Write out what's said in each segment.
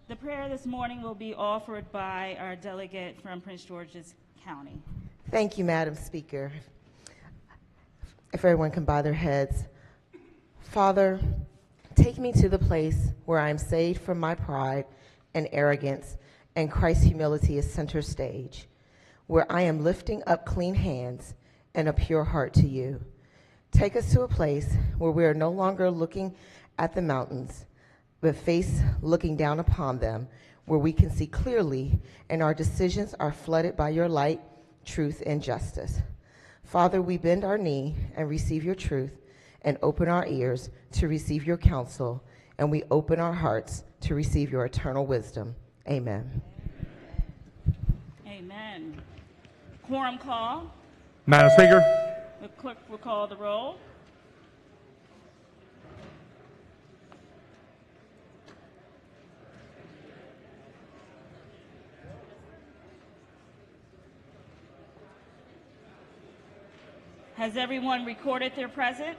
The prayer this morning will be offered by our delegate from Prince George's County. Thank you, Madam Speaker. If everyone can bow their heads. Father, take me to the place where I am saved from my pride and arrogance, and Christ's humility is center stage, where I am lifting up clean hands and a pure heart to you. Take us to a place where we are no longer looking at the mountains, but face looking down upon them, where we can see clearly and our decisions are flooded by your light, truth, and justice. Father, we bend our knee and receive your truth and open our ears to receive your counsel, and we open our hearts to receive your eternal wisdom. Amen. Amen. Quorum call. Madam Speaker. The clerk will call the roll. Has everyone recorded their presence?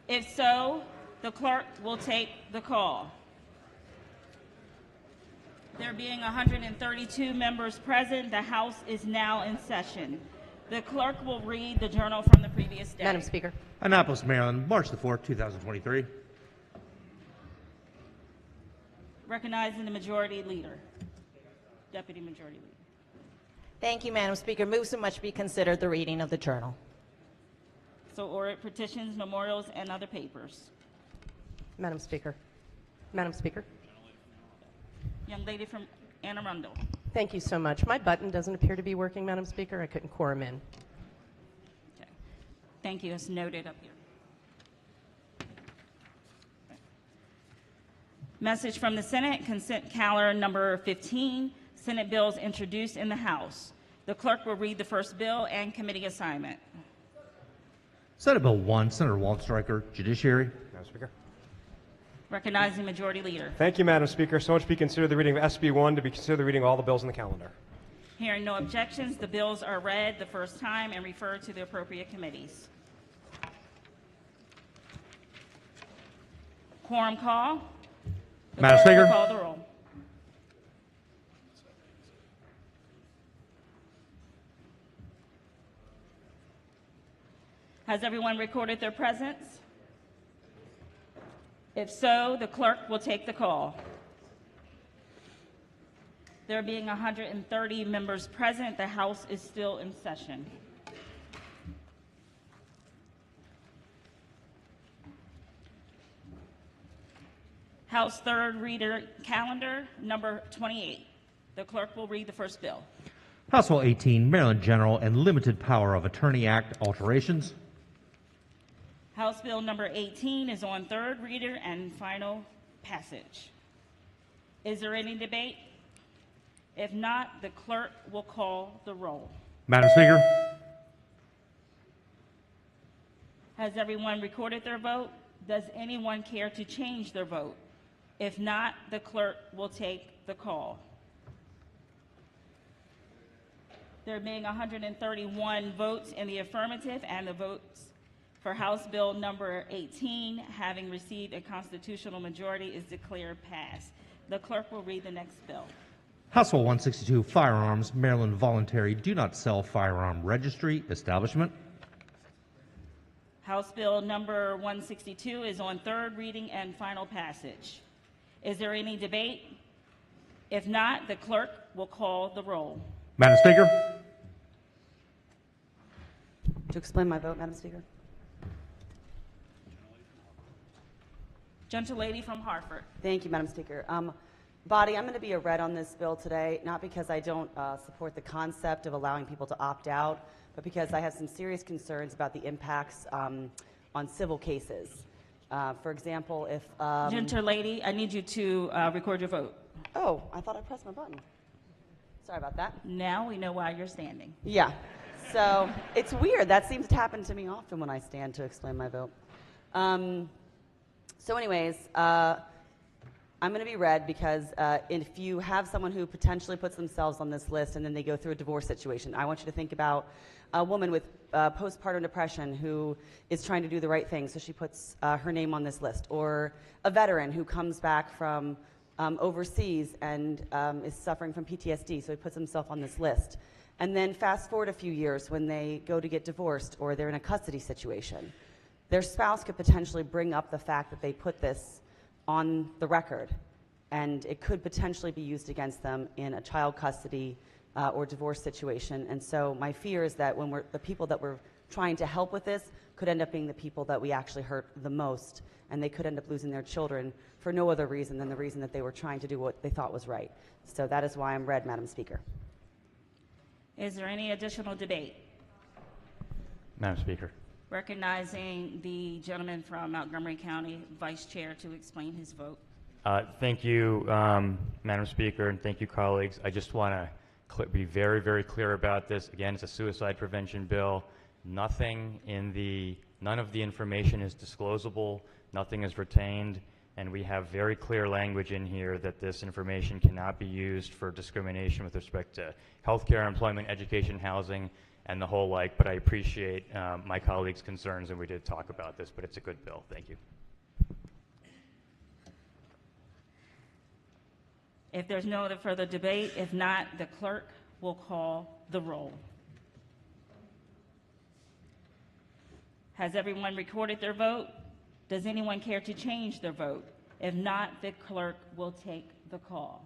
If so, the clerk will take the call. There being 132 members present, the House is now in session. The clerk will read the journal from the previous day. Madam Speaker. Annapolis, Maryland, March the 4th, 2023. Recognizing the Majority Leader, Deputy Majority Leader. Thank you, Madam Speaker. Move so much be considered the reading of the journal. So ordered. Petitions, memorials, and other papers. Madam Speaker. Madam Speaker. Young lady from Anne Arundel. Thank you so much. My button doesn't appear to be working, Madam Speaker. I couldn't quorum in. Okay. Thank you. It's noted up here. Message from the Senate, consent calendar number 15, Senate bills introduced in the House. The clerk will read the first bill and committee assignment. Senate Bill 1, Senator Walt Stryker, Judiciary. Madam Speaker. Recognizing Majority Leader. Thank you, Madam Speaker. So much be considered the reading of SB 1 to be considered the reading of all the bills in the calendar. Hearing no objections, the bills are read the first time and referred to the appropriate committees. Quorum call. The Madam clerk will Speaker. call the roll. Has everyone recorded their presence? If so, the clerk will take the call. There being 130 members present, the House is still in session. House third reader calendar, number 28. The clerk will read the first bill. House Bill 18, Maryland General and Limited Power of Attorney Act alterations. House Bill number 18 is on third reader and final passage. Is there any debate? If not, the clerk will call the roll. Madam Speaker. Has everyone recorded their vote? Does anyone care to change their vote? If not, the clerk will take the call. There being 131 votes in the affirmative and the votes for House Bill number 18 having received a constitutional majority is declared passed. The clerk will read the next bill. House Bill 162, Firearms, Maryland Voluntary Do Not Sell Firearm Registry Establishment. House Bill number 162 is on third reading and final passage. Is there any debate? If not, the clerk will call the roll. Madam Speaker. To explain my vote, Madam Speaker. Gentlelady from Hartford. Thank you, Madam Speaker. Body, I'm going to be a red on this bill today, not because I don't support the concept of allowing people to opt out, but because I have some serious concerns about the impacts on civil cases. For example, if... Gentlelady, I need you to record your vote. Oh, I thought I pressed my button. Sorry about that. Now we know why you're standing. Yeah. So it's weird. That seems to happen to me often when I stand to explain my vote. So anyways, I'm going to be red because if you have someone who potentially puts themselves on this list and then they go through a divorce situation, I want you to think about a woman with postpartum depression who is trying to do the right thing, so she puts her name on this list, or a veteran who comes back from overseas and is suffering from PTSD, so he puts himself on this list. And then fast forward a few years when they go to get divorced or they're in a custody situation. Their spouse could potentially bring up the fact that they put this on the record, and it could potentially be used against them in a child custody or divorce situation. And so my fear is that when the people that we're trying to help with this could end up being the people that we actually hurt the most, and they could end up losing their children for no other reason than the reason that they were trying to do what they thought was right. So that is why I'm red, Madam Speaker. Is there any additional debate? Madam Speaker. Recognizing the gentleman from Montgomery County, Vice Chair, to explain his vote. Thank you, Madam Speaker, and thank you, colleagues. I just want to be very, very clear about this. Again, it's a suicide prevention bill. None of the information is disclosable. Nothing is retained. And we have very clear language in here that this information cannot be used for discrimination with respect to healthcare, employment, education, housing, and the whole like. But I appreciate my colleagues' concerns, and we did talk about this, but it's a good bill. Thank you. If there's no other further debate, if not, the clerk will call the roll. Has everyone recorded their vote? Does anyone care to change their vote? If not, the clerk will take the call.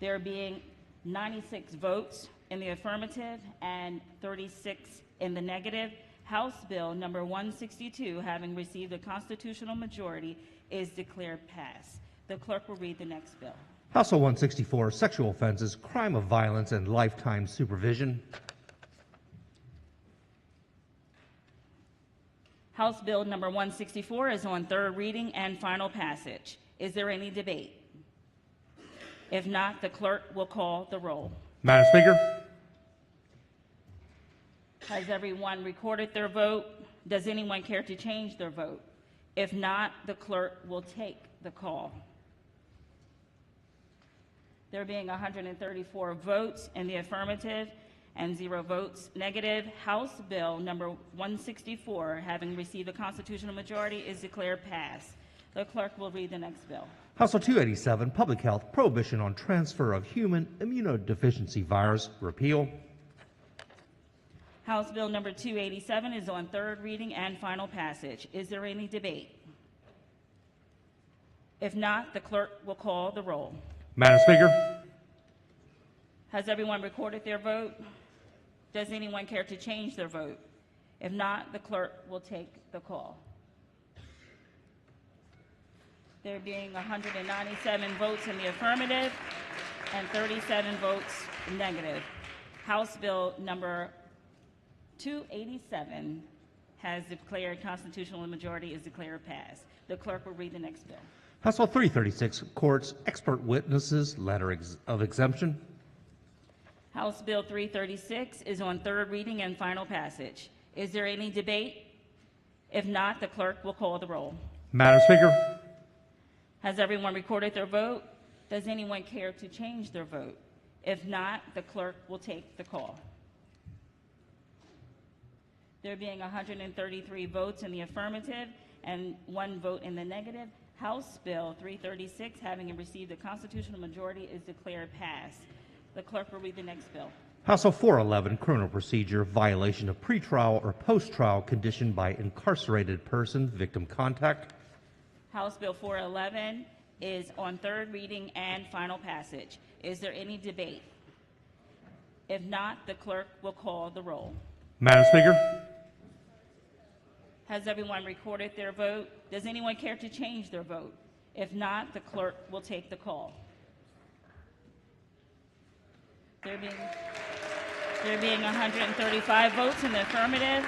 There being 96 votes in the affirmative and 36 in the negative, House Bill number 162, having received a constitutional majority, is declared passed. The clerk will read the next bill. House Bill 164, Sexual Offenses, Crime of Violence, and Lifetime Supervision. House Bill number 164 is on third reading and final passage. Is there any debate? If not, the clerk will call the roll. Madam Speaker. Has everyone recorded their vote? Does anyone care to change their vote? If not, the clerk will take the call. There being 134 votes in the affirmative and 0 votes negative, House Bill number 164, having received a constitutional majority, is declared passed. The clerk will read the next bill. House Bill 287, Public Health, Prohibition on Transfer of Human Immunodeficiency Virus, repeal. House Bill number 287 is on third reading and final passage. Is there any debate? If not, the clerk will call the roll. Madam Speaker. Has everyone recorded their vote? Does anyone care to change their vote? If not, the clerk will take the call. There being 197 votes in the affirmative and 37 votes negative, House Bill number 287 has declared constitutional majority is declared passed. The clerk will read the next bill. House Bill 336, Courts, Expert Witnesses, Letter of Exemption. House Bill 336 is on third reading and final passage. Is there any debate? If not, the clerk will call the roll. Madam Speaker. Has everyone recorded their vote? Does anyone care to change their vote? If not, the clerk will take the call. There being 133 votes in the affirmative and 1 vote in the negative, House Bill 336, having received a constitutional majority, is declared passed. The clerk will read the next bill. House Bill 411, Criminal Procedure, Violation of Pretrial or Post-Trial Condition by Incarcerated Person, Victim Contact. House Bill 411 is on third reading and final passage. Is there any debate? If not, the clerk will call the roll. Madam Speaker. Has everyone recorded their vote? Does anyone care to change their vote? If not, the clerk will take the call. There being 135 votes in the affirmative,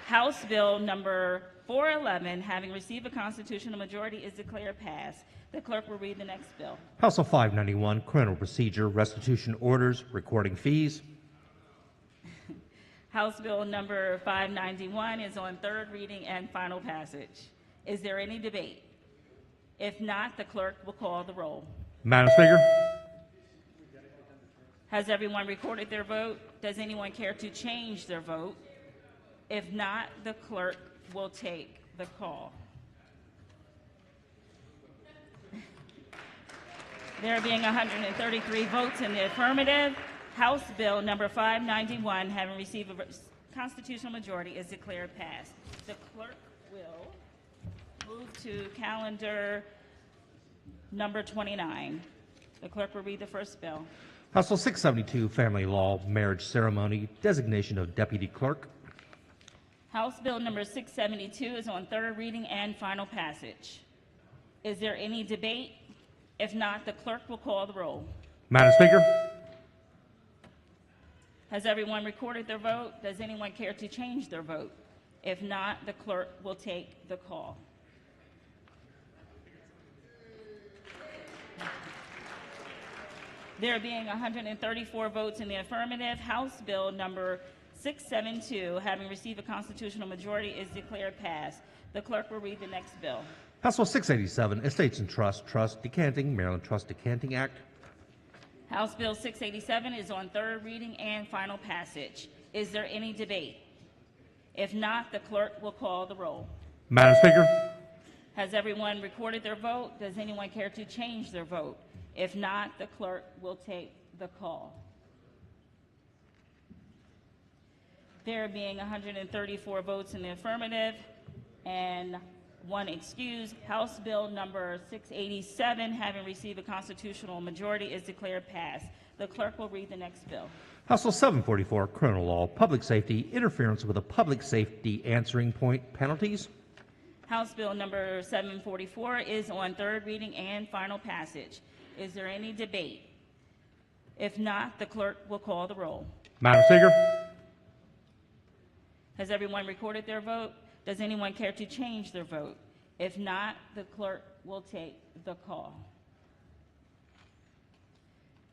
House Bill number 411, having received a constitutional majority, is declared passed. The clerk will read the next bill. House Bill 591, Criminal Procedure, Restitution Orders, Recording Fees. House Bill number 591 is on third reading and final passage. Is there any debate? If not, the clerk will call the roll. Madam Speaker. Has everyone recorded their vote? Does anyone care to change their vote? If not, the clerk will take the call. There being 133 votes in the affirmative, House Bill number 591, having received a constitutional majority, is declared passed. The clerk will move to calendar number 29. The clerk will read the first bill. House Bill 672, Family Law, Marriage Ceremony, Designation of Deputy Clerk. House Bill number 672 is on third reading and final passage. Is there any debate? If not, the clerk will call the roll. Madam Speaker, Has everyone recorded their vote? Does anyone care to change their vote? If not, the clerk will take the call. There being 134 votes in the affirmative, House Bill number 672, having received a constitutional majority, is declared passed. The clerk will read the next bill. House Bill 687, Estates and Trust Decanting, Maryland Trust Decanting Act. House Bill 687 is on third reading and final passage. Is there any debate? If not, the clerk will call the roll. Madam Speaker, Has everyone recorded their vote? Does anyone care to change their vote? If not, the clerk will take the call. There being 134 votes in the affirmative and one excused, House Bill number 687, having received a constitutional majority, is declared passed. The clerk will read the next bill. House Bill 744, Criminal Law, Public Safety, Interference with a Public Safety Answering Point, Penalties. House Bill number 744 is on third reading and final passage. Is there any debate? If not, the clerk will call the roll. Madam Speaker, Has everyone recorded their vote? Does anyone care to change their vote? If not, the clerk will take the call.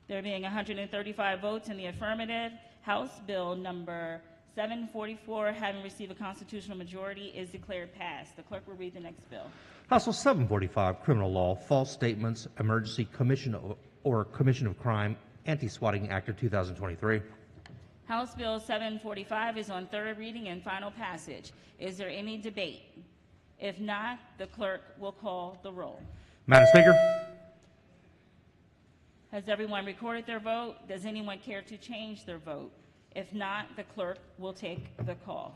There being 135 votes in the affirmative, House Bill number 744, having received a constitutional majority, is declared passed. The clerk will read the next bill. House Bill 745, Criminal Law, False Statements, Emergency Commission or Commission of Crime, Anti-Swatting Act of 2023. House Bill 745 is on third reading and final passage. Is there any debate? If not, the clerk will call the roll. Madam Speaker, Has everyone recorded their vote? Does anyone care to change their vote? If not, the clerk will take the call.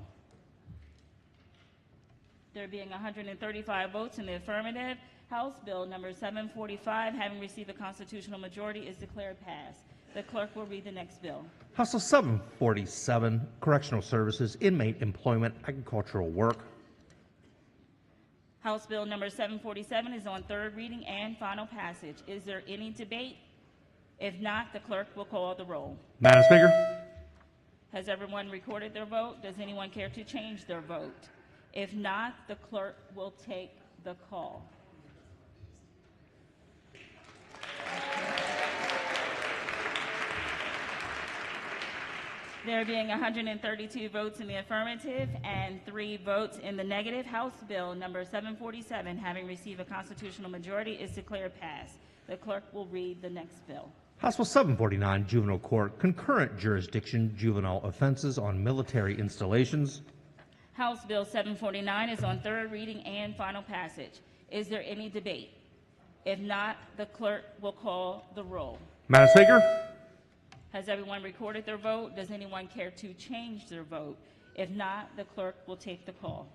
There being 135 votes in the affirmative, House Bill number 745, having received a constitutional majority, is declared passed. The clerk will read the next bill. House Bill 747, Correctional Services, Inmate Employment, Agricultural Work. House Bill number 747 is on third reading and final passage. Is there any debate? If not, the clerk will call the roll. Madam Speaker, Has everyone recorded their vote? Does anyone care to change their vote? If not, the clerk will take the call. There being 132 votes in the affirmative and 3 votes in the negative, House Bill number 747, having received a constitutional majority, is declared passed. The clerk will read the next bill. House Bill 749, Juvenile Court, Concurrent Jurisdiction, Juvenile Offenses on Military Installations. House Bill 749 is on third reading and final passage. Is there any debate? If not, the clerk will call the roll. Madam Speaker, Has everyone recorded their vote? Does anyone care to change their vote? If not, the clerk will take the call.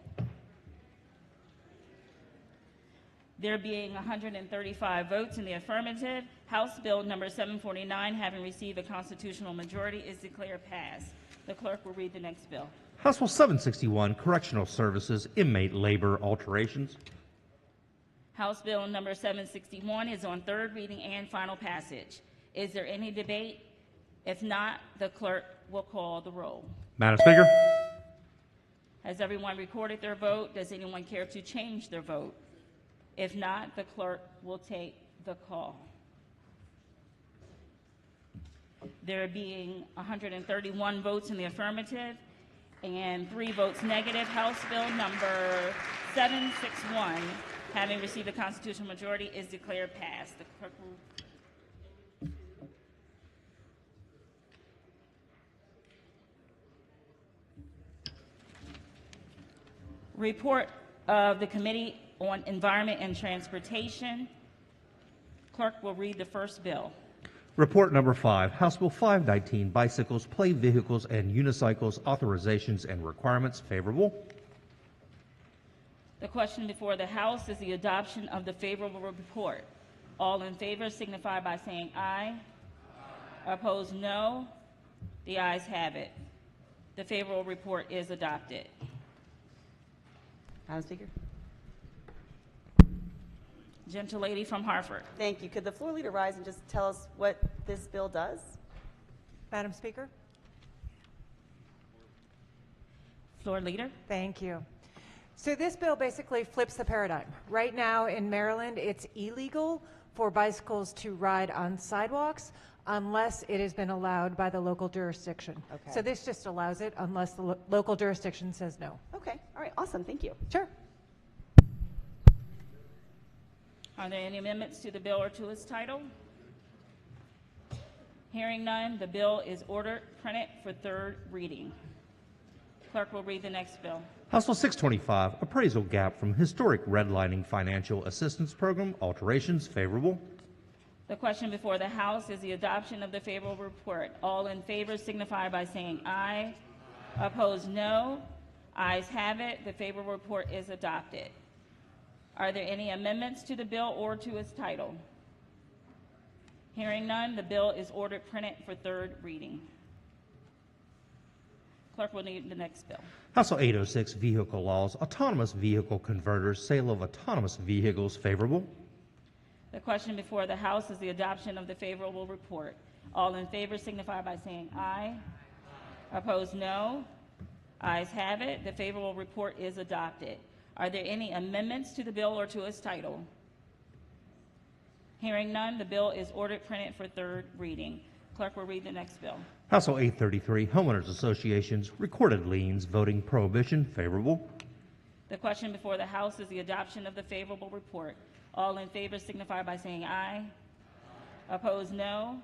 There being 135 votes in the affirmative, House Bill number 749, having received a constitutional majority, is declared passed. The clerk will read the next bill. House Bill 761, Correctional Services, Inmate Labor Alterations. House Bill number 761 is on third reading and final passage. Is there any debate? If not, the clerk will call the roll. Madam Speaker, Has everyone recorded their vote? Does anyone care to change their vote? If not, the clerk will take the call. There being 131 votes in the affirmative and 3 votes negative, House Bill number 761, having received a constitutional majority, is declared passed. The clerk will report of the Committee on Environment and Transportation. Clerk will read the first bill. Report number 5, House Bill 519, bicycles, play vehicles, and unicycles, authorizations and requirements. Favorable. The question before the House is the adoption of the favorable report. All in favor signify by saying aye. Opposed, no. The ayes have it. The favorable report is adopted. Madam Speaker? Gentlelady from Hartford. Thank you. Could the floor leader rise and just tell us what this bill does? Madam Speaker? Floor leader. Thank you. So this bill basically flips the paradigm. Right now in Maryland, it's illegal for bicycles to ride on sidewalks unless it has been allowed by the local jurisdiction. Okay. So this just allows it unless the local jurisdiction says no. Okay. All right. Awesome. Thank you. Sure. Are there any amendments to the bill or to its title? Hearing none, the bill is ordered printed for third reading. Clerk will read the next bill. House Bill 625, appraisal gap from historic redlining financial assistance program, alterations. Favorable. The question before the House is the adoption of the favorable report. All in favor signify by saying aye. Opposed, no. Ayes have it. The favorable report is adopted. Are there any amendments to the bill or to its title? Hearing none, the bill is ordered printed for third reading. Clerk will need the next bill. House Bill 806, vehicle laws, autonomous vehicle converters, sale of autonomous vehicles. Favorable. The question before the House is the adoption of the favorable report. All in favor signify by saying aye. Opposed, no. Ayes have it. The favorable report is adopted. Are there any amendments to the bill or to its title? Hearing none, the bill is ordered printed for third reading. Clerk will read the next bill. House Bill 833, homeowners associations, recorded liens, voting prohibition. Favorable. The question before the House is the adoption of the favorable report. All in favor signify by saying aye. Opposed, no.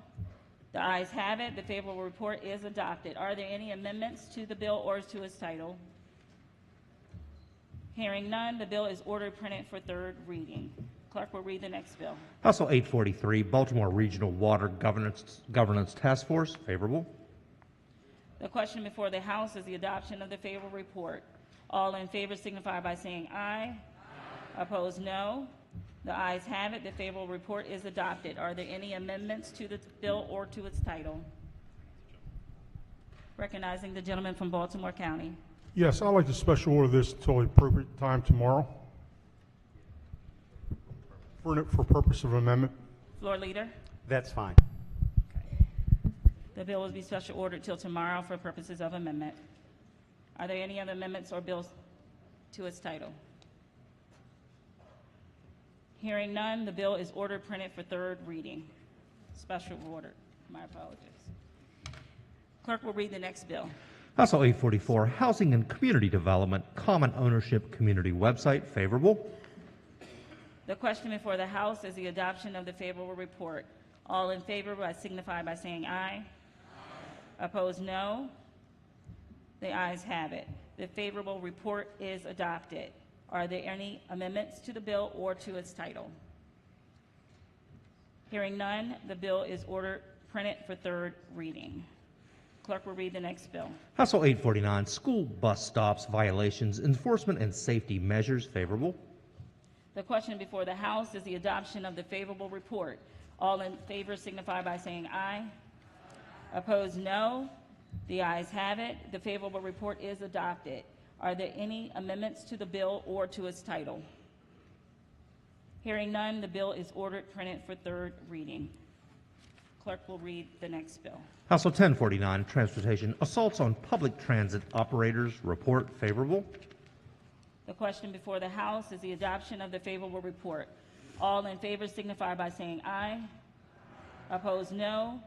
The ayes have it. The favorable report is adopted. Are there any amendments to the bill or to its title? Hearing none, the bill is ordered printed for third reading. Clerk will read the next bill. House Bill 843, Baltimore Regional Water Governance Task Force. Favorable. The question before the House is the adoption of the favorable report. All in favor signify by saying aye. Opposed, no. The ayes have it. The favorable report is adopted. Are there any amendments to the bill or to its title? Recognizing the gentleman from Baltimore County. Yes, I'd like to special order this until the appropriate time tomorrow for purpose of amendment. Floor leader. That's fine. The bill will be special ordered till tomorrow for purposes of amendment. Are there any other amendments or bills to its title? Hearing none, the bill is ordered printed for third reading. Special order. My apologies. Clerk will read the next bill. House Bill 844, housing and community development, common ownership community website. Favorable. The question before the House is the adoption of the favorable report. All in favor signify by saying aye. Opposed, no. The ayes have it. The favorable report is adopted. Are there any amendments to the bill or to its title? Hearing none, the bill is ordered printed for third reading. Clerk will read the next bill. House Bill 849, school bus stops, violations, enforcement and safety measures. Favorable. The question before the House is the adoption of the favorable report. All in favor signify by saying aye. Opposed, no. The ayes have it. The favorable report is adopted. Are there any amendments to the bill or to its title? Hearing none, the bill is ordered printed for third reading. Clerk will read the next bill. House Bill 1049, transportation, assaults on public transit operators. Report. Favorable. The question before the House is the adoption of the favorable report. All in favor signify by saying aye. Opposed, no.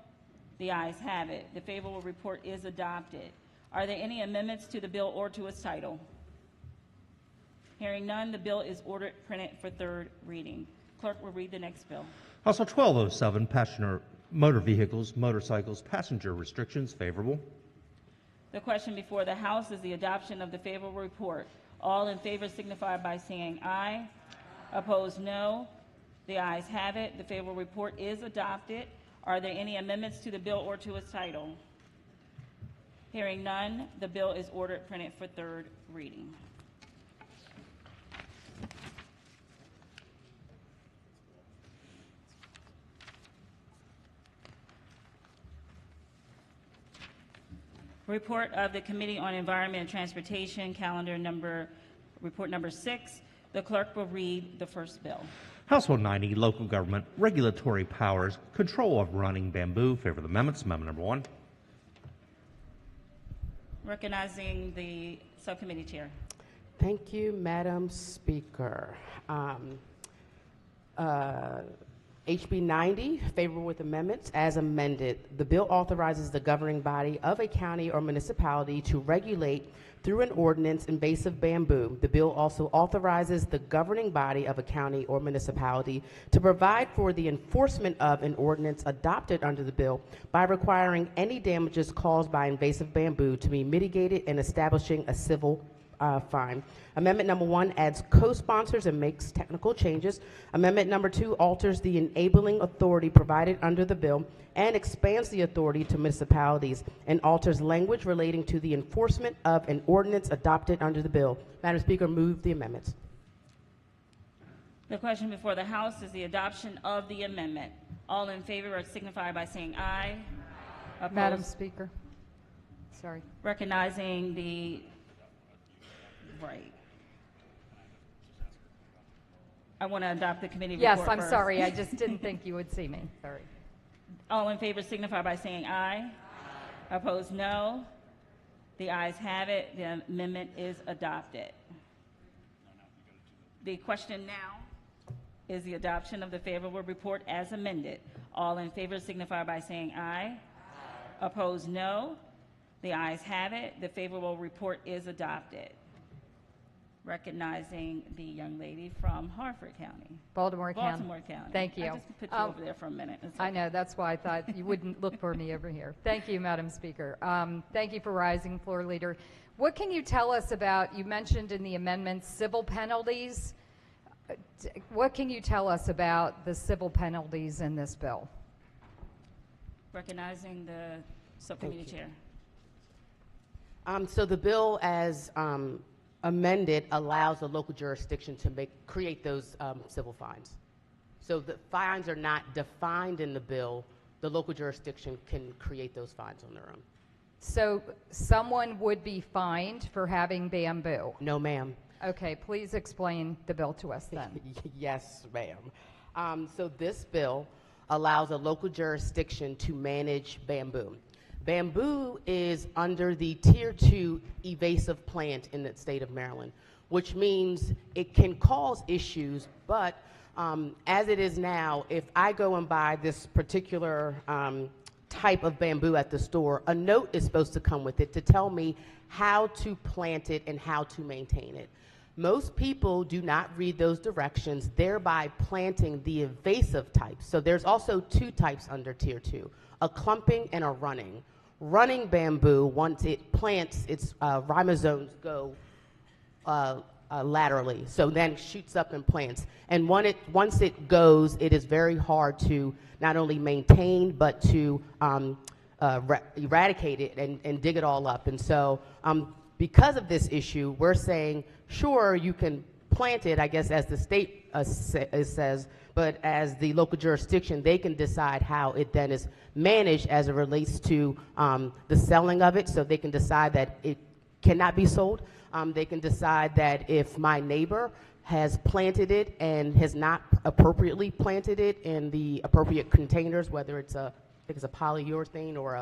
The ayes have it. The favorable report is adopted. Are there any amendments to the bill or to its title? Hearing none, the bill is ordered printed for third reading. Clerk will read the next bill. House Bill 1207, passenger motor vehicles, motorcycles, passenger restrictions. Favorable. The question before the House is the adoption of the favorable report. All in favor signify by saying aye. Opposed, no. The ayes have it. The favorable report is adopted. Are there any amendments to the bill or to its title? Hearing none, the bill is ordered printed for third reading. Report of the Committee on Environment and Transportation, report number 6. The clerk will read the first bill. House Bill 90, Local Government Regulatory Powers, Control of Running Bamboo. Favor the amendments. Amendment number 1. Recognizing the subcommittee chair. Thank you, Madam Speaker. HB 90, favorable with amendments as amended. The bill authorizes the governing body of a county or municipality to regulate through an ordinance invasive bamboo. The bill also authorizes the governing body of a county or municipality to provide for the enforcement of an ordinance adopted under the bill by requiring any damages caused by invasive bamboo to be mitigated and establishing a civil fine. Amendment number 1 adds co-sponsors and makes technical changes. Amendment number 2 alters the enabling authority provided under the bill and expands the authority to municipalities and alters language relating to the enforcement of an ordinance adopted under the bill. Madam Speaker, move the amendments. The question before the House is the adoption of the amendment. All in favor signify by saying aye. Opposed? Madam Speaker. Sorry. Recognizing the right. I want to adopt the committee report Yes, I'm first. sorry. I just didn't think you would see me. Sorry. All in favor signify by saying aye. Opposed, no. The ayes have it. The amendment is adopted. The question now is the adoption of the favorable report as amended. All in favor signify by saying aye. Opposed, no. The ayes have it. The favorable report is adopted. Recognizing the young lady from Harford County. Baltimore County. Baltimore County. Thank you. I just put you over there for a minute. It's I okay. know, that's why I thought you wouldn't look for me over here. Thank you, Madam Speaker. Thank you for rising, Floor Leader. What can you tell us about, you mentioned in the amendments, civil penalties. What can you tell us about the civil penalties in this bill? Recognizing the subcommittee chair. So the bill as amended allows the local jurisdiction to create those civil fines. So the fines are not defined in the bill. The local jurisdiction can create those fines on their own. So someone would be fined for having bamboo? No, ma'am. Okay, please explain the bill to us then. Yes, ma'am. So this bill allows a local jurisdiction to manage bamboo. Bamboo is under the Tier 2 invasive plant in the state of Maryland, which means it can cause issues, but as it is now, if I go and buy this particular type of bamboo at the store, a note is supposed to come with it to tell me how to plant it and how to maintain it. Most people do not read those directions, thereby planting the invasive types. So there's also 2 types under Tier 2, a clumping and a running. Running bamboo, once it plants, its rhizomes go laterally, so then it shoots up and plants. And once it goes, it is very hard to not only maintain, but to eradicate it and dig it all up. And so because of this issue, we're saying, sure, you can plant it, I guess, as the state says, but as the local jurisdiction, they can decide how it then is managed as it relates to the selling of it. So they can decide that it cannot be sold. They can decide that if my neighbor has planted it and has not appropriately planted it in the appropriate containers, whether it's I think it's a polyurethane or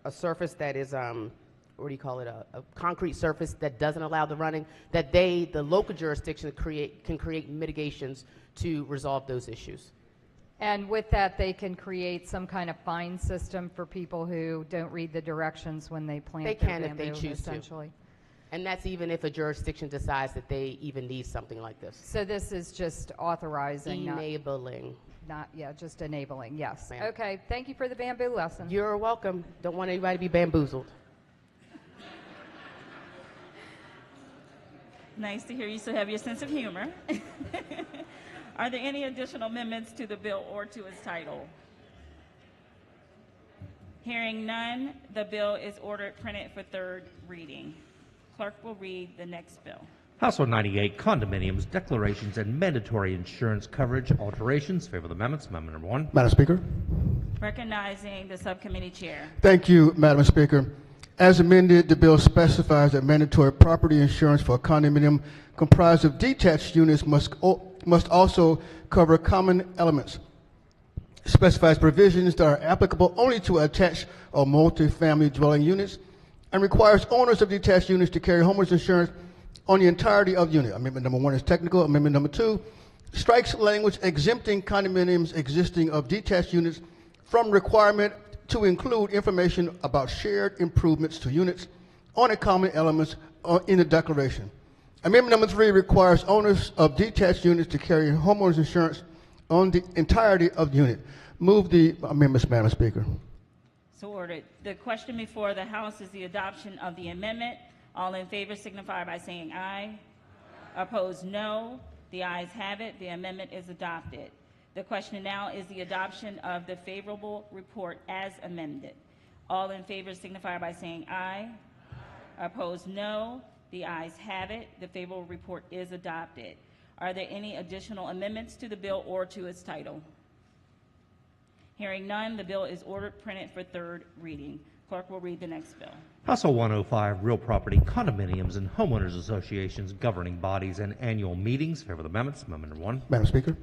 a surface that is what do you call it, a concrete surface that doesn't allow the running, that the local jurisdiction can create mitigations to resolve those issues. And with that, they can create some kind of fine system for people who don't read the directions when they plant They their can if bamboo, they choose essentially. And that's even if a jurisdiction decides that they even need something like this. So this is just authorizing, Enabling. just enabling, yes. Ma'am. Okay, thank you for the bamboo lesson. You're welcome. Don't want anybody to be bamboozled. Nice to hear you still have your sense of humor. Are there any additional amendments to the bill or to its title? Hearing none, the bill is ordered printed for third reading. Clerk will read the next bill. House Bill 98, condominiums, declarations, and mandatory insurance coverage alterations. Favor the amendments. Amendment number 1. Madam Speaker. Recognizing the subcommittee chair. Thank you, Madam Speaker. As amended, the bill specifies that mandatory property insurance for a condominium comprised of detached units must also cover common elements. It specifies provisions that are applicable only to attached or multi-family dwelling units and requires owners of detached units to carry homeowners insurance on the entirety of the unit. Amendment number 1 is technical. Amendment number 2 strikes language exempting condominiums existing of detached units from requirement to include information about shared improvements to units on the common elements in the declaration. Amendment number 3 requires owners of detached units to carry homeowners insurance on the entirety of the unit. Move the amendments, Madam Speaker. So ordered. The question before the House is the adoption of the amendment. All in favor signify by saying aye. Opposed, no. The ayes have it. The amendment is adopted. The question now is the adoption of the favorable report as amended. All in favor signify by saying aye. Opposed, no. The ayes have it. The favorable report is adopted. Are there any additional amendments to the bill or to its title? Hearing none, the bill is ordered printed for third reading. Clerk will read the next bill. House Bill 105, real property, condominiums, and homeowners associations, governing bodies, and annual meetings. Favor the amendments. Amendment number 1. Madam Speaker.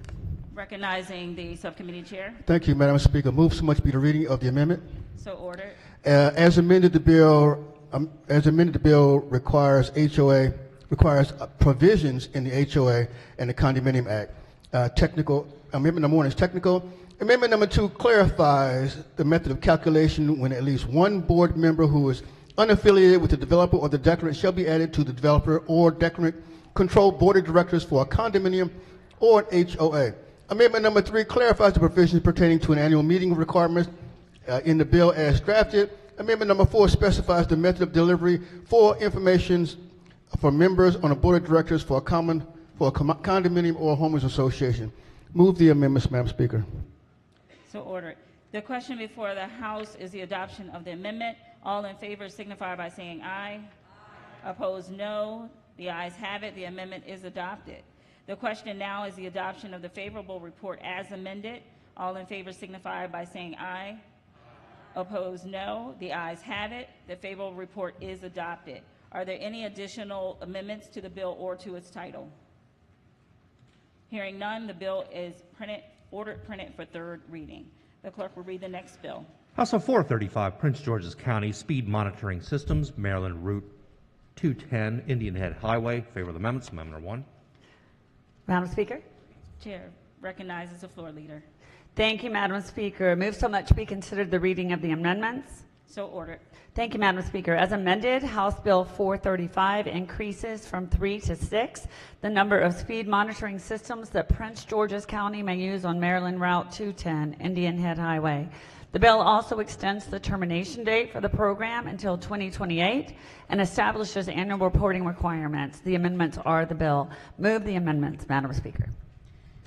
Recognizing the subcommittee chair. Thank you, Madam Speaker. Move so much be the reading of the amendment. So ordered. As amended, the bill requires provisions in the HOA and the Condominium Act. Technical. Amendment number 1 is technical. Amendment number 2 clarifies the method of calculation when at least one board member who is unaffiliated with the developer or the declarant shall be added to the developer or declarant controlled board of directors for a condominium or an HOA. Amendment number 3 clarifies the provisions pertaining to an annual meeting requirements in the bill as drafted. Amendment number 4 specifies the method of delivery for information for members on a board of directors for a condominium or homeowners association. Move the amendments, Madam Speaker. So ordered. The question before the House is the adoption of the amendment. All in favor signify by saying aye. Opposed, no. The ayes have it. The amendment is adopted. The question now is the adoption of the favorable report as amended. All in favor signify by saying aye. Opposed, no. The ayes have it. The favorable report is adopted. Are there any additional amendments to the bill or to its title? Hearing none, the bill is ordered printed for third reading. The clerk will read the next bill. House Bill 435, Prince George's County Speed Monitoring Systems, Maryland Route 210, Indian Head Highway. Favor of the amendments. Amendment number 1. Madam Speaker. Chair recognizes the floor leader. Thank you, Madam Speaker. Move so much be considered the reading of the amendments. So ordered. Thank you, Madam Speaker. As amended, House Bill 435 increases from 3 to 6 the number of speed monitoring systems that Prince George's County may use on Maryland Route 210, Indian Head Highway. The bill also extends the termination date for the program until 2028 and establishes annual reporting requirements. The amendments are the bill. Move the amendments, Madam Speaker.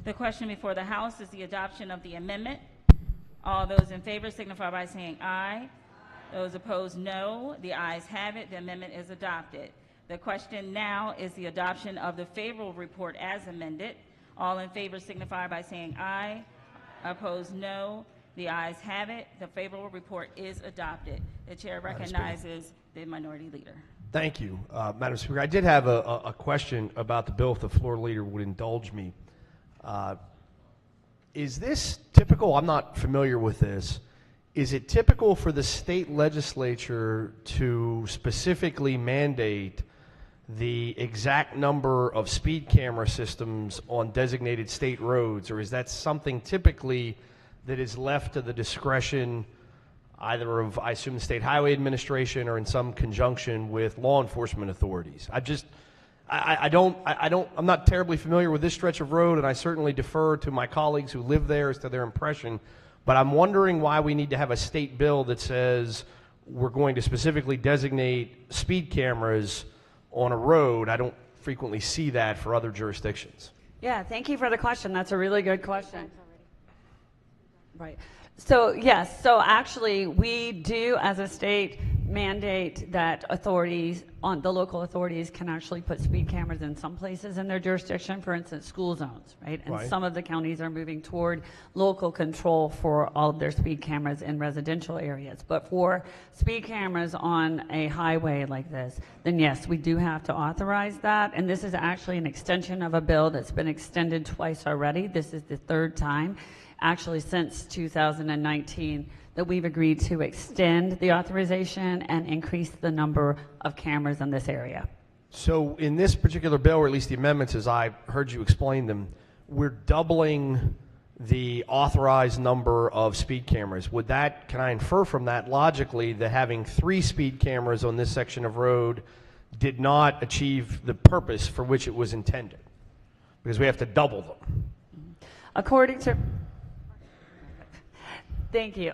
The question before the House is the adoption of the amendment. All those in favor signify by saying aye. Those opposed, no. The ayes have it. The amendment is adopted. The question now is the adoption of the favorable report as amended. All in favor signify by saying aye. Opposed, no. The ayes have it. The favorable report is adopted. The chair recognizes the minority leader. Thank you, Madam Speaker. I did have a question about the bill, if the floor leader would indulge me. Is this typical? I'm not familiar with this. Is it typical for the state legislature to specifically mandate the exact number of speed camera systems on designated state roads, or is that something typically that is left to the discretion either of, I assume, the State Highway Administration or in some conjunction with law enforcement authorities? I'm not terribly familiar with this stretch of road, and I certainly defer to my colleagues who live there as to their impression. But I'm wondering why we need to have a state bill that says we're going to specifically designate speed cameras on a road. I don't frequently see that for other jurisdictions. Yeah, thank you for the question. That's a really good question. Right. So yes, so actually we do as a state mandate that authorities, on the local authorities can actually put speed cameras in some places in their jurisdiction, for instance, school zones, right? And Right. some of the counties are moving toward local control for all of their speed cameras in residential areas. But for speed cameras on a highway like this, then yes, we do have to authorize that. And this is actually an extension of a bill that's been extended twice already. This is the third time, actually since 2019, that we've agreed to extend the authorization and increase the number of cameras in this area. So in this particular bill, or at least the amendments as I heard you explain them, we're doubling the authorized number of speed cameras. Would that, can I infer from that logically that having 3 speed cameras on this section of road did not achieve the purpose for which it was intended? Because we have to double them. According to, thank you.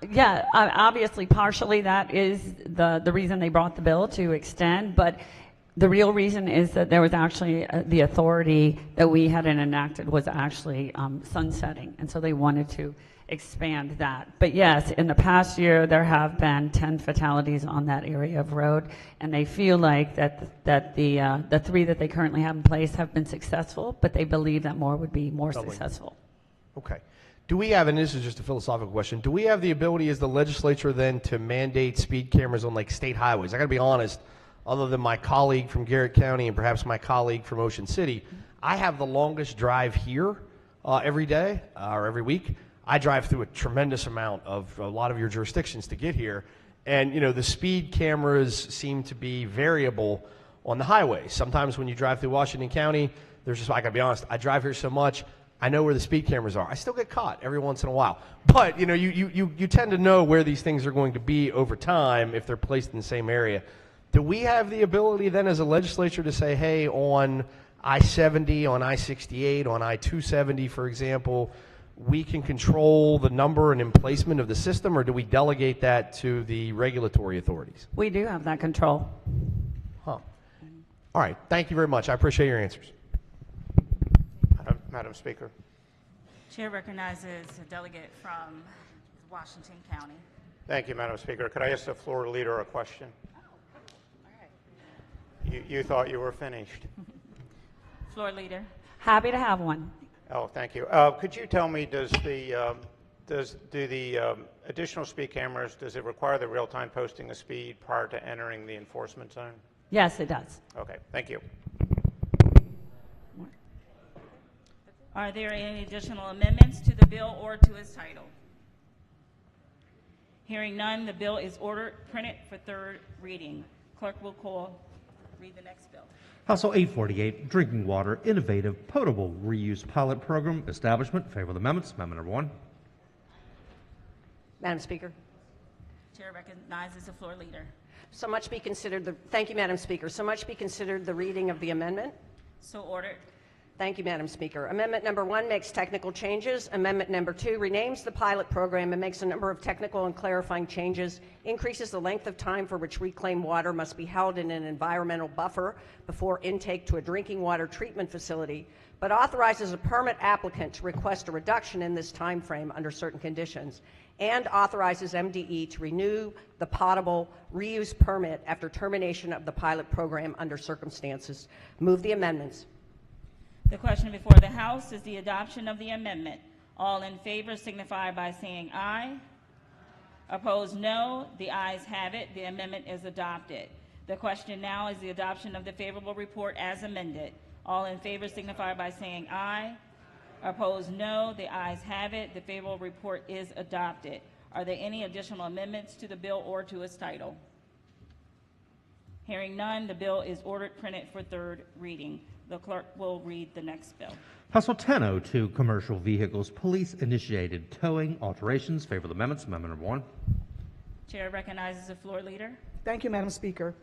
Yeah, obviously, partially that is the reason they brought the bill to extend, but the real reason is that there was actually the authority that we had enacted was actually sunsetting, and so they wanted to expand that. But yes, in the past year, there have been 10 fatalities on that area of road, and they feel like that the 3 that they currently have in place have been successful, but they believe that more would be more successful. Okay. Do we have, and this is just a philosophical question, do we have the ability as the legislature then to mandate speed cameras on like state highways? I got to be honest, other than my colleague from Garrett County and perhaps my colleague from Ocean City, I have the longest drive here every day or every week. I drive through a tremendous amount of a lot of your jurisdictions to get here. And, you know, the speed cameras seem to be variable on the highway. Sometimes when you drive through Washington County, there's just, I got to be honest, I drive here so much, I know where the speed cameras are. I still get caught every once in a while. But, you know, you tend to know where these things are going to be over time if they're placed in the same area. Do we have the ability then as a legislature to say, hey, on I-70, on I-68, on I-270, for example, we can control the number and emplacement of the system, or do we delegate that to the regulatory authorities? We do have that control. Huh. All right. Thank you very much. I appreciate your answers. Madam Speaker. Chair recognizes a delegate from Washington County. Thank you, Madam Speaker. Could I ask the floor leader a question? You thought you were finished. Floor leader. Happy to have one. Oh, thank you. Could you tell me, do the additional speed cameras, does it require the real-time posting of speed prior to entering the enforcement zone? Yes, it does. Okay, thank you. Are there any additional amendments to the bill or to its title? Hearing none, the bill is ordered printed for third reading. Clerk will read the next bill. House Bill 848, Drinking Water Innovative Potable Reuse Pilot Program Establishment. Favor of the amendments. Amendment number 1. Madam Speaker. Chair recognizes the floor leader. So much be considered thank you, Madam Speaker. So much be considered the reading of the amendment. So ordered. Thank you, Madam Speaker. Amendment number 1 makes technical changes. Amendment number 2 renames the pilot program and makes a number of technical and clarifying changes, increases the length of time for which reclaimed water must be held in an environmental buffer before intake to a drinking water treatment facility, but authorizes a permit applicant to request a reduction in this time frame under certain conditions, and authorizes MDE to renew the potable reuse permit after termination of the pilot program under circumstances. Move the amendments. The question before the House is the adoption of the amendment. All in favor signify by saying aye. Opposed, no. The ayes have it. The amendment is adopted. The question now is the adoption of the favorable report as amended. All in favor signify by saying aye. Opposed, no. The ayes have it. The favorable report is adopted. Are there any additional amendments to the bill or to its title? Hearing none, the bill is ordered printed for third reading. The clerk will read the next bill. House Bill 1002, Commercial Vehicles Police-Initiated Towing Alterations. Favor of the amendments. Amendment number 1. Chair recognizes the floor leader. Thank you, Madam Speaker.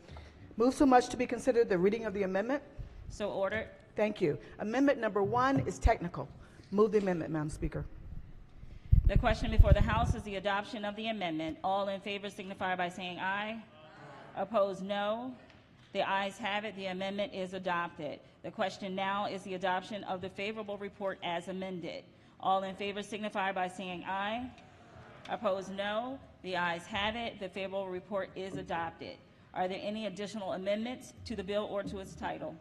Move so much to be considered the reading of the amendment. So ordered. Thank you. Amendment number 1 is technical. Move the amendment, Madam Speaker. The question before the House is the adoption of the amendment. All in favor signify by saying aye. Opposed, no. The ayes have it. The amendment is adopted. The question now is the adoption of the favorable report as amended. All in favor signify by saying aye. Opposed, no. The ayes have it. The favorable report is adopted. Are there any additional amendments to the bill or to its title?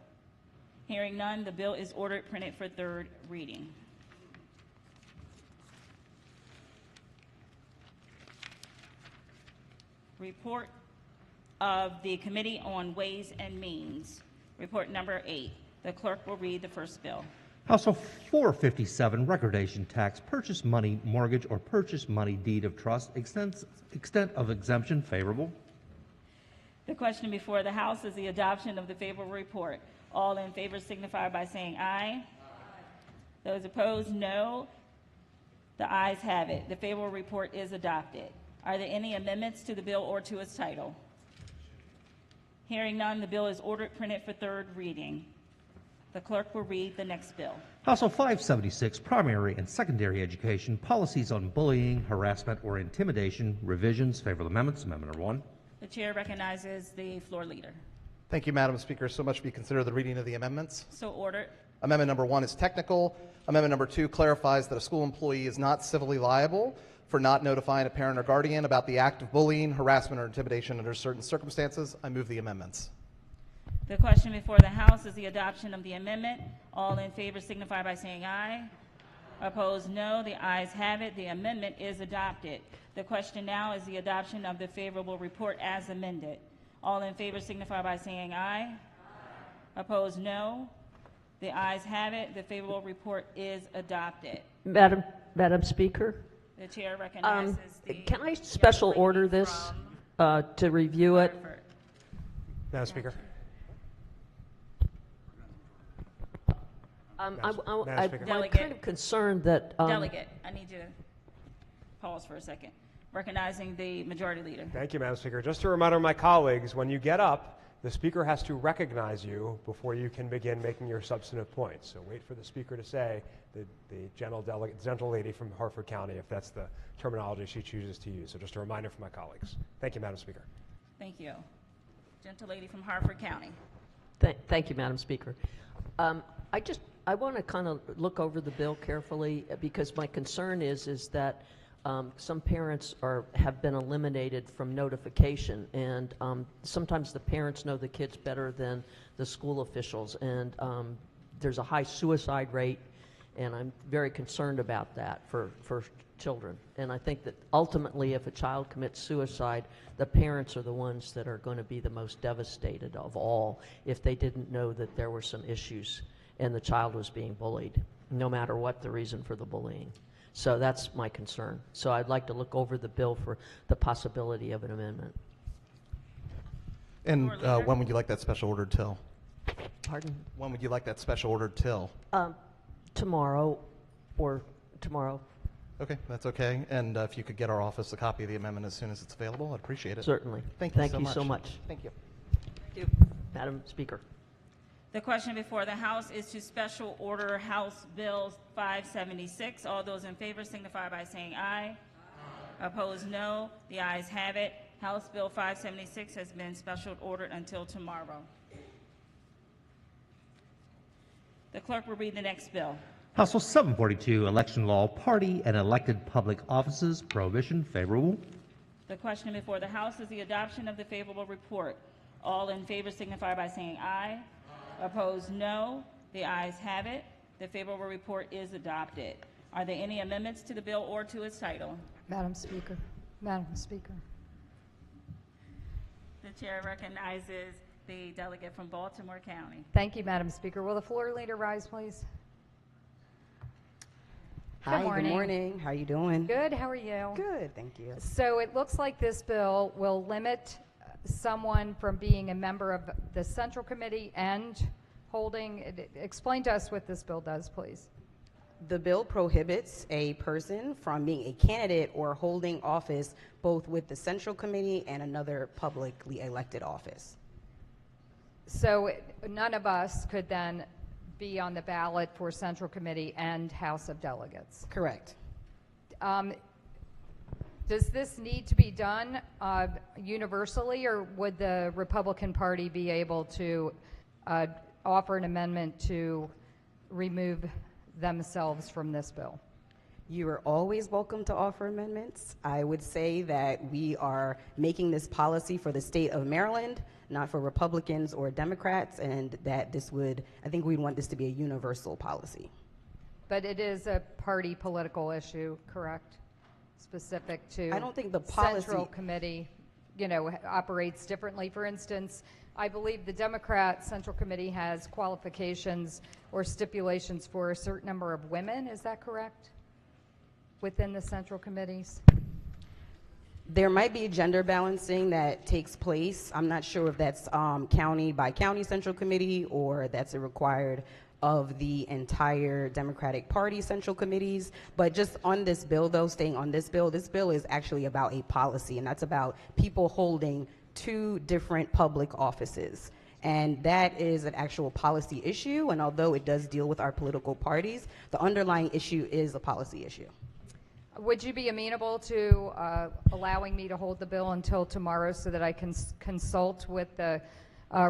Hearing none, the bill is ordered printed for third reading. Report of the Committee on Ways and Means. Report number 8. The clerk will read the first bill. House Bill 457, recordation tax, purchase money mortgage or purchase money deed of trust, extent of exemption favorable. The question before the House is the adoption of the favorable report. All in favor signify by saying aye. Those opposed, no. The ayes have it. The favorable report is adopted. Are there any amendments to the bill or to its title? Hearing none, the bill is ordered printed for third reading. The clerk will read the next bill. House Bill 576, primary and secondary education, policies on bullying, harassment, or intimidation, revisions. Favor the amendments. Amendment number 1. The chair recognizes the floor leader. Thank you, Madam Speaker. So much be considered the reading of the amendments. So ordered. Amendment number 1 is technical. Amendment number 2 clarifies that a school employee is not civilly liable for not notifying a parent or guardian about the act of bullying, harassment, or intimidation under certain circumstances. I move the amendments. The question before the House is the adoption of the amendment. All in favor signify by saying aye. Opposed, no. The ayes have it. The amendment is adopted. The question now is the adoption of the favorable report as amended. All in favor signify by saying aye. Opposed, no. The ayes have it. The favorable report is adopted. Madam Speaker, The chair recognizes the can I special order this to review it? Madam Speaker. I'm Delegate. kind of concerned that. Delegate, I need you to pause for a second. Recognizing the majority leader. Thank you, Madam Speaker. Just a reminder to my colleagues, when you get up, the Speaker has to recognize you before you can begin making your substantive points. So wait for the Speaker to say the gentle lady from Harford County, if that's the terminology she chooses to use. So just a reminder for my colleagues. Thank you, Madam Speaker. Thank you. Gentle lady from Harford County. Thank you, Madam Speaker. I want to kind of look over the bill carefully because my concern is that some parents have been eliminated from notification, and sometimes the parents know the kids better than the school officials, and there's a high suicide rate, and I'm very concerned about that for children. And I think that ultimately if a child commits suicide, the parents are the ones that are going to be the most devastated of all if they didn't know that there were some issues and the child was being bullied, no matter what the reason for the bullying. So that's my concern. So I'd like to look over the bill for the possibility of an amendment. And when would you like that special ordered till? Pardon? When would you like that special ordered till? Tomorrow or tomorrow. Okay, that's okay. And if you could get our office a copy of the amendment as soon as it's available, I'd appreciate it. Certainly. Thank you so much. Thank you. Thank you, Madam Speaker. The question before the House is to special order House Bill 576. All those in favor signify by saying aye. Opposed, no. The ayes have it. House Bill 576 has been special ordered until tomorrow. The clerk will read the next bill. House Bill 742, election law, party and elected public offices, prohibition. Favorable. The question before the House is the adoption of the favorable report. All in favor signify by saying aye. Opposed, no. The ayes have it. The favorable report is adopted. Are there any amendments to the bill or to its title? Madam Speaker. Madam Speaker. The chair recognizes the delegate from Baltimore County. Thank you, Madam Speaker. Will the floor leader rise, please? Hi, good morning. How are you doing? Good. How are you? Good, thank you. So it looks like this bill will limit someone from being a member of the Central Committee and holding. Explain to us what this bill does, please. The bill prohibits a person from being a candidate or holding office both with the Central Committee and another publicly elected office. So none of us could then be on the ballot for Central Committee and House of Delegates. Correct. Does this need to be done universally, or would the Republican Party be able to offer an amendment to remove themselves from this bill? You are always welcome to offer amendments. I would say that we are making this policy for the state of Maryland, not for Republicans or Democrats, and that I think we'd want this to be a universal policy. But it is a party political issue, correct? Specific to I don't think the policy- Central Committee, operates differently. For instance, I believe the Democrat Central Committee has qualifications or stipulations for a certain number of women. Is that correct? Within the Central Committees? There might be gender balancing that takes place. I'm not sure if that's county by county Central Committee or that's a required of the entire Democratic Party Central Committees. But just on this bill, though, staying on this bill is actually about a policy, and that's about people holding 2 different public offices. And that is an actual policy issue, and although it does deal with our political parties, the underlying issue is a policy issue. Would you be amenable to allowing me to hold the bill until tomorrow so that I can consult with the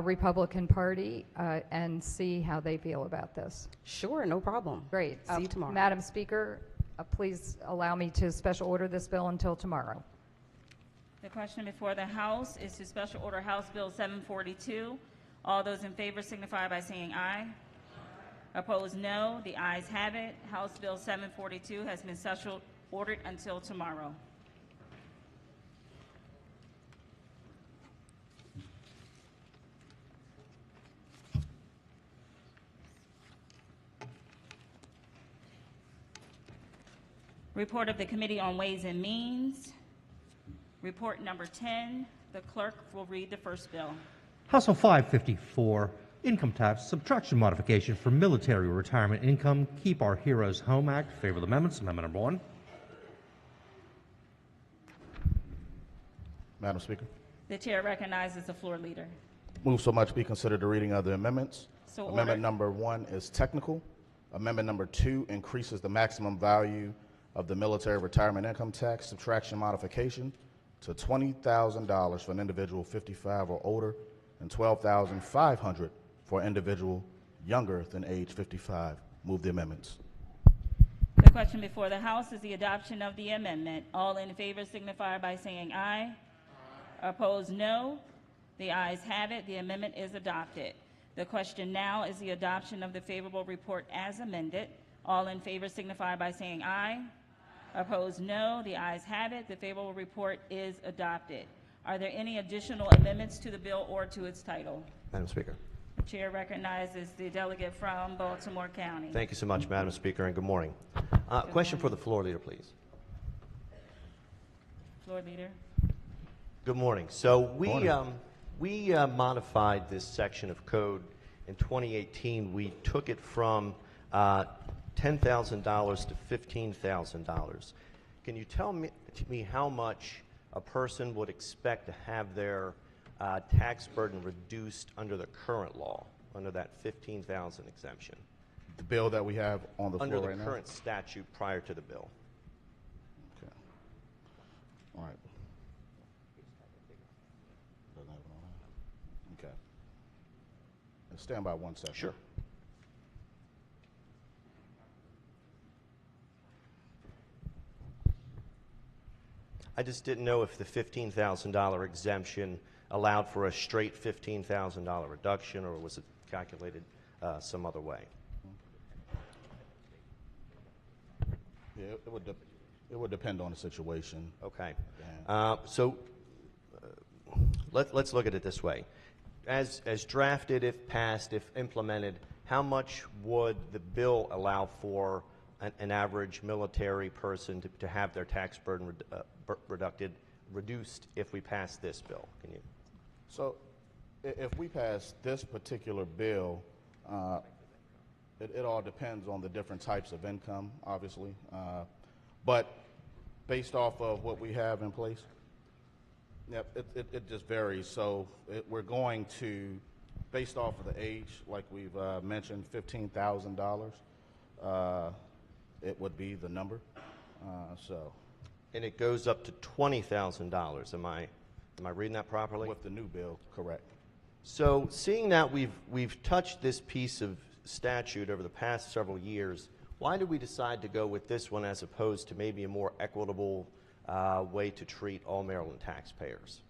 Republican Party and see how they feel about this? Sure, no problem. Great. See you tomorrow. Madam Speaker, please allow me to special order this bill until tomorrow. The question before the House is to special order House Bill 742. All those in favor signify by saying aye. Opposed, no. The ayes have it. House Bill 742 has been special ordered until tomorrow. Report of the Committee on Ways and Means. Report number 10. The clerk will read the first bill. House Bill 554, Income Tax Subtraction Modification for Military Retirement Income, Keep Our Heroes Home Act. Favor of the amendments. Amendment number 1. Madam Speaker. The chair recognizes the floor leader. Move so much be considered the reading of the amendments. So Amendment ordered. number 1 is technical. Amendment number 2 increases the maximum value of the military retirement income tax subtraction modification to $20,000 for an individual 55 or older and $12,500 for an individual younger than age 55. Move the amendments. The question before the House is the adoption of the amendment. All in favor signify by saying aye. Opposed, no. The ayes have it. The amendment is adopted. The question now is the adoption of the favorable report as amended. All in favor signify by saying aye. Opposed, no. The ayes have it. The favorable report is adopted. Are there any additional amendments to the bill or to its title? Madam Speaker. The chair recognizes the delegate from Baltimore County. Thank you so much, Madam Speaker, and good morning. Question for the floor leader, please. Floor leader. Good morning. So we modified this section of code in 2018. We took it from $10,000 to $15,000. Can you tell me how much a person would expect to have their tax burden reduced under the current law, under that $15,000 exemption? The bill that we have on the floor right now? Under the current statute prior to the bill. Okay. All right. Okay. Stand by 1 second. Sure. I just didn't know if the $15,000 exemption allowed for a straight $15,000 reduction, or was it calculated some other way? Yeah, it would depend on the situation. Okay. Let's look at it this way. As drafted, if passed, if implemented, how much would the bill allow for an average military person to have their tax burden reduced if we pass this bill? Can you? So if we pass this particular bill, it all depends on the different types of income, obviously. But based off of what we have in place, yep, it just varies. So we're going to, based off of the age, like we've mentioned, $15,000, it would be the number. So and it goes up to $20,000. Am I reading that properly? With the new bill, correct. So seeing that we've touched this piece of statute over the past several years, why did we decide to go with this one as opposed to maybe a more equitable way to treat all Maryland taxpayers?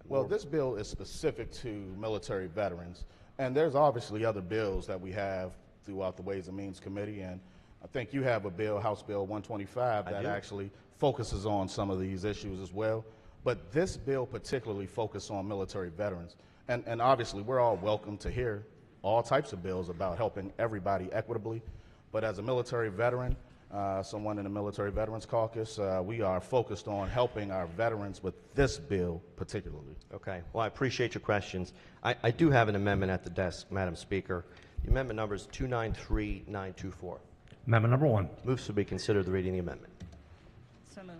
Well, this bill is specific to military veterans, and there's obviously other bills that we have throughout the Ways and Means Committee, and I think you have a bill, House Bill 125, that actually focuses on some of these issues as well. But this bill particularly focuses on military veterans. And obviously, we're all welcome to hear all types of bills about helping everybody equitably. But as a military veteran, someone in the Military Veterans Caucus, we are focused on helping our veterans with this bill particularly. Okay. Well, I appreciate your questions. I do have an amendment at the desk, Madam Speaker. The amendment number is 293924. Amendment number 1. Moves to be considered the reading of the amendment. So moved.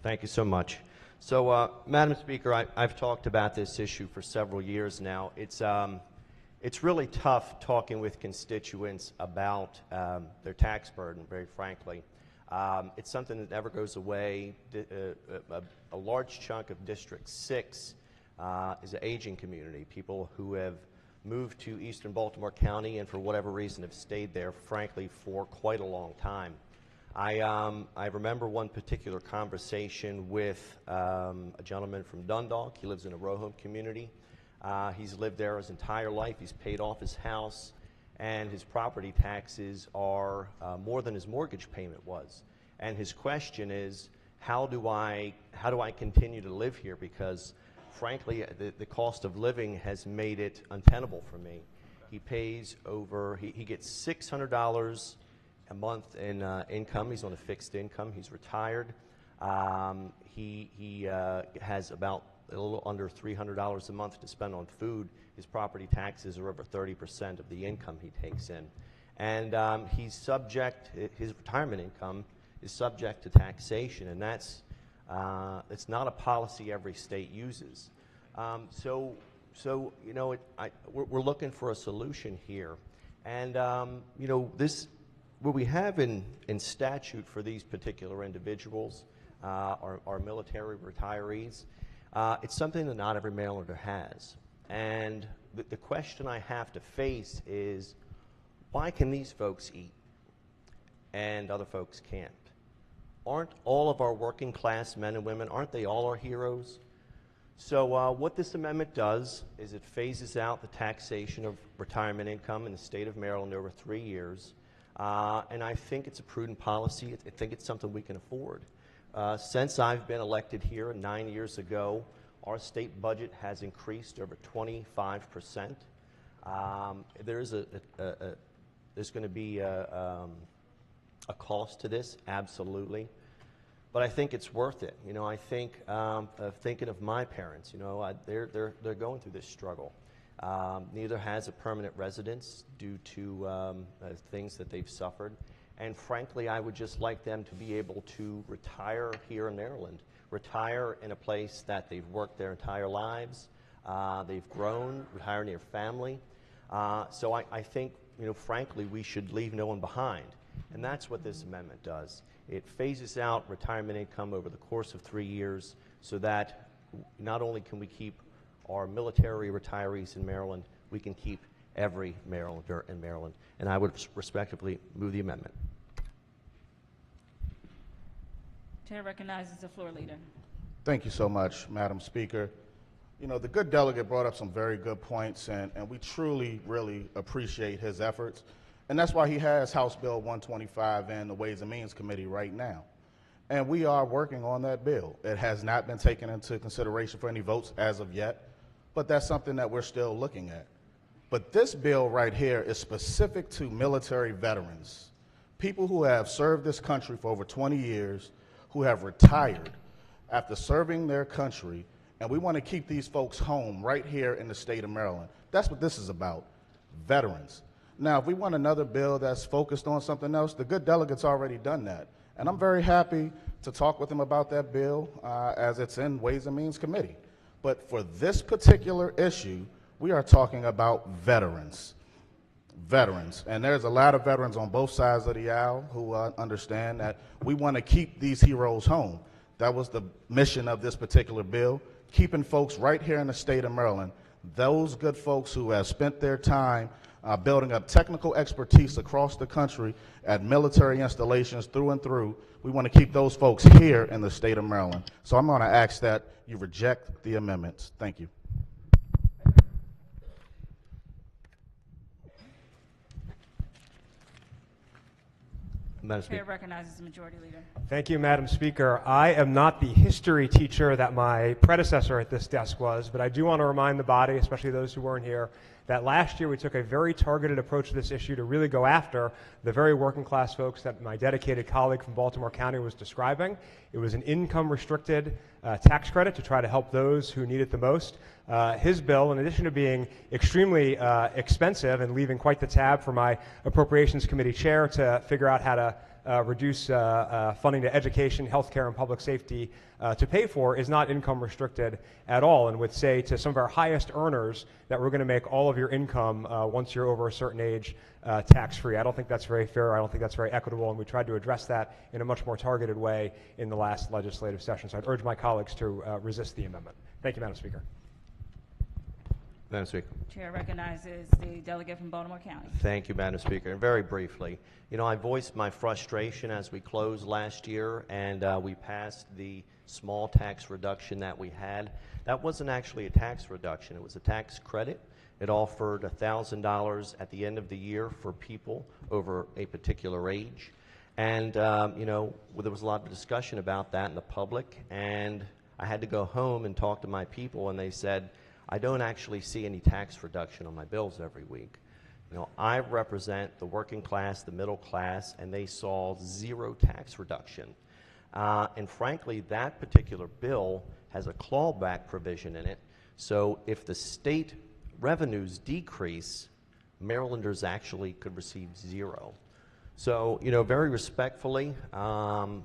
Thank you so much. So, Madam Speaker, I've talked about this issue for several years now. It's really tough talking with constituents about their tax burden, very frankly. It's something that never goes away. A large chunk of District 6 is an aging community, people who have moved to eastern Baltimore County and for whatever reason have stayed there, frankly, for quite a long time. I remember one particular conversation with a gentleman from Dundalk. He lives in a row home community. He's lived there his entire life. He's paid off his house, and his property taxes are more than his mortgage payment was. And his question is, how do I continue to live here? Because, frankly, the cost of living has made it untenable for me. He pays over, he gets $600 a month in income. He's on a fixed income. He's retired. He has about a little under $300 a month to spend on food. His property taxes are over 30% of the income he takes in. And he's subject, his retirement income is subject to taxation, and that's it's not a policy every state uses. So you know, we're looking for a solution here. And you know, what we have in statute for these particular individuals, our military retirees, it's something that not every Marylander has. And the question I have to face is, why can these folks eat and other folks can't? Aren't all of our working class men and women, aren't they all our heroes? So what this amendment does is it phases out the taxation of retirement income in the state of Maryland over 3 years. And I think it's a prudent policy. I think it's something we can afford. Since I've been elected here 9 years ago, our state budget has increased over 25%. There's going to be a cost to this, absolutely. But I think it's worth it. You know, I think thinking of my parents, you know, they're going through this struggle. Neither has a permanent residence due to things that they've suffered. And frankly, I would just like them to be able to retire here in Maryland, retire in a place that they've worked their entire lives, they've grown, retire near family. So I think, you know, frankly, we should leave no one behind. And that's what this amendment does. It phases out retirement income over the course of 3 years so that not only can we keep our military retirees in Maryland, we can keep every Marylander in Maryland. And I would respectively move the amendment. Chair recognizes the floor leader. Thank you so much, Madam Speaker. You know, the good delegate brought up some very good points, and we truly, really appreciate his efforts. And that's why he has House Bill 125 in the Ways and Means Committee right now. And we are working on that bill. It has not been taken into consideration for any votes as of yet, but that's something that we're still looking at. But this bill right here is specific to military veterans, people who have served this country for over 20 years, who have retired after serving their country, and we want to keep these folks home right here in the state of Maryland. That's what this is about, veterans. Now, if we want another bill that's focused on something else, the good delegate's already done that. And I'm very happy to talk with him about that bill as it's in Ways and Means Committee. But for this particular issue, we are talking about veterans. Veterans. And there's a lot of veterans on both sides of the aisle who understand that we want to keep these heroes home. That was the mission of this particular bill, keeping folks right here in the state of Maryland, those good folks who have spent their time building up technical expertise across the country at military installations through and through. We want to keep those folks here in the state of Maryland. So I'm going to ask that you reject the amendments. Thank you. Madam Chair Speaker. recognizes the Majority Leader. Thank you, Madam Speaker. I am not the history teacher that my predecessor at this desk was, but I do want to remind the body, especially those who weren't here, that last year we took a very targeted approach to this issue to really go after the very working class folks that my dedicated colleague from Baltimore County was describing. It was an income restricted tax credit to try to help those who need it the most. His bill, in addition to being extremely expensive and leaving quite the tab for my Appropriations Committee chair to figure out how to reduce funding to education, healthcare, and public safety to pay for, is not income restricted at all, and would say to some of our highest earners that we're going to make all of your income once you're over a certain age tax-free. I don't think that's very fair. I don't think that's very equitable, and we tried to address that in a much more targeted way in the last legislative session. So I'd urge my colleagues to resist the amendment. Thank you, Madam Speaker. Madam Speaker. Chair recognizes the delegate from Baltimore County. Thank you, Madam Speaker. And very briefly, you know, I voiced my frustration as we closed last year and we passed the small tax reduction that we had. That wasn't actually a tax reduction. It was a tax credit. It offered $1,000 at the end of the year for people over a particular age. And, you know, there was a lot of discussion about that in the public. And I had to go home and talk to my people, and they said, I don't actually see any tax reduction on my bills every week. You know, I represent the working class, the middle class, and they saw zero tax reduction. And frankly, that particular bill has a clawback provision in it. So if the state revenues decrease, Marylanders actually could receive zero. So, you know, very respectfully,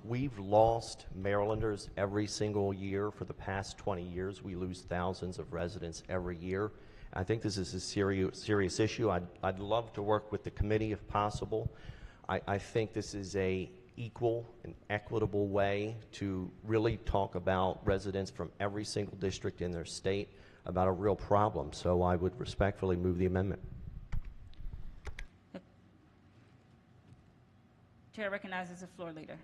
we've lost Marylanders every single year for the past 20 years. We lose thousands of residents every year. I think this is a serious issue. I'd love to work with the committee if possible. I think this is a equal and equitable way to really talk about residents from every single district in their state about a real problem. So I would respectfully move the amendment. Chair recognizes the floor leader.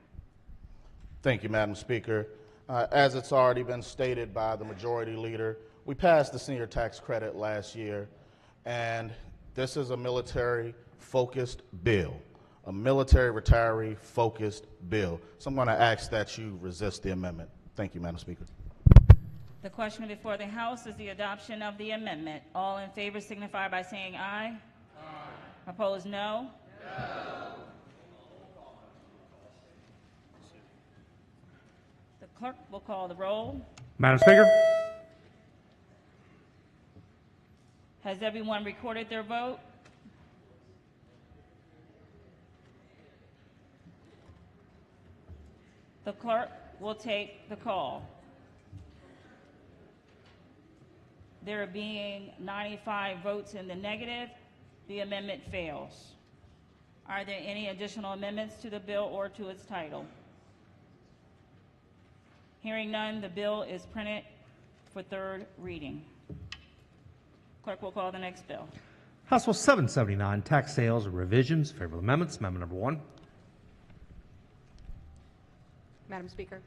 Thank you, Madam Speaker. As it's already been stated by the Majority Leader, we passed the senior tax credit last year, and this is a military-focused bill, a military retiree-focused bill. So I'm going to ask that you resist the amendment. Thank you, Madam Speaker. The question before the House is the adoption of the amendment. All in favor signify by saying aye. Aye. Opposed, no. No. The clerk will call the roll. Madam Speaker. Has everyone recorded their vote? The clerk will take the call. There being 95 votes in the negative, the amendment fails. Are there any additional amendments to the bill or to its title? Hearing none, the bill is printed for third reading. Clerk will call the next bill. House Bill 779, tax sales revisions. Favorable amendments. Amendment number 1. Madam Speaker.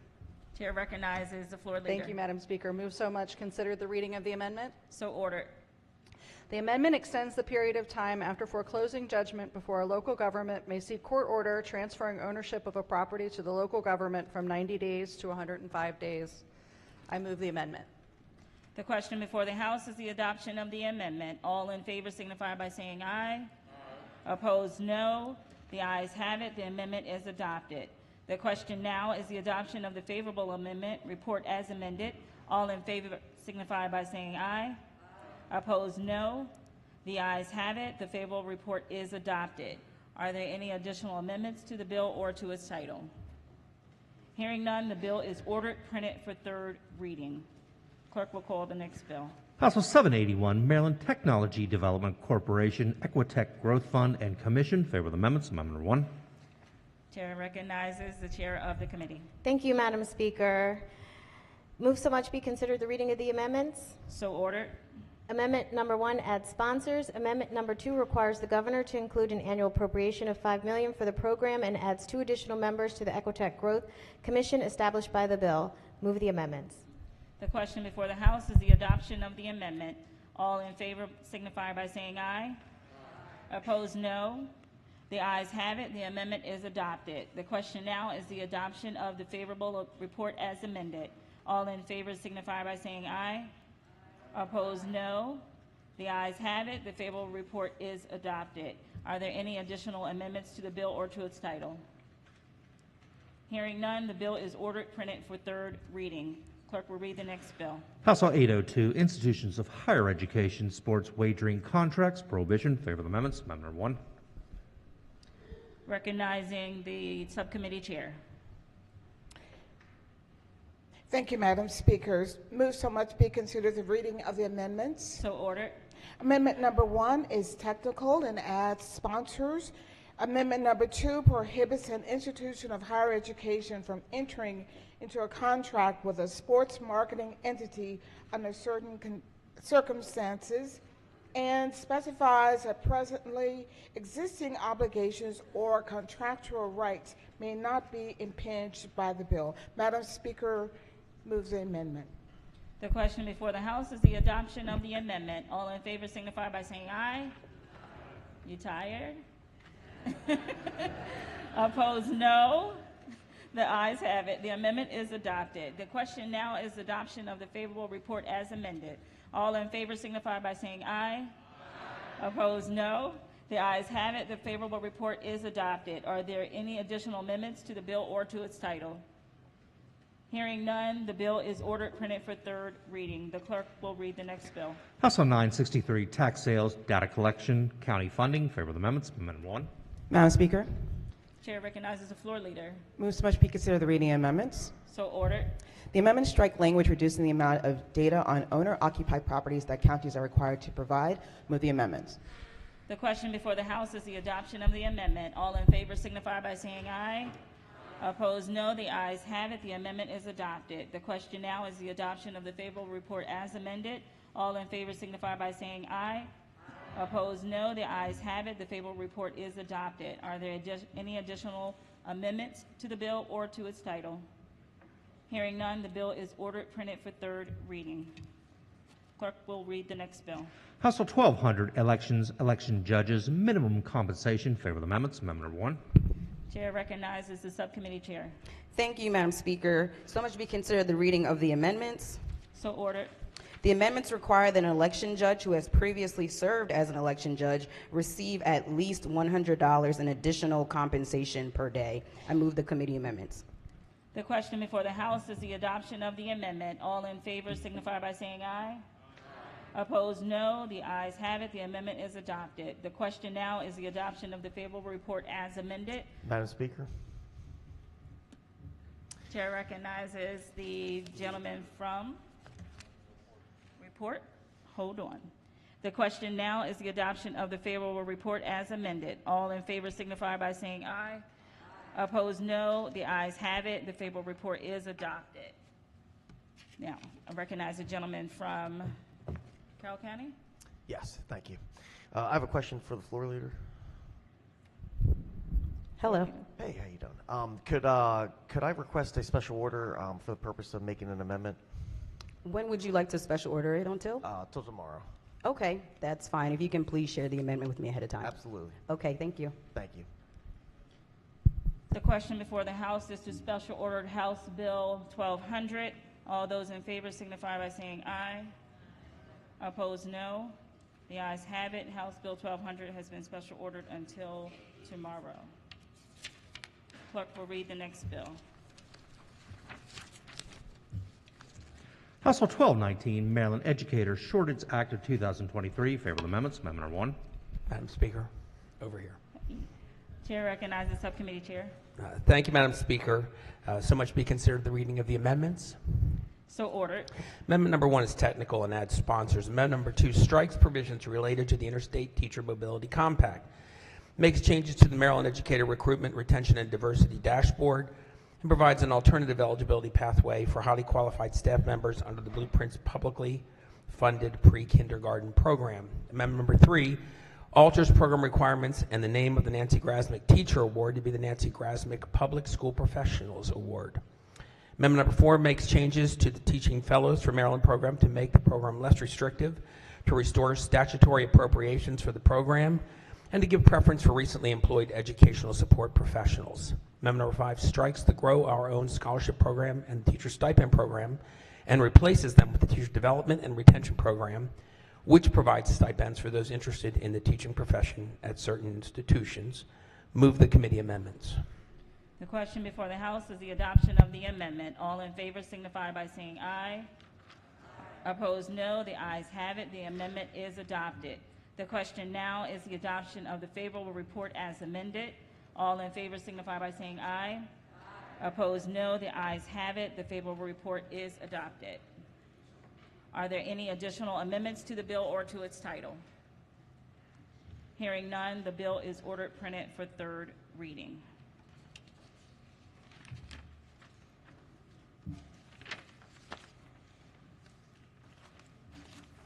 Chair recognizes the floor leader. Thank you, Madam Speaker. Move so much. Consider the reading of the amendment. So ordered. The amendment extends the period of time after foreclosing judgment before a local government may seek court order transferring ownership of a property to the local government from 90 days to 105 days. I move the amendment. The question before the House is the adoption of the amendment. All in favor signify by saying aye. Aye. Opposed, no. The ayes have it. The amendment is adopted. The question now is the adoption of the favorable amendment. Report as amended. All in favor signify by saying aye. Aye. Opposed, no. The ayes have it. The favorable report is adopted. Are there any additional amendments to the bill or to its title? Hearing none, the bill is ordered, printed for third reading. Clerk will call the next bill. House Bill 781, Maryland Technology Development Corporation, Equitech Growth Fund and Commission. Favorable amendments. Amendment number 1. Chair recognizes the chair of the committee. Thank you, Madam Speaker. Move so much be considered the reading of the amendments. So ordered. Amendment number 1 adds sponsors. Amendment number 2 requires the governor to include an annual appropriation of $5 million for the program and adds 2 additional members to the Ecotech Growth Commission established by the bill. Move the amendments. The question before the House is the adoption of the amendment. All in favor signify by saying aye. Opposed, no. The ayes have it. The amendment is adopted. The question now is the adoption of the favorable report as amended. All in favor signify by saying aye. Opposed, no. The ayes have it. The favorable report is adopted. Are there any additional amendments to the bill or to its title? Hearing none, the bill is ordered printed for third reading. Clerk will read the next bill. House Bill 802, Institutions of Higher Education Sports Wagering Contracts Prohibition. Favor the amendments. Amendment number 1. Recognizing the subcommittee chair. Thank you, Madam Speaker. Move so much be considered the reading of the amendments. So ordered. Amendment number 1 is technical and adds sponsors. Amendment number 2 prohibits an institution of higher education from entering into a contract with a sports marketing entity under certain circumstances and specifies that presently existing obligations or contractual rights may not be impinged by the bill. Madam Speaker, moves the amendment. The question before the House is the adoption of the amendment. All in favor signify by saying aye. You tired? Opposed, no. The ayes have it. The amendment is adopted. The question now is adoption of the favorable report as amended. All in favor signify by saying aye. Opposed, no. The ayes have it. The favorable report is adopted. Are there any additional amendments to the bill or to its title? Hearing none, the bill is ordered printed for third reading. The clerk will read the next bill. House Bill 963, Tax Sales, Data Collection, County Funding. Favor the amendments. Amendment 1. Madam Speaker, Chair recognizes the floor leader. move so much be considered the reading of amendments. So ordered. The amendments strike language reducing the amount of data on owner-occupied properties that counties are required to provide. Move the amendments. The question before the House is the adoption of the amendment. All in favor signify by saying aye. Opposed, no. The ayes have it. The amendment is adopted. The question now is the adoption of the favorable report as amended. All in favor signify by saying aye. Opposed, no. The ayes have it. The favorable report is adopted. Are there any additional amendments to the bill or to its title? Hearing none, the bill is ordered printed for third reading. Clerk will read the next bill. House Bill 1200, Elections, Election Judges, Minimum Compensation. Favor the amendments. Amendment number 1. Chair recognizes the subcommittee chair. Thank you, Madam Speaker. So much be considered the reading of the amendments. So ordered. The amendments require that an election judge who has previously served as an election judge receive at least $100 in additional compensation per day. I move the committee amendments. The question before the House is the adoption of the amendment. All in favor signify by saying aye. Opposed, no. The ayes have it. The amendment is adopted. The question now is the adoption of the favorable report as amended. Madam Speaker. Chair recognizes the gentleman from report. Hold on. The question now is the adoption of the favorable report as amended. All in favor signify by saying aye. Opposed, no. The ayes have it. The favorable report is adopted. Now, I recognize the gentleman from Carroll County. Yes, thank you. I have a question for the floor leader. Hello. Hey, how you doing? Could I request a special order for the purpose of making an amendment? When would you like to special order it until? Till tomorrow. Okay, that's fine. If you can please share the amendment with me ahead of time. Absolutely. Okay, thank you. Thank you. The question before the House is to special order House Bill 1200. All those in favor signify by saying aye. Opposed, no. The ayes have it. House Bill 1200 has been special ordered until tomorrow. Clerk will read the next bill. House Bill 1219, Maryland Educator Shortage Act of 2023. Favor the amendments. Amendment number 1. Madam Speaker, over here. Chair recognizes subcommittee chair. Thank you, Madam Speaker. So much be considered the reading of the amendments. So ordered. Amendment number 1 is technical and adds sponsors. Amendment number 2 strikes provisions related to the Interstate Teacher Mobility Compact. makes changes to the Maryland Educator Recruitment, Retention, and Diversity Dashboard, and provides an alternative eligibility pathway for highly qualified staff members under the Blueprint's publicly funded pre-kindergarten program. Amendment number 3 alters program requirements and the name of the Nancy Grasmick Teacher Award to be the Nancy Grasmick Public School Professionals Award. Amendment number 4 makes changes to the Teaching Fellows for Maryland program to make the program less restrictive, to restore statutory appropriations for the program, and to give preference for recently employed educational support professionals. Amendment number 5 strikes the Grow Our Own Scholarship Program and Teacher Stipend Program and replaces them with the Teacher Development and Retention Program, which provides stipends for those interested in the teaching profession at certain institutions. Move the committee amendments. The question before the House is the adoption of the amendment. All in favor signify by saying aye. Opposed, no. The ayes have it. The amendment is adopted. The question now is the adoption of the favorable report as amended. All in favor signify by saying aye. Opposed, no. The ayes have it. The favorable report is adopted. Are there any additional amendments to the bill or to its title? Hearing none, the bill is ordered printed for third reading.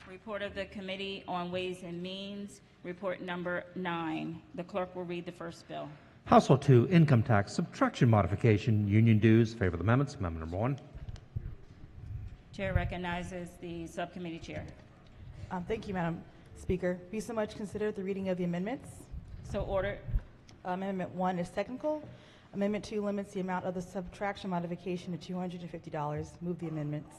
Report of the Committee on Ways and Means, report number 9. The clerk will read the first bill. Household 2, income tax subtraction modification, union dues. Favor the amendments. Amendment number 1. Chair recognizes the subcommittee chair. Thank you, Madam Speaker. Be so much consider the reading of the amendments. So ordered. Amendment 1 is technical. Amendment 2 limits the amount of the subtraction modification to $250. Move the amendments.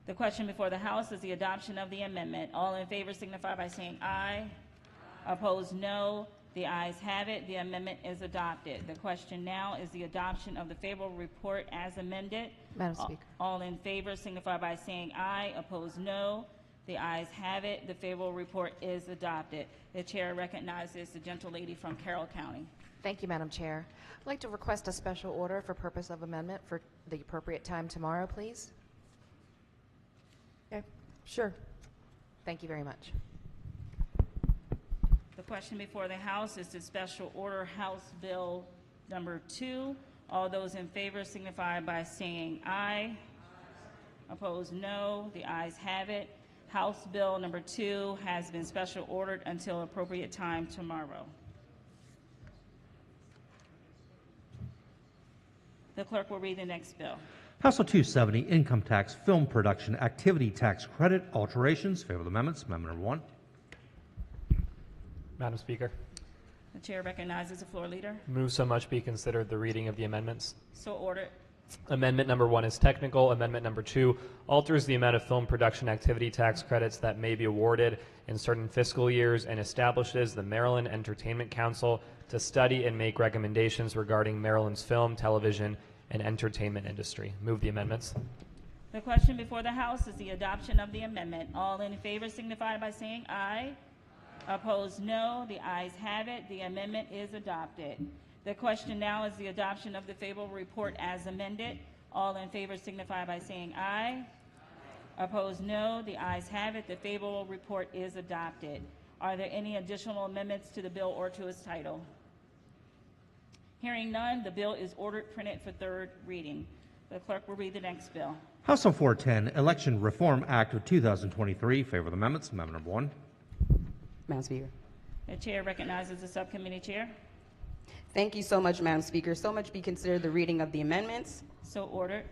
The question before the House is the adoption of the amendment. All in favor signify by saying aye. Opposed, no. The ayes have it. The amendment is adopted. The question now is the adoption of the favorable report as amended. Madam Speaker. All in favor signify by saying aye. Opposed, no. The ayes have it. The favorable report is adopted. The chair recognizes the gentlelady from Carroll County. Thank you, Madam Chair. I'd like to request a special order for purpose of amendment for the appropriate time tomorrow, please. Okay, sure. Thank you very much. The question before the House is the special order House Bill number 2. All those in favor signify by saying aye. Opposed, no. The ayes have it. House Bill number 2 has been special ordered until appropriate time tomorrow. The clerk will read the next bill. Household 270, income tax film production activity tax credit alterations. Favor the amendments. Amendment number 1. Madam Speaker, The chair recognizes the floor leader. move so much be considered the reading of the amendments. So ordered. Amendment number 1 is technical. Amendment number 2 alters the amount of film production activity tax credits that may be awarded in certain fiscal years and establishes the Maryland Entertainment Council to study and make recommendations regarding Maryland's film, television, and entertainment industry. Move the amendments. The question before the House is the adoption of the amendment. All in favor signify by saying aye. Opposed, no. The ayes have it. The amendment is adopted. The question now is the adoption of the favorable report as amended. All in favor signify by saying aye. Opposed, no. The ayes have it. The favorable report is adopted. Are there any additional amendments to the bill or to its title? Hearing none, the bill is ordered printed for third reading. The clerk will read the next bill. House Bill 410, Election Reform Act of 2023. Favor the amendments. Amendment number 1. Madam Speaker. The chair recognizes the subcommittee chair. Thank you so much, Madam Speaker. So much be considered the reading of the amendments. So ordered.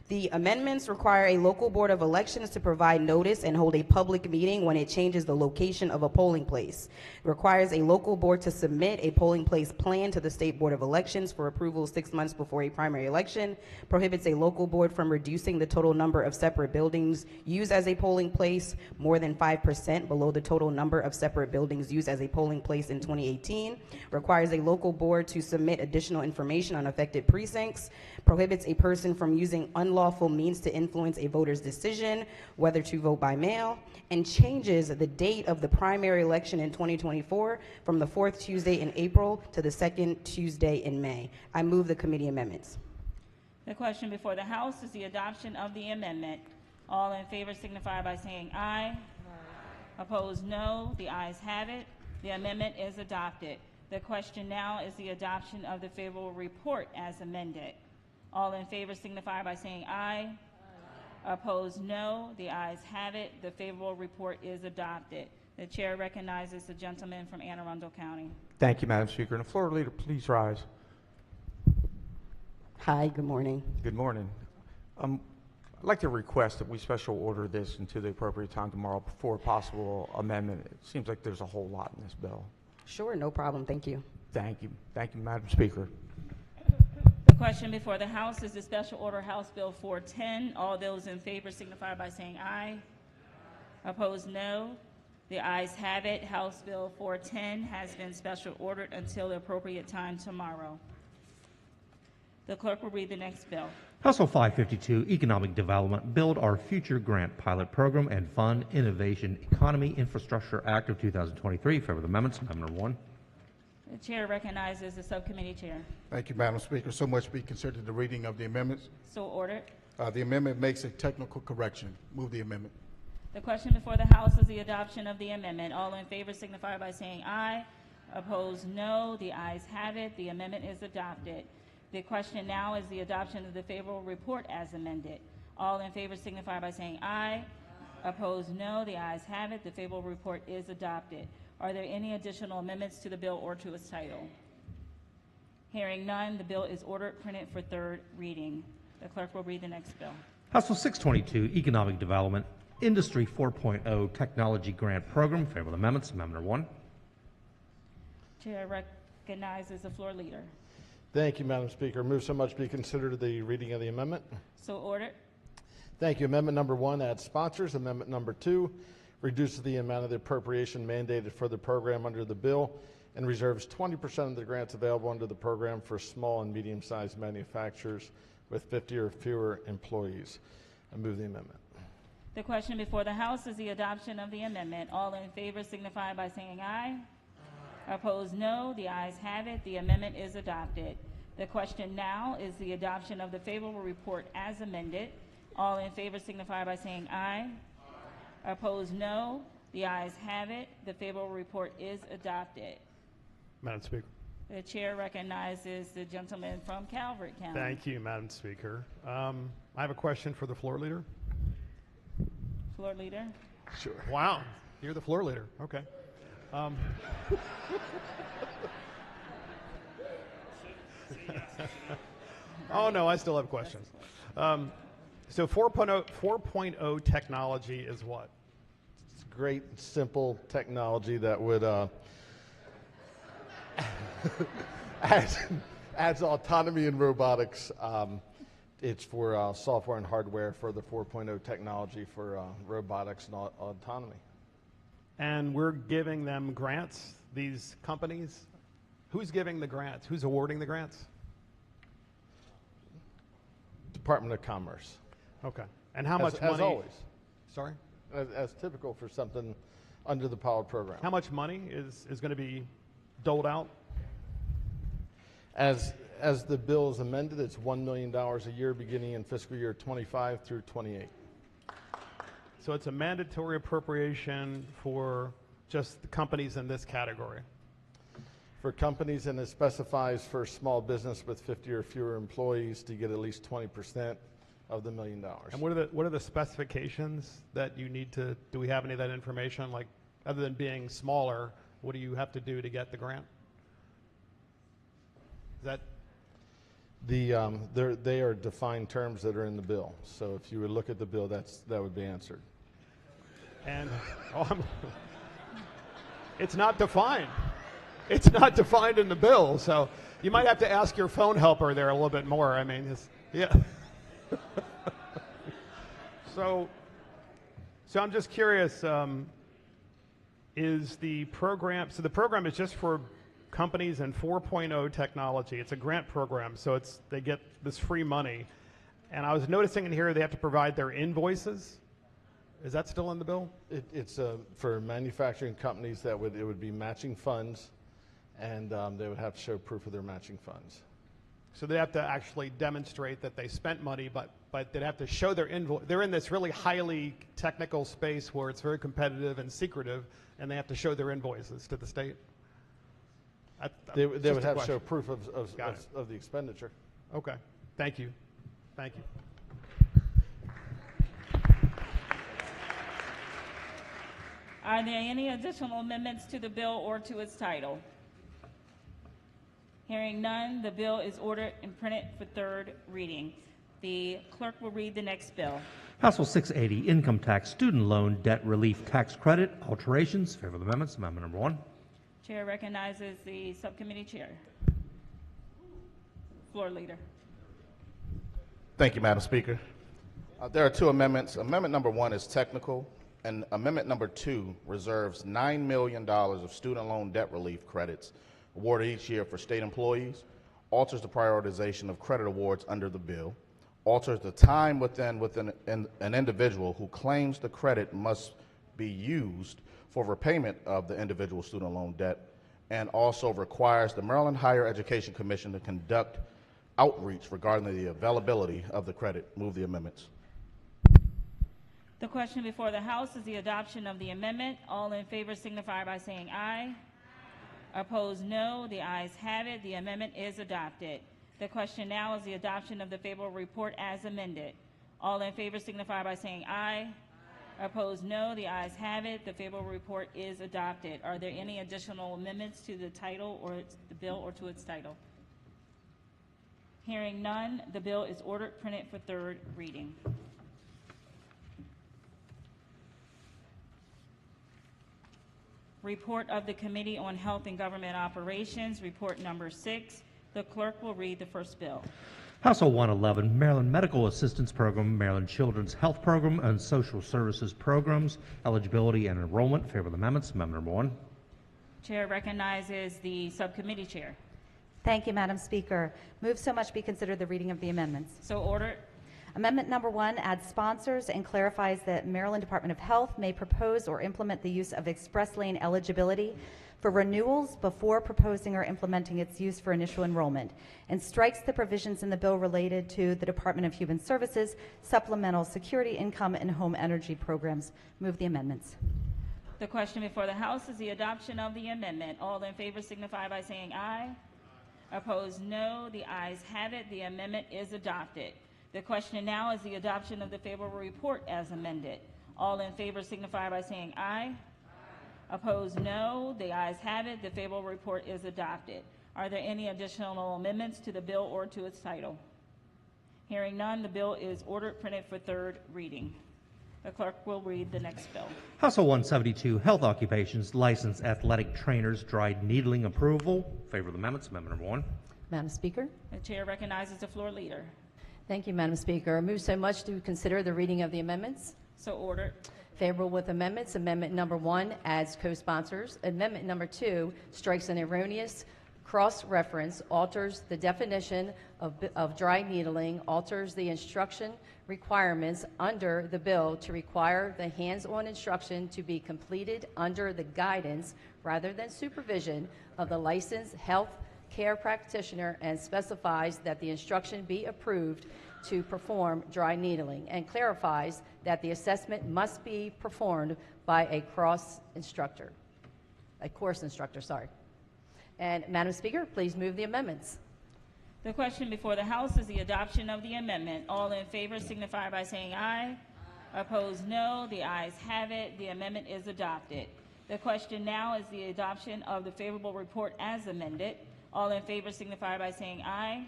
The amendments require a local board of elections to provide notice and hold a public meeting when it changes the location of a polling place. It requires a local board to submit a polling place plan to the State Board of Elections for approval 6 months before a primary election, prohibits a local board from reducing the total number of separate buildings used as a polling place more than 5% below the total number of separate buildings used as a polling place in 2018, requires a local board to submit additional information on affected precincts, prohibits a person from using unlawful means to influence a voter's decision whether to vote by mail, and changes the date of the primary election in 2024 from the 4th Tuesday in April to the 2nd Tuesday in May. I move the committee amendments. The question before the House is the adoption of the amendment. All in favor signify by saying aye. Opposed, no. The ayes have it. The amendment is adopted. The question now is the adoption of the favorable report as amended. All in favor signify by saying aye. Opposed, no. The ayes have it. The favorable report is adopted. The chair recognizes the gentleman from Anne Arundel County. Thank you, Madam Speaker. And the floor leader, please rise. Hi, good morning. Good morning. I'd like to request that we special order this into the appropriate time tomorrow before a possible amendment. It seems like there's a whole lot in this bill. Sure, no problem. Thank you. Thank you. Thank you, Madam Speaker. The question before the House is the special order House Bill 410. All those in favor signify by saying aye. Opposed, no. The ayes have it. House Bill 410 has been special ordered until the appropriate time tomorrow. The clerk will read the next bill. House Bill 552, Economic Development, Build Our Future Grant Pilot Program and Fund Innovation Economy Infrastructure Act of 2023. Favor the amendments. Amendment 1. The chair recognizes the subcommittee chair. Thank you, Madam Speaker. So much be considered the reading of the amendments. So ordered. The amendment makes a technical correction. Move the amendment. The question before the House is the adoption of the amendment. All in favor signify by saying aye. Opposed, no. The ayes have it. The amendment is adopted. The question now is the adoption of the favorable report as amended. All in favor signify by saying aye. Opposed, no. The ayes have it. The favorable report is adopted. Are there any additional amendments to the bill or to its title? Hearing none, the bill is ordered printed for third reading. The clerk will read the next bill. House Bill 622, Economic Development, Industry 4.0 Technology Grant Program. Favor the amendments. Amendment 1. Chair recognizes the floor leader. Thank you, Madam Speaker. Move so much be considered the reading of the amendment. So ordered. Thank you. Amendment number 1 adds sponsors. Amendment number 2 reduces the amount of the appropriation mandated for the program under the bill and reserves 20% of the grants available under the program for small and medium-sized manufacturers with 50 or fewer employees. I move the amendment. The question before the House is the adoption of the amendment. All in favor signify by saying aye. Opposed, no. The ayes have it. The amendment is adopted. The question now is the adoption of the favorable report as amended. All in favor signify by saying aye. Opposed, no. The ayes have it. The favorable report is adopted. Madam Speaker. The chair recognizes the gentleman from Calvert County. Thank you, Madam Speaker. I have a question for the floor leader. Floor leader. Sure. Wow, you're the floor leader. Okay. Oh no, I still have questions. So 4.0 technology is what? It's great, simple technology that would adds autonomy in robotics. It's for software and hardware for the 4.0 technology for robotics and autonomy. And we're giving them grants, these companies? Who's giving the grants? Who's awarding the grants? Department of Commerce. Okay. And how much money? As always. Sorry? As typical for something under the pilot program. How much money is going to be doled out? As the bill is amended, it's $1 million a year beginning in fiscal year 25 through 28. So it's a mandatory appropriation for just the companies in this category? For companies, and it specifies for small business with 50 or fewer employees to get at least 20% of the $1 million. And what are the specifications that you need to, do we have any of that information? Like, other than being smaller, what do you have to do to get the grant? Is that? They are defined terms that are in the bill. So if you would look at the bill, that would be answered. And it's not defined. It's not defined in the bill, so you might have to ask your phone helper there a little bit more. I mean, yeah. So I'm just curious, is the program, so the program is just for companies in 4.0 technology. It's a grant program, so they get this free money. And I was noticing in here they have to provide their invoices. Is that still in the bill? It's for manufacturing companies it would be matching funds, and they would have to show proof of their matching funds. So they have to actually demonstrate that they spent money, but they'd have to show their invoice. They're in this really highly technical space where it's very competitive and secretive, and they have to show their invoices to the state. They would have to show proof of the expenditure. Okay. Thank you. Thank you. Are there any additional amendments to the bill or to its title? Hearing none, the bill is ordered and printed for third reading. The clerk will read the next bill. House Bill 680, Income Tax Student Loan Debt Relief Tax Credit Alterations. Favor the amendments. Amendment number 1. Chair recognizes the subcommittee chair. Floor leader. Thank you, Madam Speaker. There are 2 amendments. Amendment number 1 is technical, and amendment number 2 reserves $9 million of student loan debt relief credits awarded each year for state employees, alters the prioritization of credit awards under the bill, alters the time within an individual who claims the credit must be used for repayment of the individual student loan debt, and also requires the Maryland Higher Education Commission to conduct outreach regarding the availability of the credit. Move the amendments. The question before the House is the adoption of the amendment. All in favor signify by saying aye. Opposed, no. The ayes have it. The amendment is adopted. The question now is the adoption of the favorable report as amended. All in favor signify by saying aye. Opposed, no. The ayes have it. The favorable report is adopted. Are there any additional amendments to the title or the bill or to its title? Hearing none, the bill is ordered, printed for third reading. Report of the Committee on Health and Government Operations, report number 6. The clerk will read the first bill. House Bill 111, Maryland Medical Assistance Program, Maryland Children's Health Program, and Social Services Programs, Eligibility and Enrollment. Favor the amendments. Amendment number 1. Chair recognizes the subcommittee chair. Thank you, Madam Speaker. Move so much be considered the reading of the amendments. So ordered. Amendment number 1 adds sponsors and clarifies that Maryland Department of Health may propose or implement the use of express lane eligibility for renewals before proposing or implementing its use for initial enrollment, and strikes the provisions in the bill related to the Department of Human Services, supplemental security income, and home energy programs. Move the amendments. The question before the House is the adoption of the amendment. All in favor signify by saying aye. Opposed, no. The ayes have it. The amendment is adopted. The question now is the adoption of the favorable report as amended. All in favor signify by saying aye. Opposed, no. The ayes have it. The favorable report is adopted. Are there any additional amendments to the bill or to its title? Hearing none, the bill is ordered, printed for third reading. The clerk will read the next bill. House Bill 172, Health Occupations Licensed Athletic Trainers Dried Needling Approval. Favor the amendments. Amendment number 1. Madam Speaker. The chair recognizes the floor leader. Thank you, Madam Speaker. Move so much to consider the reading of the amendments. So ordered. Favorable with amendments. Amendment number 1 adds co-sponsors. Amendment number 2 strikes an erroneous cross-reference, alters the definition of dry needling, alters the instruction requirements under the bill to require the hands-on instruction to be completed under the guidance rather than supervision of the licensed health care practitioner, and specifies that the instruction be approved to perform dry needling, and clarifies that the assessment must be performed by a course instructor. And Madam Speaker, please move the amendments. The question before the House is the adoption of the amendment. All in favor signify by saying aye. Opposed, no. The ayes have it. The amendment is adopted. The question now is the adoption of the favorable report as amended. All in favor signify by saying aye.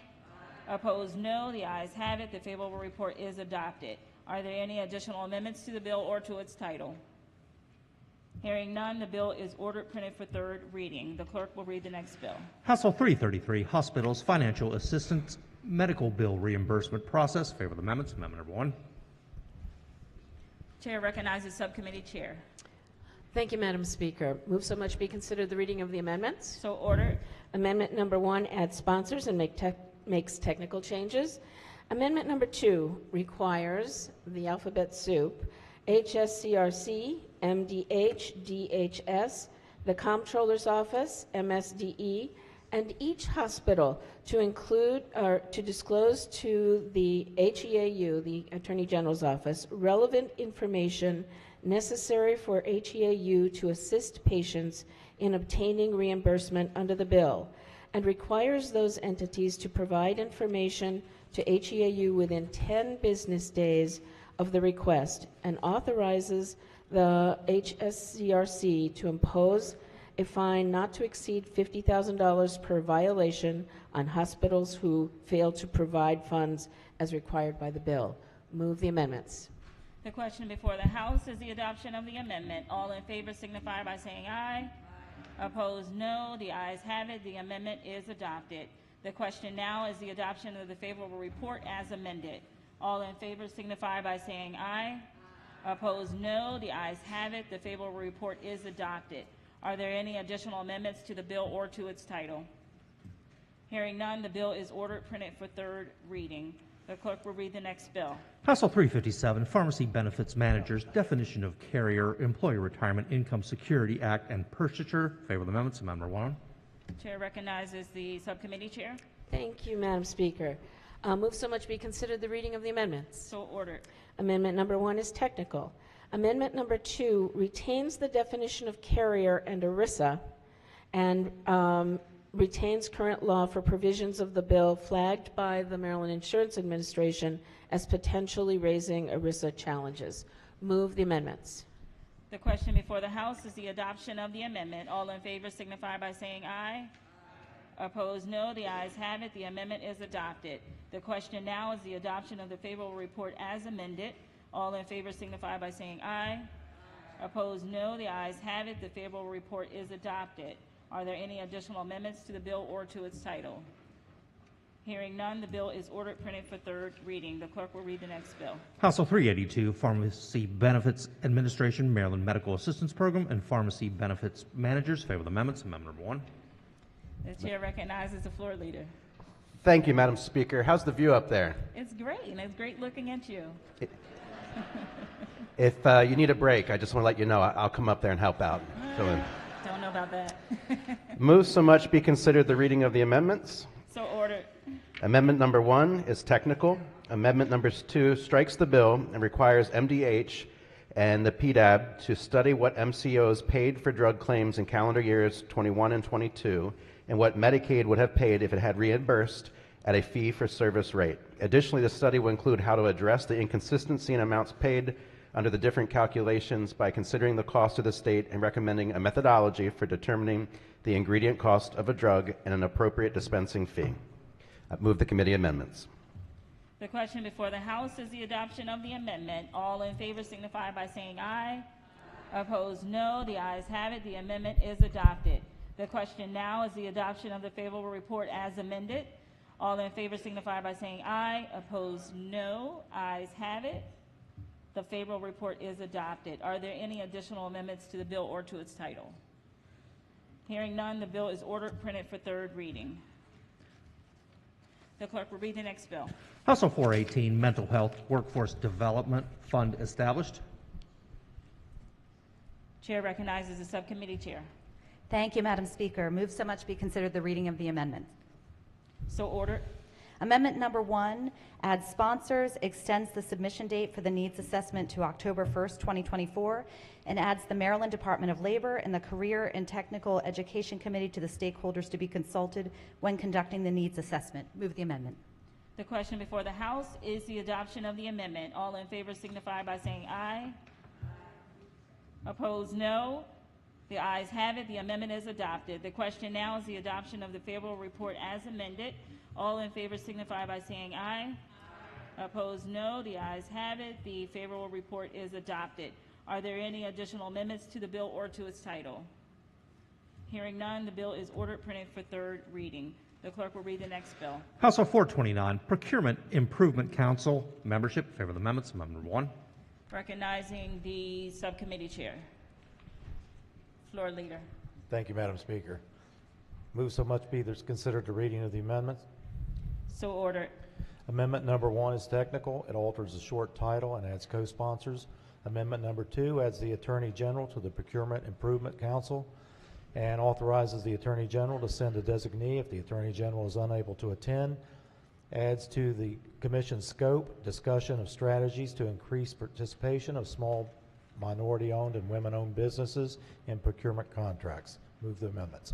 Opposed, no. The ayes have it. The favorable report is adopted. Are there any additional amendments to the bill or to its title? Hearing none, the bill is ordered, printed for third reading. The clerk will read the next bill. House Bill 333, Hospitals Financial Assistance Medical Bill Reimbursement Process. Favor the amendments. Amendment number 1. Chair recognizes subcommittee chair. Thank you, Madam Speaker. Move so much be considered the reading of the amendments. So ordered. Amendment number 1 adds sponsors and makes technical changes. Amendment number 2 requires the alphabet soup, HSCRC, MDH, DHS, the Comptroller's Office, MSDE, and each hospital to include or to disclose to the HEAU, the Attorney General's Office, relevant information necessary for HEAU to assist patients in obtaining reimbursement under the bill, and requires those entities to provide information to HEAU within 10 business days of the request, and authorizes the HSCRC to impose a fine not to exceed $50,000 per violation on hospitals who fail to provide funds as required by the bill. Move the amendments. The question before the House is the adoption of the amendment. All in favor signify by saying aye. Opposed, no. The ayes have it. The amendment is adopted. The question now is the adoption of the favorable report as amended. All in favor signify by saying aye. Opposed, no. The ayes have it. The favorable report is adopted. Are there any additional amendments to the bill or to its title? Hearing none, the bill is ordered printed for third reading. The clerk will read the next bill. House Bill 357, Pharmacy Benefits Managers, Definition of Carrier, Employee Retirement Income Security Act, and Purchaser. Favorable amendments. Amendment 1. The chair recognizes the subcommittee chair. Thank you, Madam Speaker. Move so much be considered the reading of the amendments. So ordered. Amendment number 1 is technical. Amendment number 2 retains the definition of carrier and ERISA, and retains current law for provisions of the bill flagged by the Maryland Insurance Administration as potentially raising ERISA challenges. Move the amendments. The question before the House is the adoption of the amendment. All in favor signify by saying aye. Opposed, no. The ayes have it. The amendment is adopted. The question now is the adoption of the favorable report as amended. All in favor signify by saying aye. Opposed, no. The ayes have it. The favorable report is adopted. Are there any additional amendments to the bill or to its title? Hearing none, the bill is ordered printed for third reading. The clerk will read the next bill. House Bill 382, Pharmacy Benefits Administration, Maryland Medical Assistance Program, and Pharmacy Benefits Managers. Favorable amendments. Amendment number 1. The chair recognizes the floor leader. Thank you, Madam Speaker. How's the view up there? It's great, and it's great looking at you. If you need a break, I just want to let you know I'll come up there and help out. Fill in. Don't know about that. Move so much be considered the reading of the amendments. So ordered. Amendment number 1 is technical. Amendment number 2 strikes the bill and requires MDH and the PDAB to study what MCOs paid for drug claims in calendar years 21 and 22 and what Medicaid would have paid if it had reimbursed at a fee-for-service rate. Additionally, the study will include how to address the inconsistency in amounts paid under the different calculations by considering the cost of the state and recommending a methodology for determining the ingredient cost of a drug and an appropriate dispensing fee. I move the committee amendments. The question before the House is the adoption of the amendment. All in favor signify by saying aye. Opposed, no. The ayes have it. The amendment is adopted. The question now is the adoption of the favorable report as amended. All in favor signify by saying aye. Opposed, no. Ayes have it. The favorable report is adopted. Are there any additional amendments to the bill or to its title? Hearing none, the bill is ordered printed for third reading. The clerk will read the next bill. House Bill 418, Mental Health Workforce Development Fund established. Chair recognizes the subcommittee chair. Thank you, Madam Speaker. Move so much be considered the reading of the amendment. So ordered. Amendment number 1 adds sponsors, extends the submission date for the needs assessment to October 1st, 2024, and adds the Maryland Department of Labor and the Career and Technical Education Committee to the stakeholders to be consulted when conducting the needs assessment. Move the amendment. The question before the House is the adoption of the amendment. All in favor signify by saying aye. Opposed, no. The ayes have it. The amendment is adopted. The question now is the adoption of the favorable report as amended. All in favor signify by saying aye. Opposed, no. The ayes have it. The favorable report is adopted. Are there any additional amendments to the bill or to its title? Hearing none, the bill is ordered printed for third reading. The clerk will read the next bill. House Bill 429, Procurement Improvement Council membership. Favor the amendments. Amendment 1. Recognizing the subcommittee chair. Floor leader. Thank you, Madam Speaker. Move so much be there's considered the reading of the amendments. So ordered. Amendment number 1 is technical. It alters the short title and adds co-sponsors. Amendment number 2 adds the Attorney General to the Procurement Improvement Council. and authorizes the Attorney General to send a designee if the Attorney General is unable to attend. Adds to the Commission's scope discussion of strategies to increase participation of small minority-owned and women-owned businesses in procurement contracts. Move the amendments.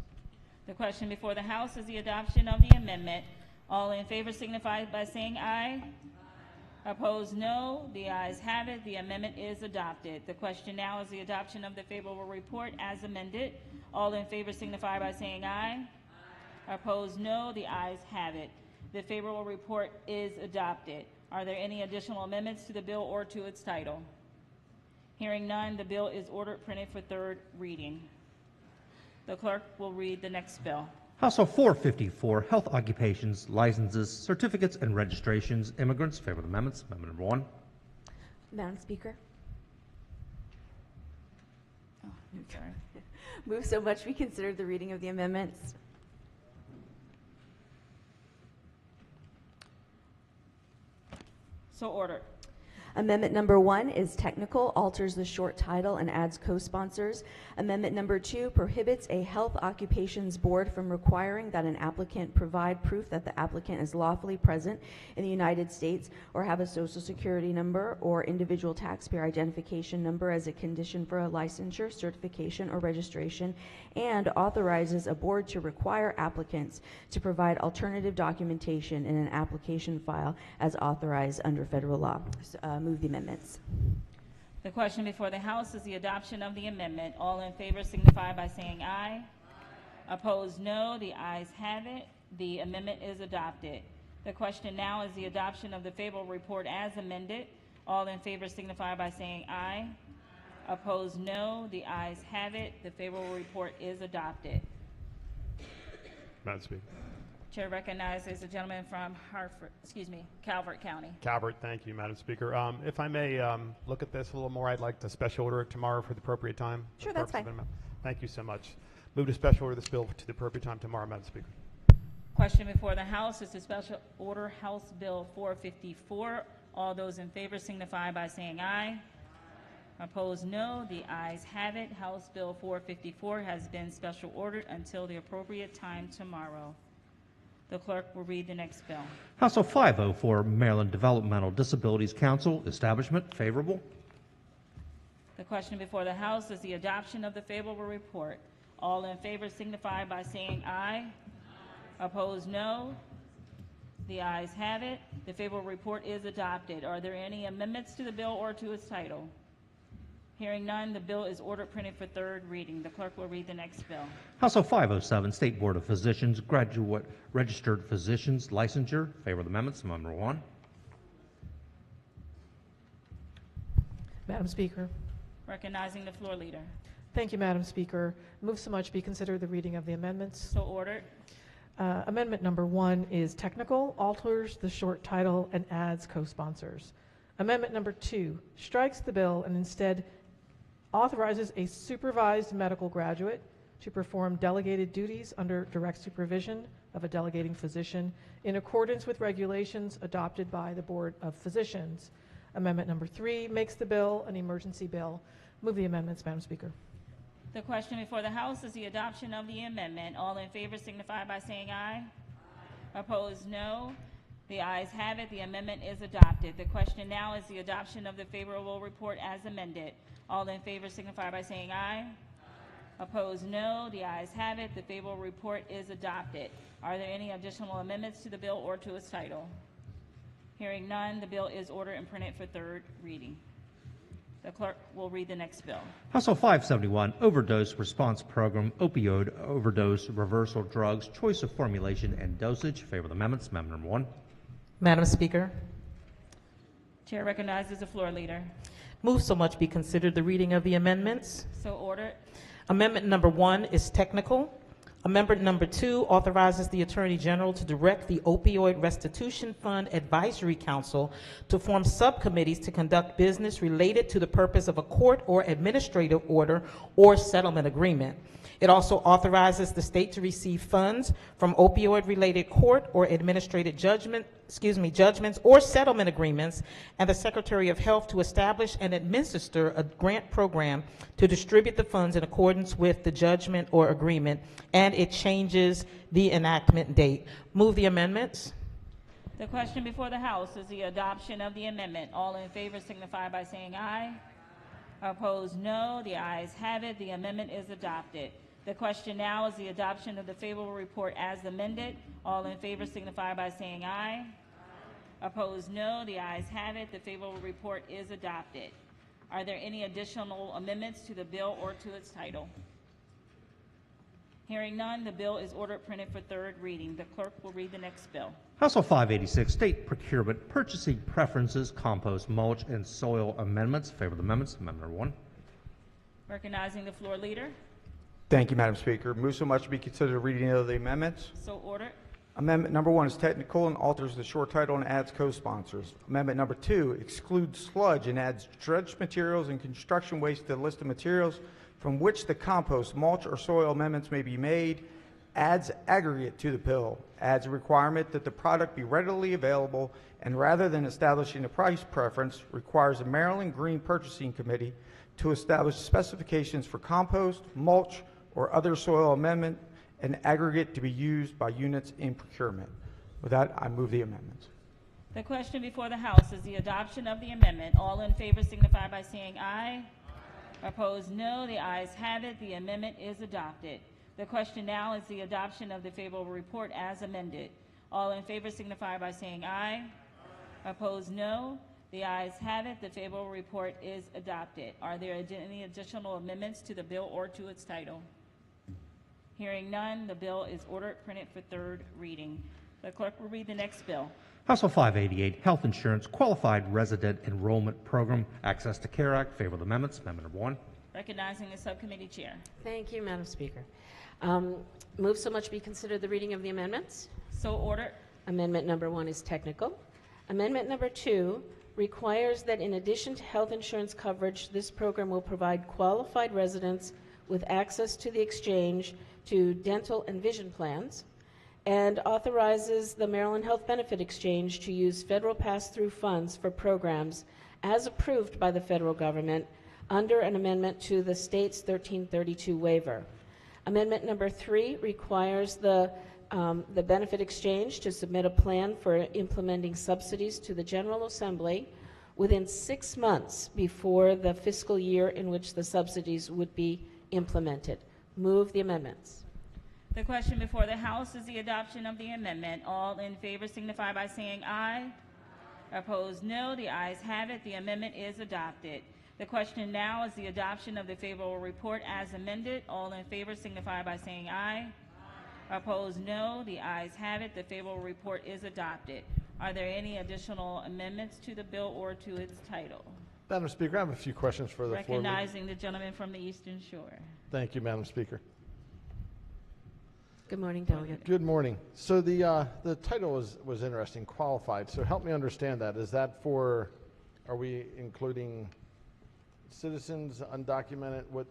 The question before the House is the adoption of the amendment. All in favor signify by saying aye. Opposed, no. The ayes have it. The amendment is adopted. The question now is the adoption of the favorable report as amended. All in favor signify by saying aye. Opposed, no. The ayes have it. The favorable report is adopted. Are there any additional amendments to the bill or to its title? Hearing none, the bill is ordered printed for third reading. The clerk will read the next bill. House Bill 454, Health Occupations, Licenses, Certificates, and Registrations, Immigrants. Favorable amendments. Amendment number 1. Madam Speaker, I'm sorry. move so much we consider the reading of the amendments. So ordered. Amendment number 1 is technical, alters the short title, and adds co-sponsors. Amendment number 2 prohibits a health occupations board from requiring that an applicant provide proof that the applicant is lawfully present in the United States or have a social security number or individual taxpayer identification number as a condition for a licensure, certification, or registration, and authorizes a board to require applicants to provide alternative documentation in an application file as authorized under federal law. Move the amendments. The question before the House is the adoption of the amendment. All in favor signify by saying aye. Opposed, no. The ayes have it. The amendment is adopted. The question now is the adoption of the favorable report as amended. All in favor signify by saying aye. Opposed, no. The ayes have it. The favorable report is adopted. Madam Speaker. Chair recognizes the gentleman from Calvert County. Calvert, thank you, Madam Speaker. If I may look at this a little more, I'd like to special order it tomorrow for the appropriate time. Sure, that's fine. Thank you so much. Move to special order this bill to the appropriate time tomorrow, Madam Speaker. Question before the House is to special order House Bill 454. All those in favor signify by saying aye. Opposed, no. The ayes have it. House Bill 454 has been special ordered until the appropriate time tomorrow. The clerk will read the next bill. House Bill 504, Maryland Developmental Disabilities Council, Establishment. Favorable. The question before the House is the adoption of the favorable report. All in favor signify by saying aye. Opposed, no. The ayes have it. The favorable report is adopted. Are there any amendments to the bill or to its title? Hearing none, the bill is ordered printed for third reading. The clerk will read the next bill. House Bill 507, State Board of Physicians, Graduate Registered Physicians, Licensure. Favorable amendments. Amendment number 1. Madam Speaker. Recognizing the floor leader. Thank you, Madam Speaker. Move so much be considered the reading of the amendments. So ordered. Amendment number 1 is technical, alters the short title, and adds co-sponsors. Amendment number 2 strikes the bill and instead authorizes a supervised medical graduate to perform delegated duties under direct supervision of a delegating physician in accordance with regulations adopted by the Board of Physicians. Amendment number 3 makes the bill an emergency bill. Move the amendments, Madam Speaker. The question before the House is the adoption of the amendment. All in favor signify by saying aye. Opposed, no. The ayes have it. The amendment is adopted. The question now is the adoption of the favorable report as amended. All in favor signify by saying aye. Opposed, no. The ayes have it. The favorable report is adopted. Are there any additional amendments to the bill or to its title? Hearing none, the bill is ordered and printed for third reading. The clerk will read the next bill. House Bill 571, Overdose Response Program, Opioid Overdose Reversal Drugs, Choice of Formulation and Dosage. Favorable amendments. Amendment number 1. Madam Speaker. Chair recognizes the floor leader. Move so much be considered the reading of the amendments. So ordered. Amendment number 1 is technical. Amendment number 2 authorizes the Attorney General to direct the Opioid Restitution Fund Advisory Council to form subcommittees to conduct business related to the purpose of a court or administrative order or settlement agreement. It also authorizes the state to receive funds from opioid-related court or administrative judgments or settlement agreements, and the Secretary of Health to establish and administer a grant program to distribute the funds in accordance with the judgment or agreement, and it changes the enactment date. Move the amendments. The question before the House is the adoption of the amendment. All in favor signify by saying aye. Opposed, no. The ayes have it. The amendment is adopted. The question now is the adoption of the favorable report as amended. All in favor signify by saying aye. Opposed, no. The ayes have it. The favorable report is adopted. Are there any additional amendments to the bill or to its title? Hearing none, the bill is ordered printed for third reading. The clerk will read the next bill. House Bill 586, State Procurement, Purchasing Preferences, Compost, Mulch, and Soil Amendments. Favorable amendments. Amendment number 1. Recognizing the floor leader. Thank you, Madam Speaker. Move so much to be considered a reading of the amendments. So ordered. Amendment number 1 is technical and alters the short title and adds co-sponsors. Amendment number 2 excludes sludge and adds dredged materials and construction waste to the list of materials from which the compost, mulch, or soil amendments may be made, adds aggregate to the bill, adds a requirement that the product be readily available, and rather than establishing a price preference, requires the Maryland Green Purchasing Committee to establish specifications for compost, mulch, or other soil amendment and aggregate to be used by units in procurement. With that, I move the amendments. The question before the House is the adoption of the amendment. All in favor signify by saying aye. Opposed, no. The ayes have it. The amendment is adopted. The question now is the adoption of the favorable report as amended. All in favor signify by saying aye. Opposed, no. The ayes have it. The favorable report is adopted. Are there any additional amendments to the bill or to its title? Hearing none, the bill is ordered printed for third reading. The clerk will read the next bill. House Bill 588, Health Insurance Qualified Resident Enrollment Program, Access to Care Act. Favorable amendments. Amendment number 1. Recognizing the subcommittee chair. Thank you, Madam Speaker. Move so much be considered the reading of the amendments. So ordered. Amendment number 1 is technical. Amendment number 2 requires that in addition to health insurance coverage, this program will provide qualified residents with access to the exchange to dental and vision plans, and authorizes the Maryland Health Benefit Exchange to use federal pass-through funds for programs as approved by the federal government under an amendment to the state's 1332 waiver. Amendment number 3 requires the Benefit Exchange to submit a plan for implementing subsidies to the General Assembly within 6 months before the fiscal year in which the subsidies would be implemented. Move the amendments. The question before the House is the adoption of the amendment. All in favor signify by saying aye. Opposed, no. The ayes have it. The amendment is adopted. The question now is the adoption of the favorable report as amended. All in favor signify by saying aye. Opposed, no. The ayes have it. The favorable report is adopted. Are there any additional amendments to the bill or to its title? Madam Speaker, I have a few questions for the floor. Recognizing the gentleman from the Eastern Shore. Thank you, Madam Speaker. Good morning, Delegate. Good morning. So the title was interesting, qualified. So help me understand that. Is that for, are we including citizens, undocumented? What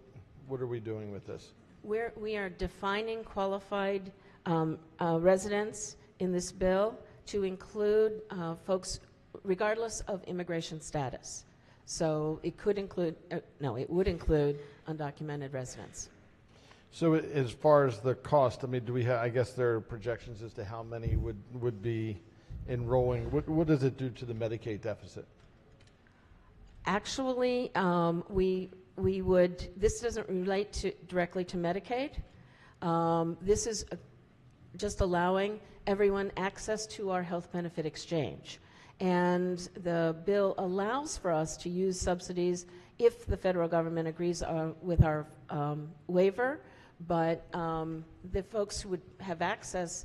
are we doing with this? We are defining qualified residents in this bill to include folks regardless of immigration status. So it could include, it would include undocumented residents. So as far as the cost, I mean, do we have, I guess there are projections as to how many would be enrolling. What does it do to the Medicaid deficit? Actually, we would, this doesn't relate directly to Medicaid. This is just allowing everyone access to our health benefit exchange. And the bill allows for us to use subsidies if the federal government agrees with our waiver, but the folks who would have access,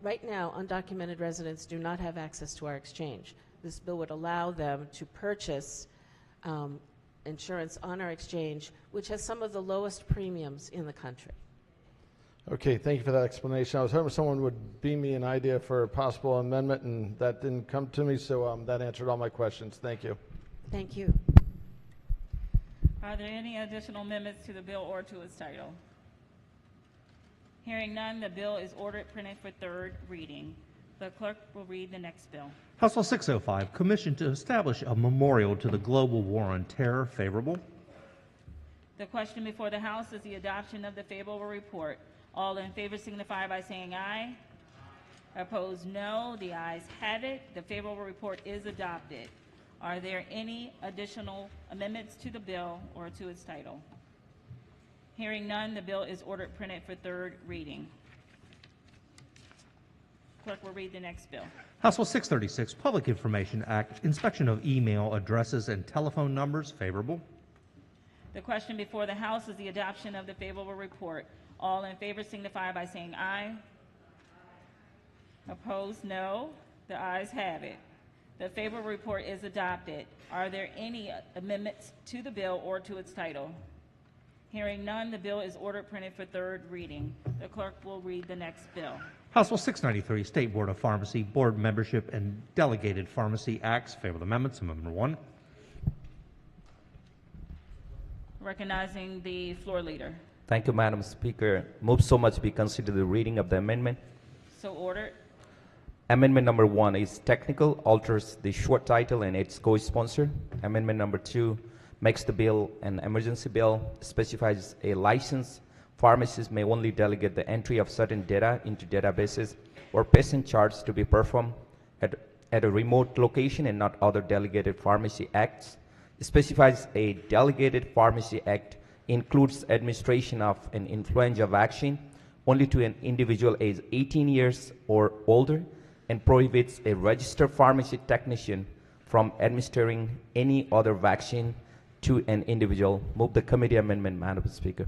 right now, undocumented residents do not have access to our exchange. This bill would allow them to purchase insurance on our exchange, which has some of the lowest premiums in the country. Okay, thank you for that explanation. I was hoping someone would beam me an idea for a possible amendment, and that didn't come to me, so that answered all my questions. Thank you. Thank you. Are there any additional amendments to the bill or to its title? Hearing none, the bill is ordered printed for third reading. The clerk will read the next bill. House Bill 605, Commission to establish a memorial to the global war on terror. Favorable. The question before the House is the adoption of the favorable report. All in favor signify by saying aye. Opposed, no. The ayes have it. The favorable report is adopted. Are there any additional amendments to the bill or to its title? Hearing none, the bill is ordered printed for third reading. Clerk will read the next bill. House Bill 636, Public Information Act, inspection of email addresses and telephone numbers. Favorable. The question before the House is the adoption of the favorable report. All in favor signify by saying aye. Opposed, no. The ayes have it. The favorable report is adopted. Are there any amendments to the bill or to its title? Hearing none, the bill is ordered printed for third reading. The clerk will read the next bill. House Bill 693, State Board of Pharmacy, Board Membership and Delegated Pharmacy Acts. Favorable amendments. Amendment number 1. Recognizing the floor leader. Thank you, Madam Speaker. Move so much be considered the reading of the amendment. So ordered. Amendment number 1 is technical, alters the short title and its co-sponsor. Amendment number 2 makes the bill an emergency bill, specifies a license. Pharmacists may only delegate the entry of certain data into databases or patient charts to be performed at a remote location and not other delegated pharmacy acts. It specifies a delegated pharmacy act includes administration of an influenza vaccine only to an individual aged 18 years or older and prohibits a registered pharmacy technician from administering any other vaccine to an individual. Move the committee amendment, Madam Speaker.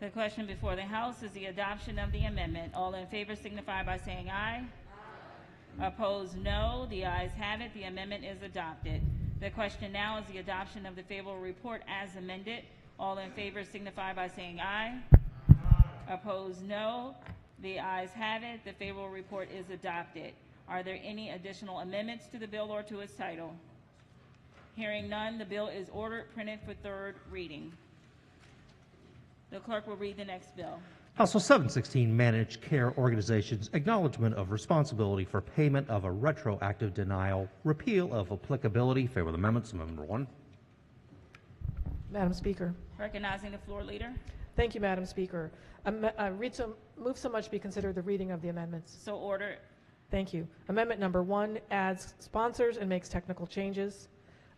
The question before the House is the adoption of the amendment. All in favor signify by saying aye. Opposed, no. The ayes have it. The amendment is adopted. The question now is the adoption of the favorable report as amended. All in favor signify by saying aye. Opposed, no. The ayes have it. The favorable report is adopted. Are there any additional amendments to the bill or to its title? Hearing none, the bill is ordered printed for third reading. The clerk will read the next bill. House Bill 716, Managed Care Organizations, acknowledgement of responsibility for payment of a retroactive denial, repeal of applicability. Favorable amendments. Amendment number 1. Madam Speaker. Recognizing the floor leader. Thank you, Madam Speaker. Move so much be considered the reading of the amendments. So ordered. Thank you. Amendment number 1 adds sponsors and makes technical changes.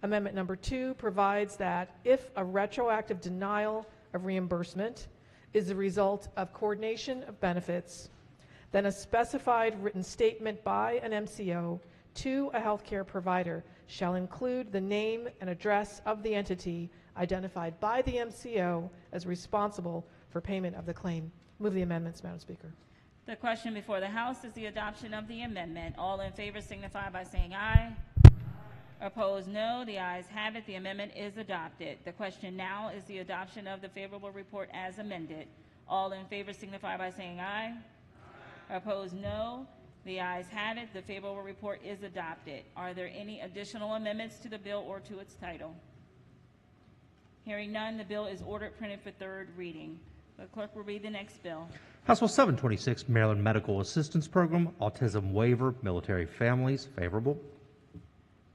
Amendment number 2 provides that if a retroactive denial of reimbursement is the result of coordination of benefits, then a specified written statement by an MCO to a healthcare provider shall include the name and address of the entity identified by the MCO as responsible for payment of the claim. Move the amendments, Madam Speaker. The question before the House is the adoption of the amendment. All in favor signify by saying aye. Opposed, no. The ayes have it. The amendment is adopted. The question now is the adoption of the favorable report as amended. All in favor signify by saying aye. Opposed, no. The ayes have it. The favorable report is adopted. Are there any additional amendments to the bill or to its title? Hearing none, the bill is ordered printed for third reading. The clerk will read the next bill. House Bill 726, Maryland Medical Assistance Program, Autism Waiver, Military Families. Favorable.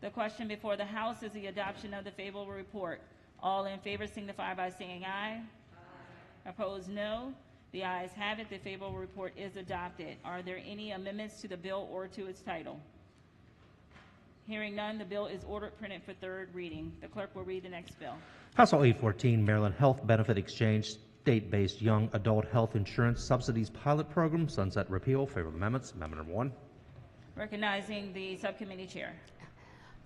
The question before the House is the adoption of the favorable report. All in favor signify by saying aye. Opposed, no. The ayes have it. The favorable report is adopted. Are there any amendments to the bill or to its title? Hearing none, the bill is ordered printed for third reading. The clerk will read the next bill. House Bill 814, Maryland Health Benefit Exchange, State-Based Young Adult Health Insurance Subsidies Pilot Program, Sunset Repeal. Favorable amendments. Amendment number 1. Recognizing the subcommittee chair.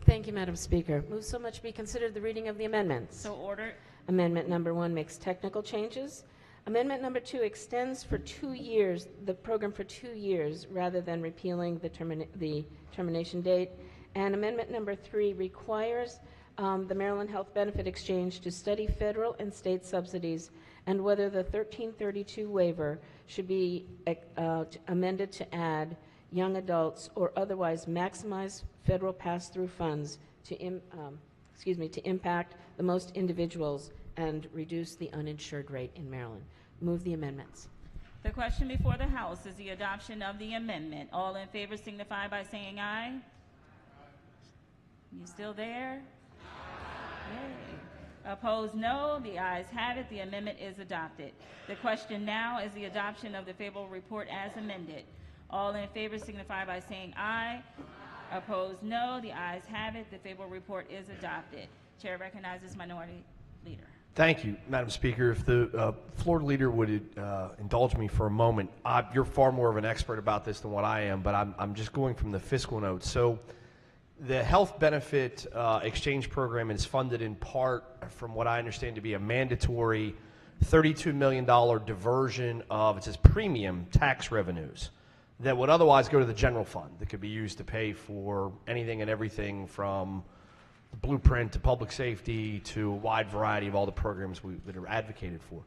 Thank you, Madam Speaker. Move so much be considered the reading of the amendments. So ordered. Amendment number 1 makes technical changes. Amendment number 2 extends for 2 years, the program for 2 years, rather than repealing the termination date. And amendment number 3 requires the Maryland Health Benefit Exchange to study federal and state subsidies and whether the 1332 waiver should be amended to add young adults or otherwise maximize federal pass-through funds to impact the most individuals and reduce the uninsured rate in Maryland. Move the amendments. The question before the House is the adoption of the amendment. All in favor signify by saying aye. You still there? Yay. Opposed, no. The ayes have it. The amendment is adopted. The question now is the adoption of the favorable report as amended. All in favor signify by saying aye. Opposed, no. The ayes have it. The favorable report is adopted. Chair recognizes Minority Leader. Thank you, Madam Speaker. If the floor leader would indulge me for a moment, you're far more of an expert about this than what I am, but I'm just going from the fiscal notes. So the health benefit exchange program is funded in part, from what I understand to be a mandatory $32 million diversion of, it says, premium tax revenues that would otherwise go to the general fund that could be used to pay for anything and everything from Blueprint to public safety to a wide variety of all the programs that are advocated for.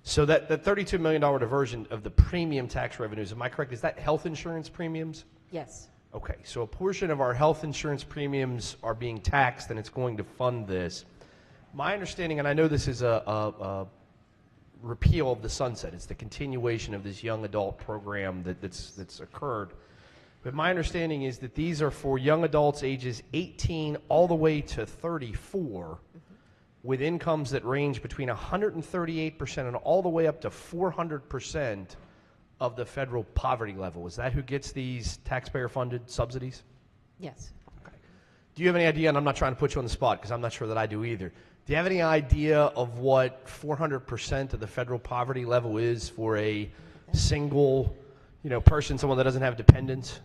So that $32 million diversion of the premium tax revenues, am I correct? Is that health insurance premiums? Yes. Okay, so a portion of our health insurance premiums are being taxed and it's going to fund this. My understanding, and I know this is a repeal of the sunset, it's the continuation of this young adult program that's occurred. But my understanding is that these are for young adults ages 18 all the way to 34 with incomes that range between 138% and all the way up to 400% of the federal poverty level. Is that who gets these taxpayer-funded subsidies? Yes. Okay. Do you have any idea, and I'm not trying to put you on the spot because I'm not sure that I do either, do you have any idea of what 400% of the federal poverty level is for a single person, someone that doesn't have dependents?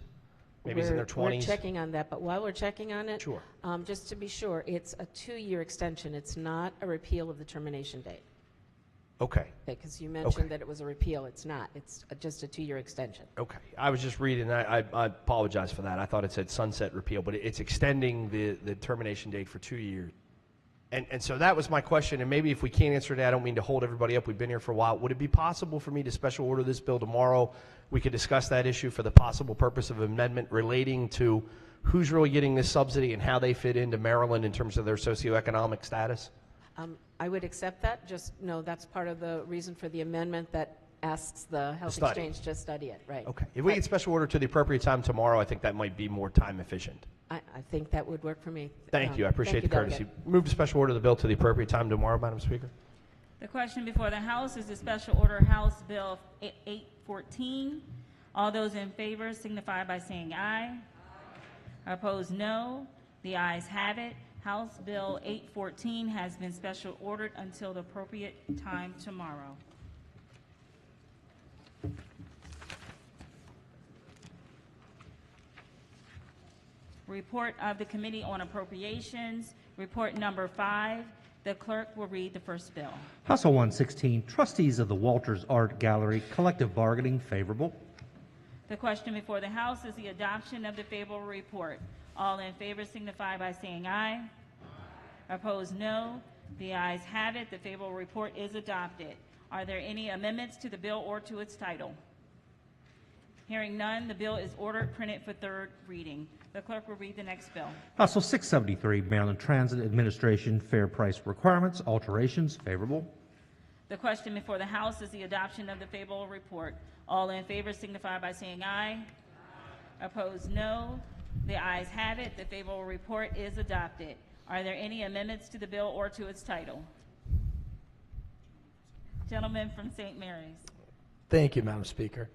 Maybe he's in their 20s. We're checking on that, but while we're checking on it, sure. Just to be sure, it's a 2-year extension. It's not a repeal of the termination date. Okay. Because you mentioned that it was a repeal. It's not. It's just a 2-year extension. Okay. I was just reading. I apologize for that. I thought it said sunset repeal, but it's extending the termination date for 2 years. And so that was my question, and maybe if we can't answer that, I don't mean to hold everybody up. We've been here for a while. Would it be possible for me to special order this bill tomorrow? We could discuss that issue for the possible purpose of amendment relating to who's really getting this subsidy and how they fit into Maryland in terms of their socioeconomic status? I would accept that. Just know that's part of the reason for the amendment that asks the health Study. exchange to study it. Right. Okay. If we get special order to the appropriate time tomorrow, I think that might be more time efficient. I think that would work for me. Thank you. I appreciate the thank you, courtesy. Delegate. Move to special order the bill to the appropriate time tomorrow, Madam Speaker. The question before the House is the special order House Bill 814. All those in favor signify by saying aye. Opposed, no. The ayes have it. House Bill 814 has been special ordered until the appropriate time tomorrow. Report of the Committee on Appropriations, report number 5. The clerk will read the first bill. House Bill 116, trustees of the Walters Art Gallery, collective bargaining, favorable. The question before the House is the adoption of the favorable report. All in favor signify by saying aye. Opposed, no. The ayes have it. The favorable report is adopted. Are there any amendments to the bill or to its title? Hearing none, the bill is ordered printed for third reading. The clerk will read the next bill. House Bill 673, Maryland Transit Administration fair price requirements, alterations, favorable. The question before the House is the adoption of the favorable report. All in favor signify by saying aye. Opposed, no. The ayes have it. The favorable report is adopted. Are there any amendments to the bill or to its title? Gentleman from St. Mary's. Thank you, Madam Speaker.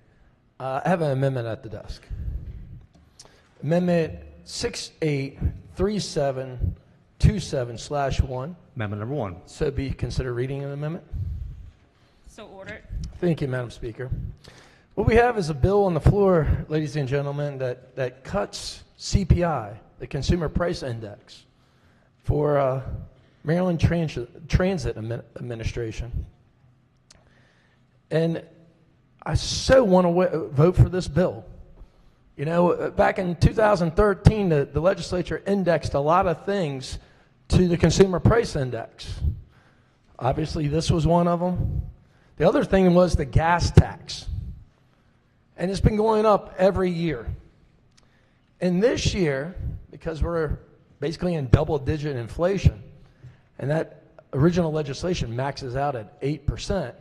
I have an amendment at the desk. Amendment 683727/1. Amendment number 1. So be considered reading an amendment. So ordered. Thank you, Madam Speaker. What we have is a bill on the floor, ladies and gentlemen, that cuts CPI, the Consumer Price Index, for Maryland Transit Administration. And I so want to vote for this bill. You know, back in 2013, the legislature indexed a lot of things to the Consumer Price Index. Obviously, this was one of them. The other thing was the gas tax. And it's been going up every year. And this year, because we're basically in double-digit inflation, and that original legislation maxes out at 8%,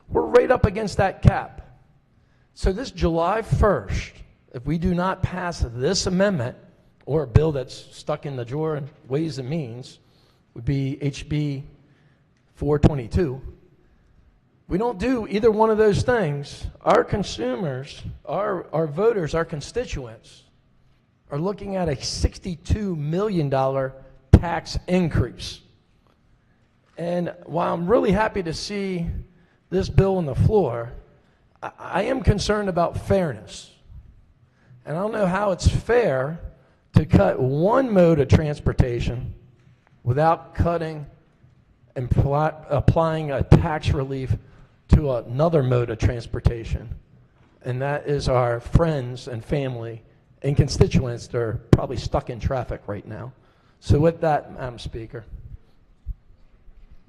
we're right up against that cap. So this July 1st, if we do not pass this amendment, or a bill that's stuck in the drawer in Ways and Means, would be HB 422. We don't do either one of those things. Our consumers, our voters, our constituents are looking at a $62 million tax increase. And while I'm really happy to see this bill on the floor, I am concerned about fairness. And I don't know how it's fair to cut one mode of transportation without cutting and applying a tax relief to another mode of transportation. And that is our friends and family and constituents that are probably stuck in traffic right now. So with that, Madam Speaker,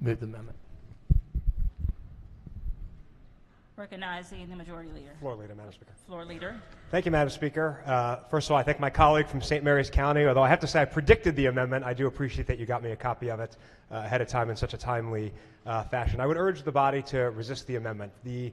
move the amendment. Recognizing the Majority Leader. Floor Leader, Madam Speaker. Floor Leader. Thank you, Madam Speaker. First of all, I thank my colleague from St. Mary's County. Although I have to say I predicted the amendment, I do appreciate that you got me a copy of it ahead of time in such a timely fashion. I would urge the body to resist the amendment. The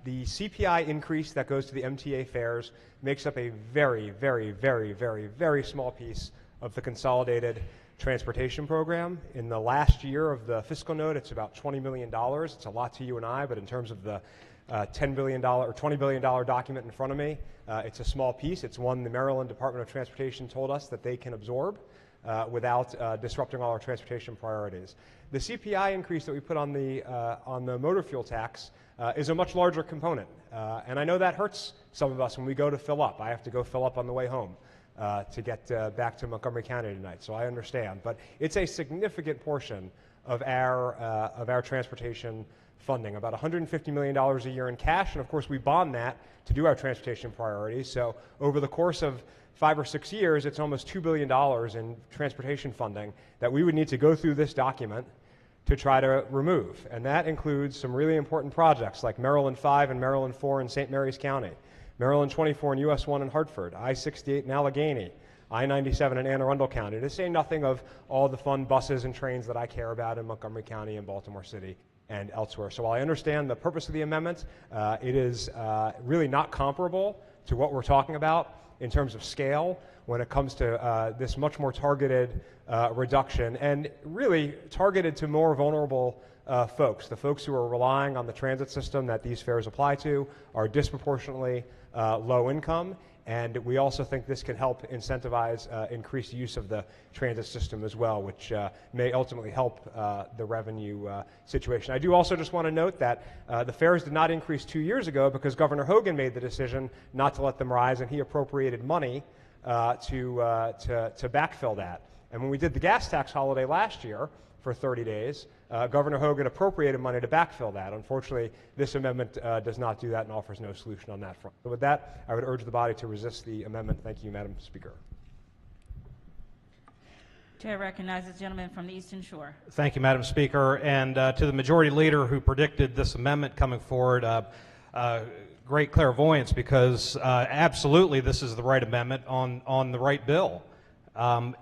CPI increase that goes to the MTA fares makes up a very, very, very, very, very small piece of the consolidated transportation program. In the last year of the fiscal note, it's about $20 million. It's a lot to you and I, but in terms of the $10 billion or $20 billion document in front of me, it's a small piece. It's one the Maryland Department of Transportation told us that they can absorb without disrupting all our transportation priorities. The CPI increase that we put on the motor fuel tax is a much larger component. And I know that hurts some of us when we go to fill up. I have to go fill up on the way home to get back to Montgomery County tonight, so I understand. But it's a significant portion of our transportation funding, about $150 million a year in cash, and of course we bond that to do our transportation priorities. So over the course of 5 or 6 years, it's almost $2 billion in transportation funding that we would need to go through this document to try to remove. And that includes some really important projects like Maryland 5 and Maryland 4 in St. Mary's County, Maryland 24 and US 1 in Hartford, I-68 in Allegheny, I-97 in Anne Arundel County, to say nothing of all the fun buses and trains that I care about in Montgomery County and Baltimore City and elsewhere. So while I understand the purpose of the amendment, it is really not comparable to what we're talking about in terms of scale when it comes to this much more targeted reduction, and really targeted to more vulnerable folks. The folks who are relying on the transit system that these fares apply to are disproportionately low income, and we also think this can help incentivize increased use of the transit system as well, which may ultimately help the revenue situation. I do also just want to note that the fares did not increase 2 years ago because Governor Hogan made the decision not to let them rise, and he appropriated money to backfill that. And when we did the gas tax holiday last year for 30 days, Governor Hogan appropriated money to backfill that. Unfortunately, this amendment does not do that and offers no solution on that front. So with that, I would urge the body to resist the amendment. Thank you, Madam Speaker. Chair recognizes the gentleman from the Eastern Shore. Thank you, Madam Speaker. And to the Majority Leader who predicted this amendment coming forward, great clairvoyance, because absolutely this is the right amendment on the right bill.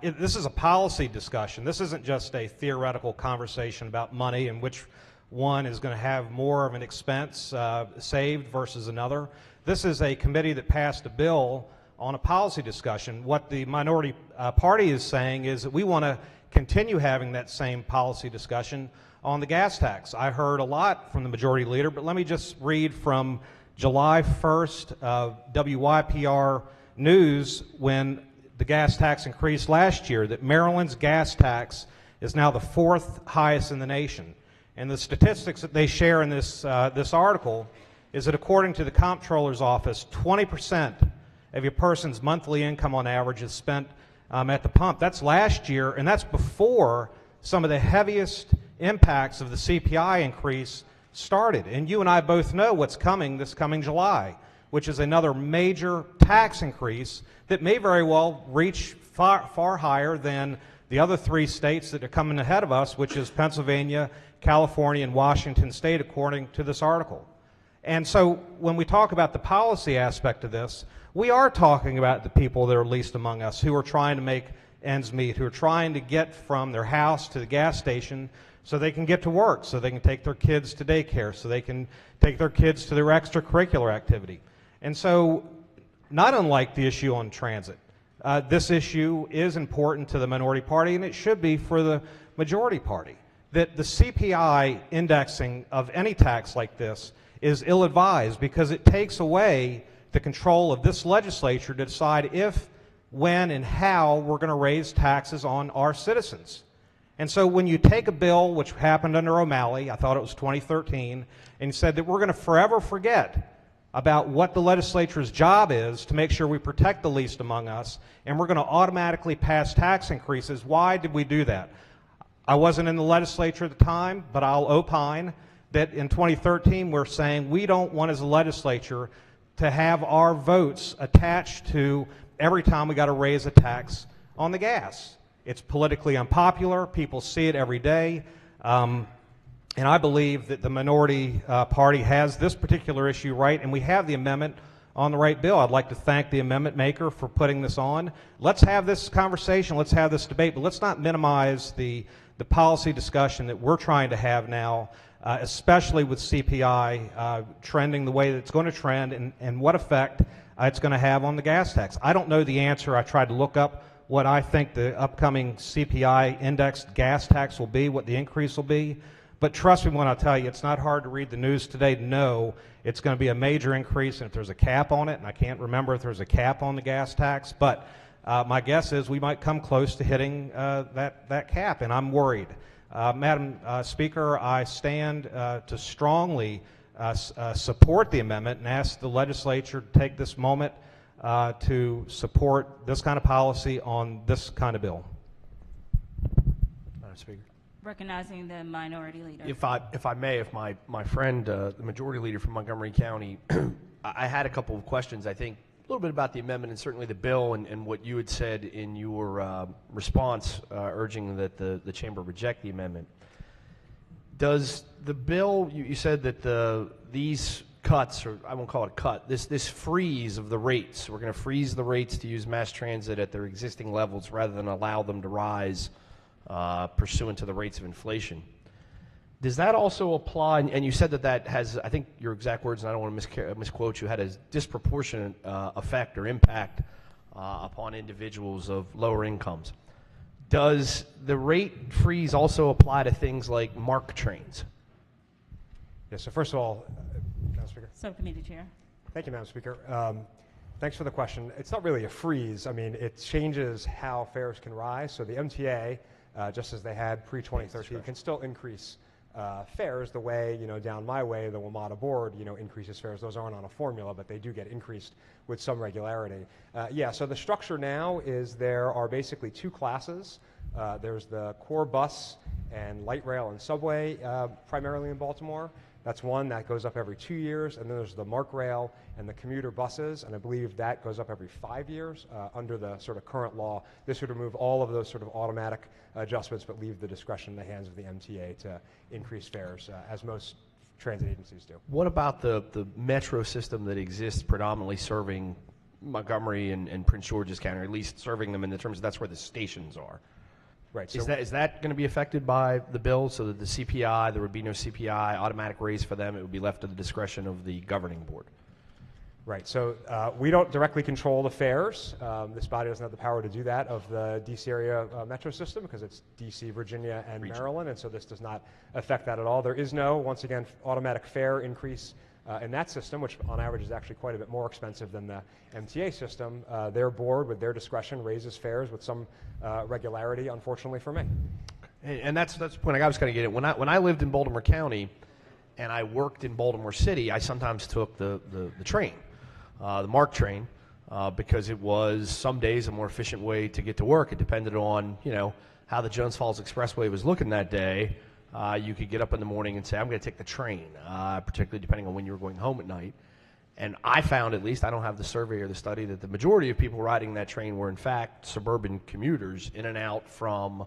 This is a policy discussion. This isn't just a theoretical conversation about money and which one is going to have more of an expense saved versus another. This is a committee that passed a bill on a policy discussion. What the minority party is saying is that we want to continue having that same policy discussion on the gas tax. I heard a lot from the Majority Leader, but let me just read from July 1st of WYPR News when the gas tax increased last year, that Maryland's gas tax is now the 4th highest in the nation. And the statistics that they share in this article is that according to the Comptroller's Office, 20% of your person's monthly income on average is spent at the pump. That's last year, and that's before some of the heaviest impacts of the CPI increase started. And you and I both know what's coming this coming July, which is another major tax increase that may very well reach far higher than the other 3 states that are coming ahead of us, which is Pennsylvania, California, and Washington State, according to this article. And so when we talk about the policy aspect of this, we are talking about the people that are least among us, who are trying to make ends meet, who are trying to get from their house to the gas station so they can get to work, so they can take their kids to daycare, so they can take their kids to their extracurricular activity. And so, not unlike the issue on transit, this issue is important to the minority party, and it should be for the majority party. That the CPI indexing of any tax like this is ill-advised because it takes away the control of this legislature to decide if, when, and how we're going to raise taxes on our citizens. And so when you take a bill, which happened under O'Malley, I thought it was 2013, and said that we're going to forever forget about what the legislature's job is to make sure we protect the least among us, and we're going to automatically pass tax increases. Why did we do that? I wasn't in the legislature at the time, but I'll opine that in 2013 we're saying we don't want as a legislature to have our votes attached to every time we got to raise a tax on the gas. It's politically unpopular. People see it every day. And I believe that the minority party has this particular issue right, and we have the amendment on the right bill. I'd like to thank the amendment maker for putting this on. Let's have this conversation. Let's have this debate, but let's not minimize the policy discussion that we're trying to have now, especially with CPI trending the way that it's going to trend and what effect it's going to have on the gas tax. I don't know the answer. I tried to look up what I think the upcoming CPI indexed gas tax will be, what the increase will be. But trust me when I tell you, it's not hard to read the news today to know it's going to be a major increase, and if there's a cap on it, and I can't remember if there's a cap on the gas tax, but my guess is we might come close to hitting that cap, and I'm worried. Madam Speaker, I stand to strongly support the amendment and ask the legislature to take this moment to support this kind of policy on this kind of bill. Madam Speaker. Recognizing the minority leader. If I may, if my friend, the majority leader from Montgomery County, I had a couple of questions, I think, a little bit about the amendment and certainly the bill and what you had said in your response urging that the chamber reject the amendment. Does the bill, you said that these cuts, or I won't call it a cut, this freeze of the rates, we're going to freeze the rates to use mass transit at their existing levels rather than allow them to rise pursuant to the rates of inflation. Does that also apply, and you said that has, I think your exact words, and I don't want to misquote you, had a disproportionate effect or impact upon individuals of lower incomes. Does the rate freeze also apply to things like MARC trains? Yes, so first of all, Madam Speaker. Subcommittee Chair. Thank you, Madam Speaker. Thanks for the question. It's not really a freeze. I mean, it changes how fares can rise. So the MTA, just as they had pre-2013, can still increase fares the way, down my way, the WMATA board, increases fares. Those aren't on a formula, but they do get increased with some regularity. Yeah, so the structure now is there are basically two classes. There's the core bus and light rail and subway, primarily in Baltimore. That's one that goes up every 2 years, and then there's the MARC rail and the commuter buses, and I believe that goes up every 5 years under the sort of current law. This would remove all of those sort of automatic adjustments, but leave the discretion in the hands of the MTA to increase fares, as most transit agencies do. What about the metro system that exists predominantly serving Montgomery and Prince George's County, or at least serving them in the terms of that's where the stations are? Right. So is that going to be affected by the bill, so that the CPI, there would be no CPI automatic raise for them? It would be left to the discretion of the governing board. Right. So we don't directly control the fares. This body doesn't have the power to do that of the D.C. area metro system because it's D.C., Virginia, and Maryland, and so this does not affect that at all. There is no, once again, automatic fare increase in that system, which on average is actually quite a bit more expensive than the MTA system. Their board, with their discretion, raises fares with some regularity, unfortunately for me. And that's the point I was going to get at. When I lived in Baltimore County and I worked in Baltimore City, I sometimes took the train, the MARC train, because it was some days a more efficient way to get to work. It depended on, how the Jones Falls Expressway was looking that day. You could get up in the morning and say, I'm going to take the train, particularly depending on when you were going home at night. And I found, at least, I don't have the survey or the study, that the majority of people riding that train were, in fact, suburban commuters in and out from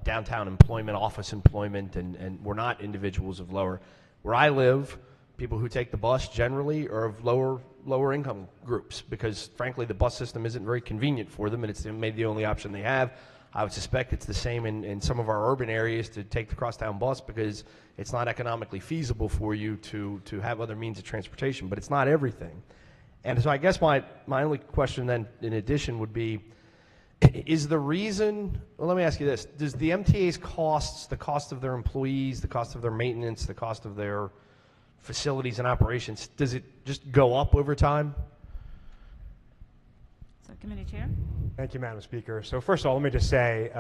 downtown employment, office employment, and were not individuals of lower. Where I live, people who take the bus generally are of lower income groups because, frankly, the bus system isn't very convenient for them, and it's maybe the only option they have. I would suspect it's the same in some of our urban areas to take the crosstown bus because it's not economically feasible for you to have other means of transportation, but it's not everything. And so I guess my only question then in addition would be, is the reason, well, let me ask you this, does the MTA's costs, the cost of their employees, the cost of their maintenance, the cost of their facilities and operations, does it just go up over time? Subcommittee Chair. Thank you, Madam Speaker. So first of all, let me just say,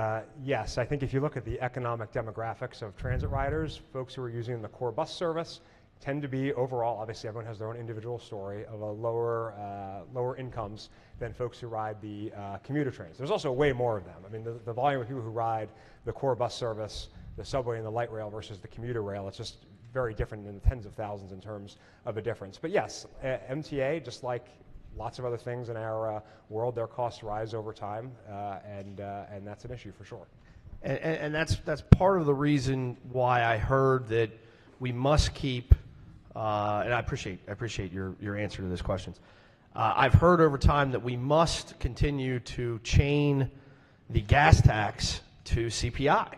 yes, I think if you look at the economic demographics of transit riders, folks who are using the core bus service tend to be overall, obviously everyone has their own individual story, of a lower incomes than folks who ride the commuter trains. There's also way more of them. I mean, the volume of people who ride the core bus service, the subway and the light rail versus the commuter rail, it's just very different in the tens of thousands in terms of a difference. But yes, MTA, just like lots of other things in our world, their costs rise over time, and that's an issue for sure. And that's part of the reason why I heard that we must keep, and I appreciate your answer to these questions. I've heard over time that we must continue to chain the gas tax to CPI.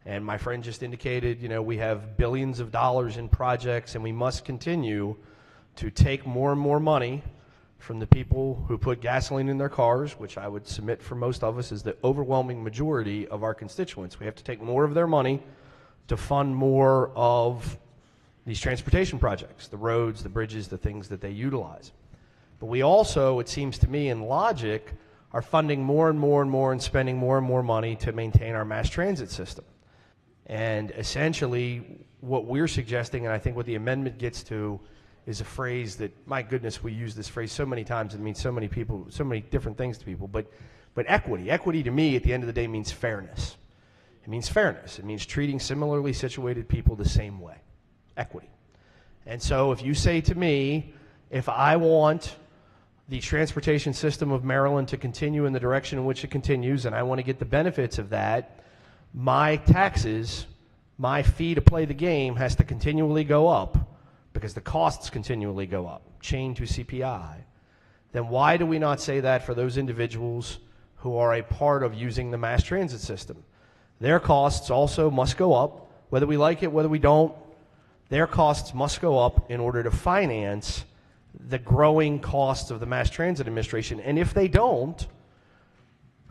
And my friend just indicated, we have billions of dollars in projects, and we must continue to take more and more money from the people who put gasoline in their cars, which I would submit for most of us is the overwhelming majority of our constituents. We have to take more of their money to fund more of these transportation projects, the roads, the bridges, the things that they utilize. But we also, it seems to me, in logic, are funding more and more and more and spending more and more money to maintain our mass transit system. And essentially, what we're suggesting, and I think what the amendment gets to, is a phrase that, my goodness, we use this phrase so many times. It means so many people, so many different things to people. But equity. Equity to me, at the end of the day, means fairness. It means fairness. It means treating similarly situated people the same way. Equity. And so if you say to me, if I want the transportation system of Maryland to continue in the direction in which it continues, and I want to get the benefits of that, my taxes, my fee to play the game has to continually go up because the costs continually go up, chained to CPI, then why do we not say that for those individuals who are a part of using the mass transit system? Their costs also must go up, whether we like it, whether we don't. Their costs must go up in order to finance the growing costs of the Mass Transit Administration. And if they don't,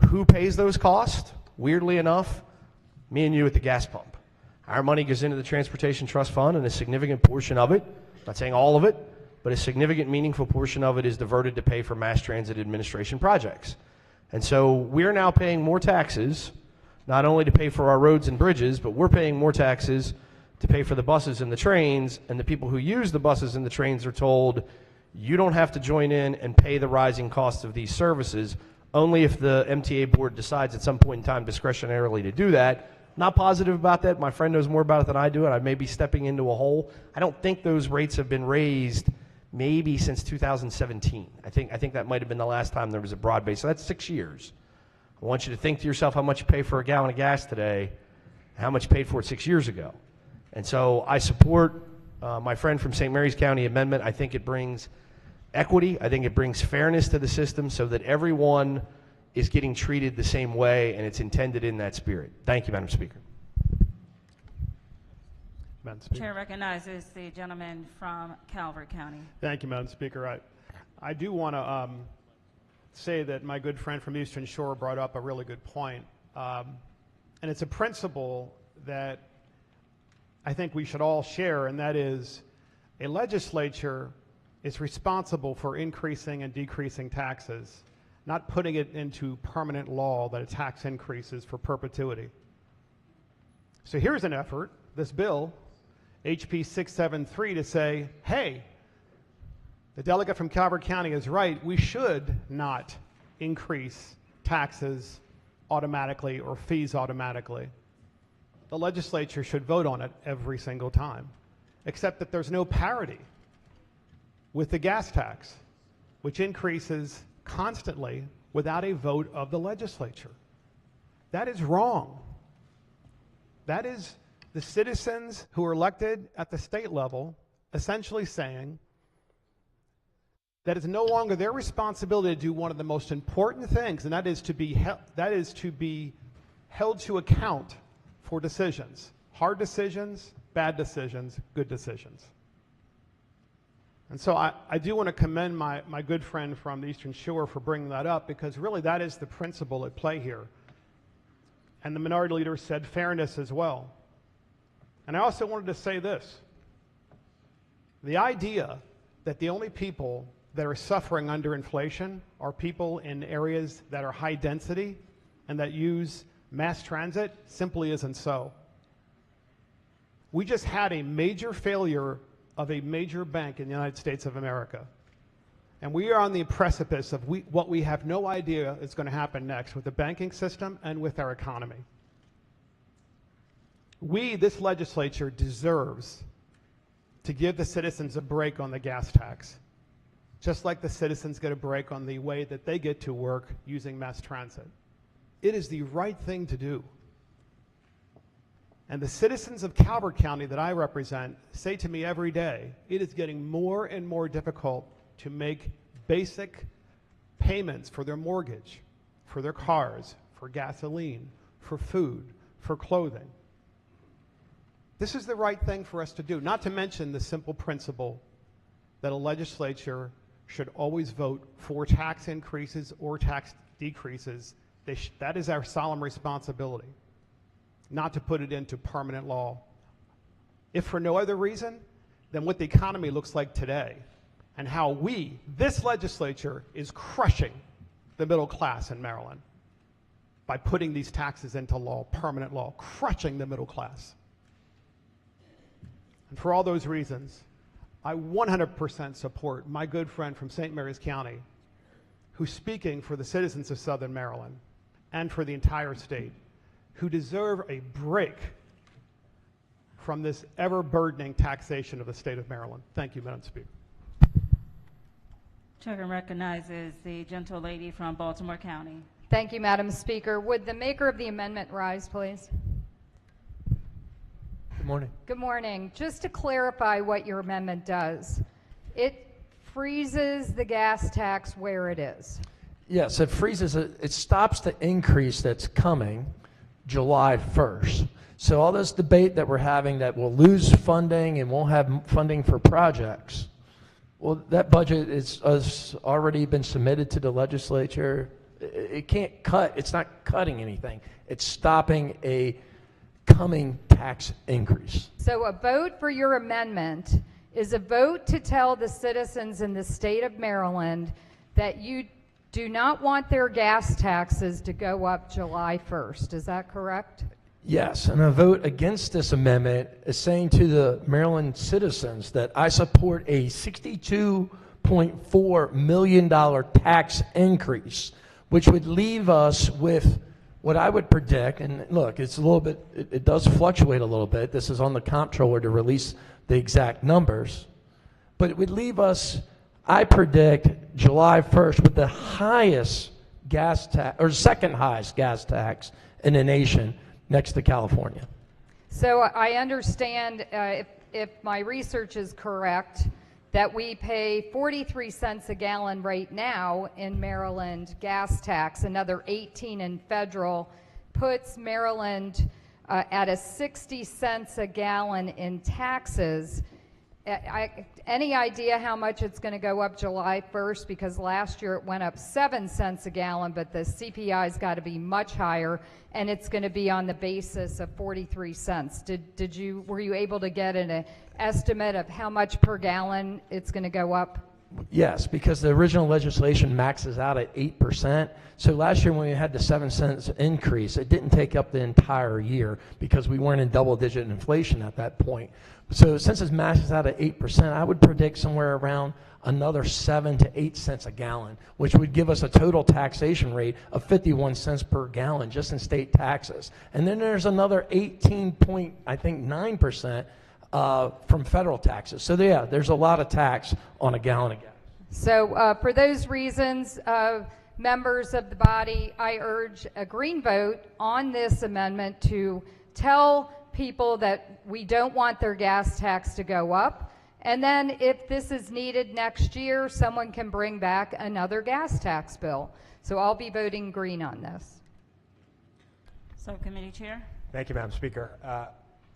who pays those costs? Weirdly enough, me and you at the gas pump. Our money goes into the Transportation Trust Fund, and a significant portion of it, I'm not saying all of it, but a significant, meaningful portion of it is diverted to pay for Mass Transit Administration projects. And so we're now paying more taxes, not only to pay for our roads and bridges, but we're paying more taxes to pay for the buses and the trains, and the people who use the buses and the trains are told, you don't have to join in and pay the rising costs of these services, only if the MTA board decides at some point in time discretionarily to do that. Not positive about that. My friend knows more about it than I do, and I may be stepping into a hole. I don't think those rates have been raised maybe since 2017. I think that might have been the last time there was a broad base. So that's 6 years. I want you to think to yourself how much you pay for a gallon of gas today, how much you paid for it 6 years ago. And so I support my friend from St. Mary's County amendment. I think it brings equity. I think it brings fairness to the system so that everyone is getting treated the same way, and it's intended in that spirit. Thank you, Madam Speaker. Madam Speaker. Chair recognizes the gentleman from Calvert County. Thank you, Madam Speaker. I do want to say that my good friend from Eastern Shore brought up a really good point. And it's a principle that I think we should all share, and that is a legislature is responsible for increasing and decreasing taxes, not putting it into permanent law that a tax increases for perpetuity. So here's an effort, this bill, HB 673, to say, hey, the delegate from Calvert County is right, we should not increase taxes automatically or fees automatically. The legislature should vote on it every single time, except that there's no parity with the gas tax, which increases constantly without a vote of the legislature. That is wrong. That is the citizens who are elected at the state level essentially saying that it's no longer their responsibility to do one of the most important things, and that is to be held to account for decisions, hard decisions, bad decisions, good decisions. And so I do want to commend my good friend from the Eastern Shore for bringing that up, because really that is the principle at play here. And the minority leader said fairness as well. And I also wanted to say this. The idea that the only people that are suffering under inflation are people in areas that are high density and that use mass transit simply isn't so. We just had a major failure of a major bank in the United States of America. And we are on the precipice of what we have no idea is going to happen next with the banking system and with our economy. This legislature, deserves to give the citizens a break on the gas tax, just like the citizens get a break on the way that they get to work using mass transit. It is the right thing to do. And the citizens of Calvert County that I represent say to me every day, it is getting more and more difficult to make basic payments for their mortgage, for their cars, for gasoline, for food, for clothing. This is the right thing for us to do, not to mention the simple principle that a legislature should always vote for tax increases or tax decreases. That is our solemn responsibility, not to put it into permanent law. If for no other reason than what the economy looks like today and how this legislature, is crushing the middle class in Maryland by putting these taxes into law, permanent law, crushing the middle class. And for all those reasons, I 100% support my good friend from St. Mary's County, who's speaking for the citizens of Southern Maryland and for the entire state, who deserve a break from this ever-burdening taxation of the state of Maryland. Thank you, Madam Speaker. Chair recognizes the gentle lady from Baltimore County. Thank you, Madam Speaker. Would the maker of the amendment rise, please? Good morning. Good morning. Just to clarify what your amendment does, it freezes the gas tax where it is. Yes, it freezes it. It stops the increase that's coming July 1st. So all this debate that we're having that we'll lose funding and won't have funding for projects, well, that budget has already been submitted to the legislature. It can't cut. It's not cutting anything. It's stopping a coming tax increase. So a vote for your amendment is a vote to tell the citizens in the state of Maryland that you do not want their gas taxes to go up July 1st. Is that correct? Yes, and a vote against this amendment is saying to the Maryland citizens that I support a $62.4 million tax increase, which would leave us with what I would predict, and look, it's a little bit, it does fluctuate a little bit. This is on the comptroller to release the exact numbers, but it would leave us, I predict, July 1st with the highest gas tax, or second highest gas tax in the nation, next to California. So I understand, if my research is correct, that we pay 43 cents a gallon right now in Maryland gas tax, another 18 in federal, puts Maryland at a 60 cents a gallon in taxes. Any idea how much it's going to go up July 1st? Because last year it went up 7 cents a gallon, but the CPI's got to be much higher, and it's going to be on the basis of 43 cents. Were you able to get an estimate of how much per gallon it's going to go up? Yes, because the original legislation maxes out at 8%. So last year when we had the 7 cents increase, it didn't take up the entire year because we weren't in double-digit inflation at that point. So since it maxes out at 8%, I would predict somewhere around another 7 to 8 cents a gallon, which would give us a total taxation rate of 51 cents per gallon just in state taxes. And then there's another 18.9% from federal taxes. So yeah, there's a lot of tax on a gallon of gas. So for those reasons, members of the body, I urge a green vote on this amendment to tell people that we don't want their gas tax to go up. And then if this is needed next year, someone can bring back another gas tax bill. So I'll be voting green on this. Subcommittee Chair. Thank you, Madam Speaker.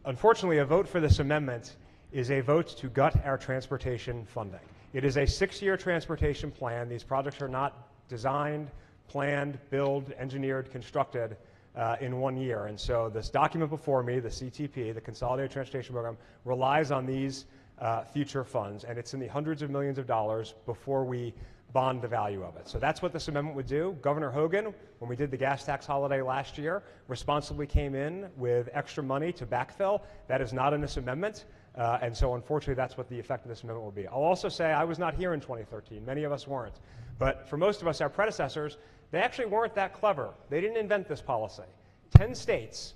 Unfortunately, a vote for this amendment is a vote to gut our transportation funding. It is a 6-year transportation plan. These projects are not designed, planned, built, engineered, constructed in 1 year. And so this document before me, the CTP, the Consolidated Transportation Program, relies on these future funds, and it's in the hundreds of millions of dollars before we bond the value of it. So that's what this amendment would do. Governor Hogan, when we did the gas tax holiday last year, responsibly came in with extra money to backfill. That is not in this amendment. And so unfortunately, that's what the effect of this amendment will be. I'll also say I was not here in 2013. Many of us weren't. But for most of us, our predecessors, they actually weren't that clever. They didn't invent this policy. 10 states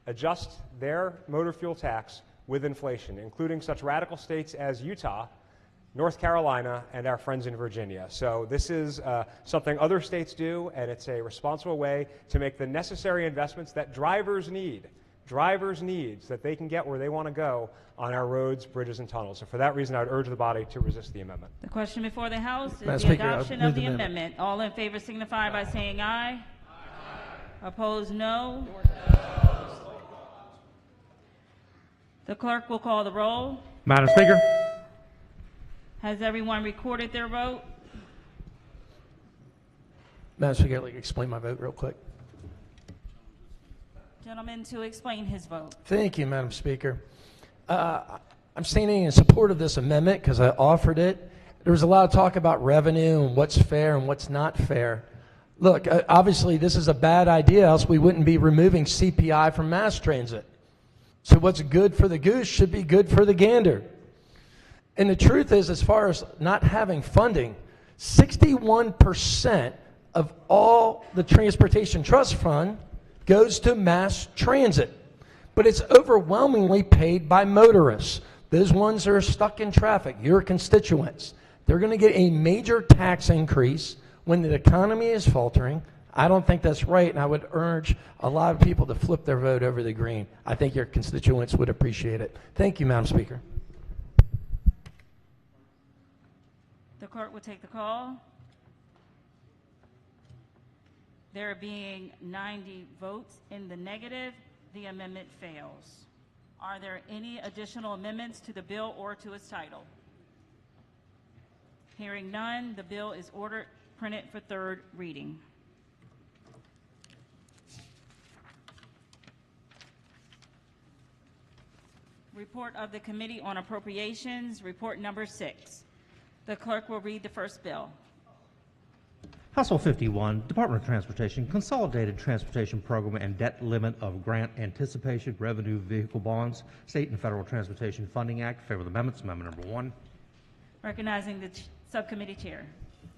adjust their motor fuel tax with inflation, including such radical states as Utah, North Carolina, and our friends in Virginia. So this is something other states do, and it's a responsible way to make the necessary investments that drivers need so that they can get where they want to go on our roads, bridges, and tunnels. So for that reason, I would urge the body to resist the amendment. The question before the House is Madam the Speaker, I adoption move of the the amendment. amendment. All in favor signify by saying aye. Opposed, no. The clerk will call the roll. Madam Speaker. Has everyone recorded their vote? Madam Speaker, I'd like to explain my vote real quick. Gentleman to explain his vote. Thank you, Madam Speaker. I'm standing in support of this amendment because I offered it. There was a lot of talk about revenue and what's fair and what's not fair. Look, obviously this is a bad idea, else we wouldn't be removing CPI from mass transit. So what's good for the goose should be good for the gander. And the truth is, as far as not having funding, 61% of all the Transportation Trust Fund goes to mass transit. But it's overwhelmingly paid by motorists. Those ones that are stuck in traffic, your constituents. They're going to get a major tax increase when the economy is faltering. I don't think that's right, and I would urge a lot of people to flip their vote over the green. I think your constituents would appreciate it. Thank you, Madam Speaker. The clerk will take the call. There being 90 votes in the negative, the amendment fails. Are there any additional amendments to the bill or to its title? Hearing none, the bill is ordered printed for third reading. Report of the Committee on Appropriations, report number 6. The clerk will read the first bill. House Bill 51, Department of Transportation, Consolidated Transportation Program and Debt Limit of Grant Anticipation Revenue Vehicle Bonds, State and Federal Transportation Funding Act. Favor of the amendments. Amendment number 1. Recognizing the subcommittee chair.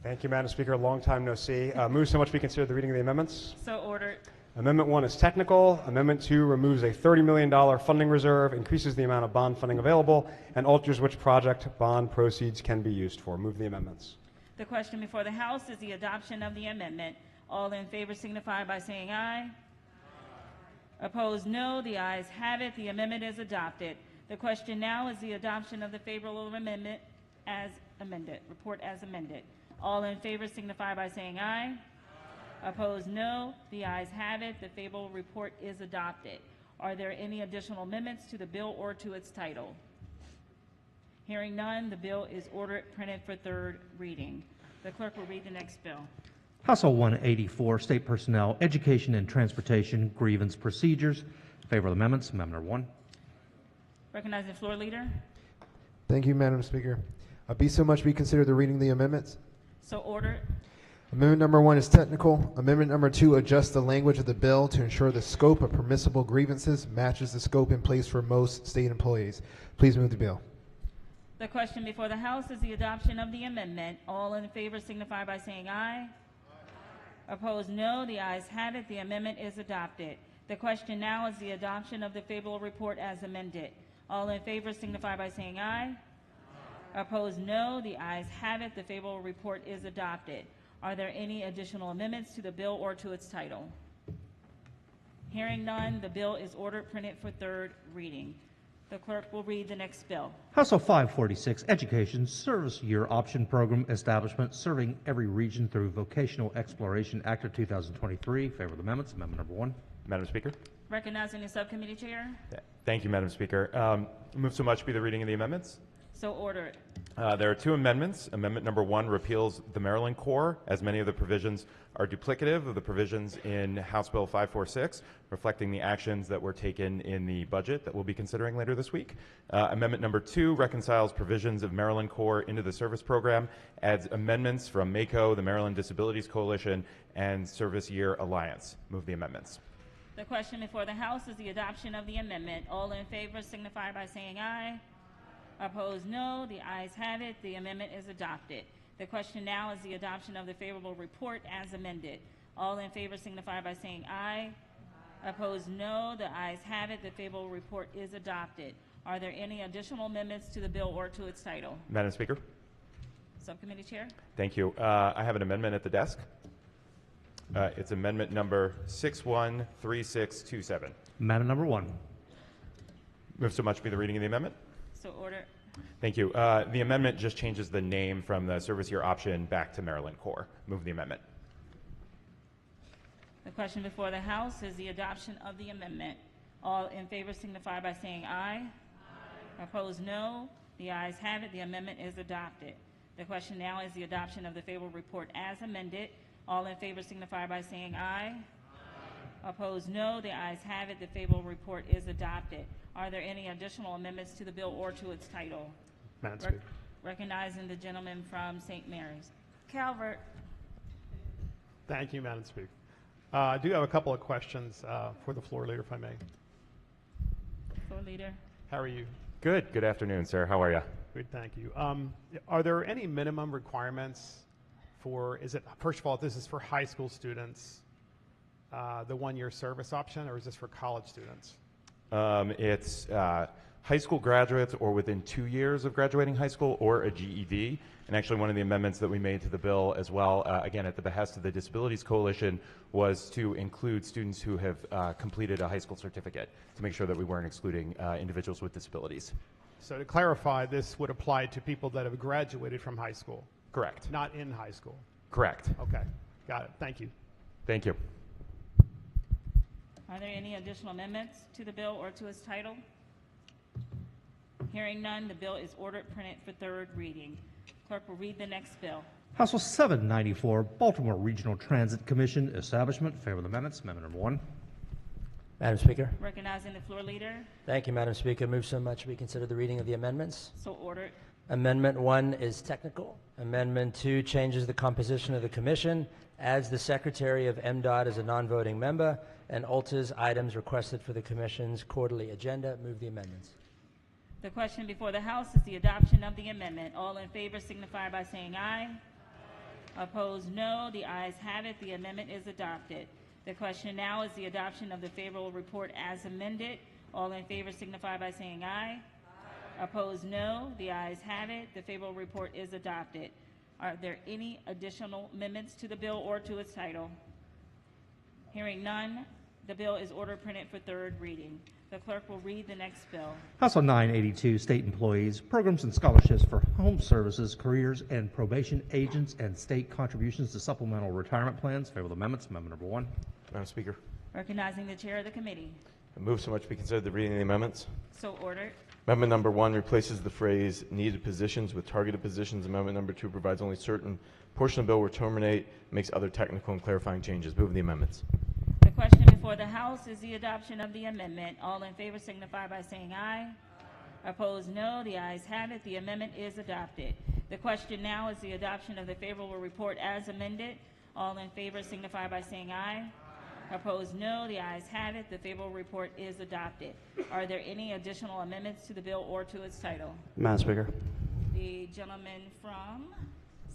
Thank you, Madam Speaker. Long time no see. Move so much we consider the reading of the amendments. So ordered. Amendment 1 is technical. Amendment 2 removes a $30 million funding reserve, increases the amount of bond funding available, and alters which project bond proceeds can be used for. Move the amendments. The question before the House is the adoption of the amendment. All in favor signify by saying aye. Opposed, no. The ayes have it. The amendment is adopted. The question now is the adoption of the favorable amendment as amended. Report as amended. All in favor signify by saying aye. Opposed, no. The ayes have it. The favorable report is adopted. Are there any additional amendments to the bill or to its title? Hearing none, the bill is ordered printed for third reading. The clerk will read the next bill. House Bill 184, State Personnel, Education and Transportation Grievance Procedures. Favor of the amendments. Amendment number 1. Recognizing the floor leader. Thank you, Madam Speaker. Be so much we consider the reading of the amendments. So ordered. Amendment number 1 is technical. Amendment number 2 adjusts the language of the bill to ensure the scope of permissible grievances matches the scope in place for most state employees. Please move the bill. The question before the House is the adoption of the amendment. All in favor signify by saying aye. Opposed, no. The ayes have it. The amendment is adopted. The question now is the adoption of the favorable report as amended. All in favor signify by saying aye. Opposed, no. The ayes have it. The favorable report is adopted. Are there any additional amendments to the bill or to its title? Hearing none, the bill is ordered printed for third reading. The clerk will read the next bill. House Bill 546, Education Service Year Option Program Establishment, serving every region through Vocational Exploration Act of 2023. Favor of the amendments. Amendment number 1. Madam Speaker. Recognizing the subcommittee chair. Thank you, Madam Speaker. Move so much be the reading of the amendments. So ordered. There are 2 amendments. Amendment number 1 repeals the Maryland Corps, as many of the provisions are duplicative of the provisions in House Bill 546, reflecting the actions that were taken in the budget that we'll be considering later this week. Amendment number 2 reconciles provisions of Maryland Corps into the service program, adds amendments from MACO, the Maryland Disabilities Coalition, and Service Year Alliance. Move the amendments. The question before the House is the adoption of the amendment. All in favor signify by saying aye. Opposed, no. The ayes have it. The amendment is adopted. The question now is the adoption of the favorable report as amended. All in favor signify by saying aye. Opposed, no. The ayes have it. The favorable report is adopted. Are there any additional amendments to the bill or to its title? Madam Speaker. Subcommittee Chair. Thank you. I have an amendment at the desk. It's amendment number 613627. Amendment number 1. Move so much be the reading of the amendment. So ordered. Thank you. The amendment just changes the name from the service year option back to Maryland Corps. Move the amendment. The question before the House is the adoption of the amendment. All in favor signify by saying aye. Opposed, no. The ayes have it. The amendment is adopted. The question now is the adoption of the favorable report as amended. All in favor signify by saying aye. Opposed, no. The ayes have it. The favorable report is adopted. Are there any additional amendments to the bill or to its title? Madam Speaker. Recognizing the gentleman from St. Mary's. Calvert. Thank you, Madam Speaker. I do have a couple of questions for the floor leader, if I may. Floor leader. How are you? Good. Good afternoon, sir. How are you? Good, thank you. Are there any minimum requirements for, first of all, this is for high school students, the 1-year service option, or is this for college students? It's high school graduates or within 2 years of graduating high school or a GED. And actually one of the amendments that we made to the bill as well, again at the behest of the Disabilities Coalition, was to include students who have completed a high school certificate to make sure that we weren't excluding individuals with disabilities. So to clarify, this would apply to people that have graduated from high school? Correct. Not in high school? Correct. Okay, got it. Thank you. Thank you. Are there any additional amendments to the bill or to its title? Hearing none, the bill is ordered printed for 3rd reading. Clerk will read the next bill. House Bill 794, Baltimore Regional Transit Commission Establishment. Favor of the amendments. Amendment number 1. Madam Speaker. Recognizing the floor leader. Thank you, Madam Speaker. Move so much we consider the reading of the amendments. So ordered. Amendment 1 is technical. Amendment 2 changes the composition of the commission, adds the Secretary of MDOT as a non-voting member, and alters items requested for the commission's quarterly agenda. Move the amendments. The question before the House is the adoption of the amendment. All in favor signify by saying aye. Opposed, no. The ayes have it. The amendment is adopted. The question now is the adoption of the favorable report as amended. All in favor signify by saying aye. Opposed, no. The ayes have it. The favorable report is adopted. Are there any additional amendments to the bill or to its title? Hearing none, the bill is ordered printed for 3rd reading. The clerk will read the next bill. House Bill 982, State Employees, Programs and Scholarships for Home Services, Careers, and Probation Agents, and State Contributions to Supplemental Retirement Plans. Favor of the amendments. Amendment number 1. Madam Speaker. Recognizing the chair of the committee. I move so much be considered the reading of the amendments. So ordered. Amendment number 1 replaces the phrase needed positions with targeted positions. Amendment number 2 provides only certain portion of the bill will terminate, makes other technical and clarifying changes. Move the amendments. The question before the House is the adoption of the amendment. All in favor signify by saying aye. Opposed, no. The ayes have it. The amendment is adopted. The question now is the adoption of the favorable report as amended. All in favor signify by saying aye. Opposed, no. The ayes have it. The favorable report is adopted. Are there any additional amendments to the bill or to its title? Madam Speaker. The gentleman from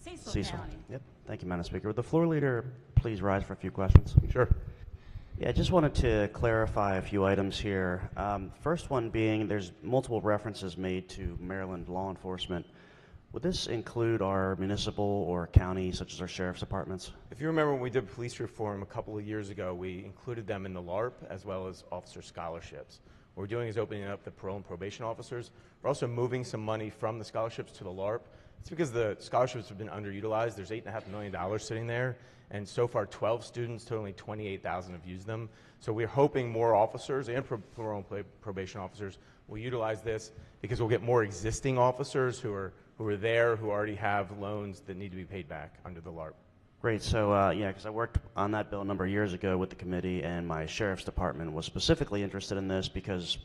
Cecil County. Yep. Thank you, Madam Speaker. Would the floor leader please rise for a few questions? Sure. Yeah, I just wanted to clarify a few items here. First one being there's multiple references made to Maryland law enforcement. Would this include our municipal or county, such as our sheriff's departments? If you remember when we did police reform a couple of years ago, we included them in the LARP as well as officer scholarships. What we're doing is opening up the parole and probation officers. We're also moving some money from the scholarships to the LARP. It's because the scholarships have been underutilized. There's $8.5 million sitting there, and so far 12 students, totaling 28,000, have used them. So we're hoping more officers and parole and probation officers will utilize this, because we'll get more existing officers who are there, who already have loans that need to be paid back under the LARP. Great. So, yeah, because I worked on that bill a number of years ago with the committee, and my sheriff's department was specifically interested in this because,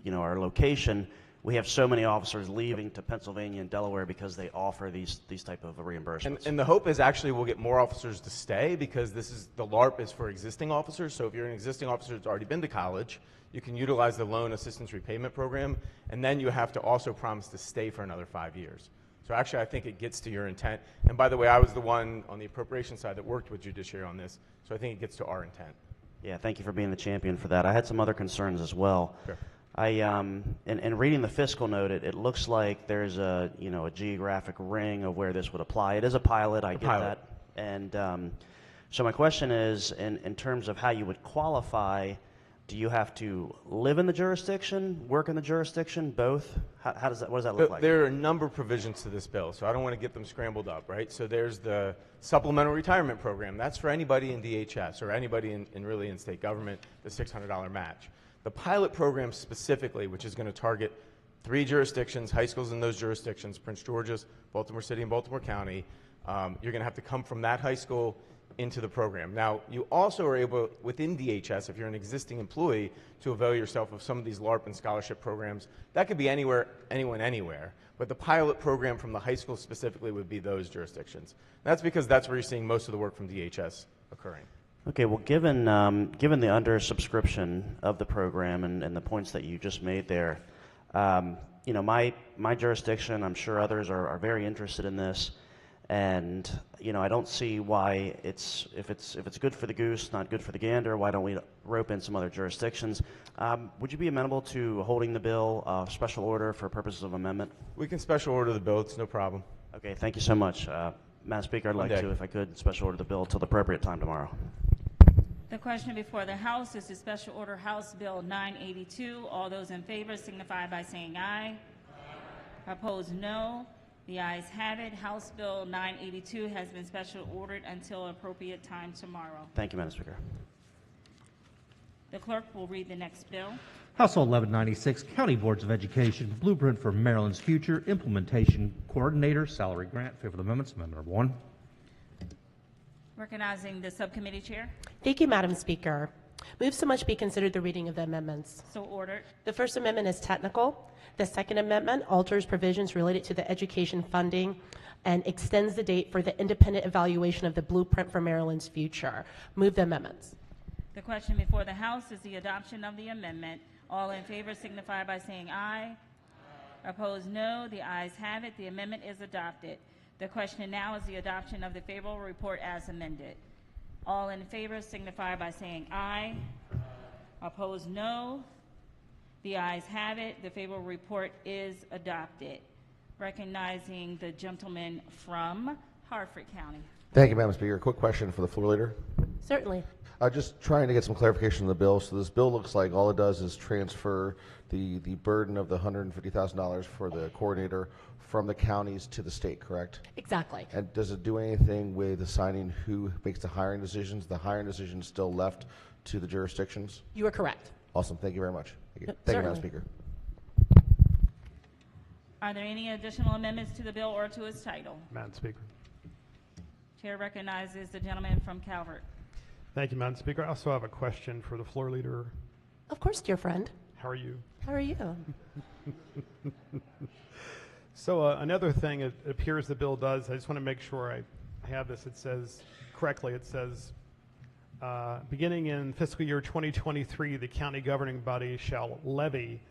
you know, our location, we have so many officers leaving to Pennsylvania and Delaware because they offer these type of reimbursements. And the hope is actually we'll get more officers to stay, because the LARP is for existing officers. So if you're an existing officer that's already been to college, you can utilize the loan assistance repayment program, and then you have to also promise to stay for another 5 years. So actually, I think it gets to your intent. And by the way, I was the one on the appropriation side that worked with Judiciary on this, so I think it gets to our intent. Yeah, thank you for being the champion for that. I had some other concerns as well. Sure. In reading the fiscal note, it looks like there's a geographic ring of where this would apply. It is a pilot, I get that. And so my question is, in terms of how you would qualify, do you have to live in the jurisdiction, work in the jurisdiction, both? What does that look like? There are a number of provisions to this bill, so I don't want to get them scrambled up, right? So there's the supplemental retirement program. That's for anybody in DHS or anybody in state government, the $600 match. The pilot program specifically, which is going to target 3 jurisdictions, high schools in those jurisdictions, Prince George's, Baltimore City, and Baltimore County, you're going to have to come from that high school into the program. Now, you also are able, within DHS, if you're an existing employee, to avail yourself of some of these LARP and scholarship programs. That could be anywhere, anyone, anywhere. But the pilot program from the high school specifically would be those jurisdictions. That's because that's where you're seeing most of the work from DHS occurring. Okay, well, given the undersubscription of the program and the points that you just made there, you know, my jurisdiction, I'm sure others are very interested in this, and you know, I don't see why if it's good for the goose, not good for the gander. Why don't we rope in some other jurisdictions? Would you be amenable to holding the bill special order for purposes of amendment? We can special order the bill. It's no problem. Okay, thank you so much. Madam Speaker, I'd like to, if I could, special order the bill till the appropriate time tomorrow. The question before the House is to special order House Bill 982. All those in favor signify by saying aye. Opposed, no. The ayes have it. House Bill 982 has been special ordered until appropriate time tomorrow. Thank you, Madam Speaker. The clerk will read the next bill. House Bill 1196, County Boards of Education, Blueprint for Maryland's Future, Implementation Coordinator, Salary Grant. Favor the amendments. Amendment number 1. Recognizing the subcommittee chair. Thank you, Madam Speaker. Move so much be considered the reading of the amendments. So ordered. The first amendment is technical. The second amendment alters provisions related to the education funding and extends the date for the independent evaluation of the Blueprint for Maryland's Future. Move the amendments. The question before the House is the adoption of the amendment. All in favor signify by saying aye. Opposed, no. The ayes have it. The amendment is adopted. The question now is the adoption of the favorable report as amended. All in favor signify by saying aye. Opposed, no. The ayes have it. The favorable report is adopted. Recognizing the gentleman from Hartford County. Thank you, Madam Speaker. A quick question for the floor leader. Certainly. Just trying to get some clarification on the bill. So this bill looks like all it does is transfer the burden of the $150,000 for the coordinator from the counties to the state, correct? Exactly. And does it do anything with assigning who makes the hiring decisions? The hiring decisions still left to the jurisdictions? You are correct. Awesome. Thank you very much. Thank you, Certainly. Madam Speaker. Are there any additional amendments to the bill or to its title? Madam Speaker. Chair recognizes the gentleman from Calvert. Thank you, Madam Speaker. I also have a question for the floor leader. Of course, dear friend. How are you? How are you? So another thing it appears the bill does, I just want to make sure I have this. It says correctly, it says, beginning in fiscal year 2023, the county governing body shall levy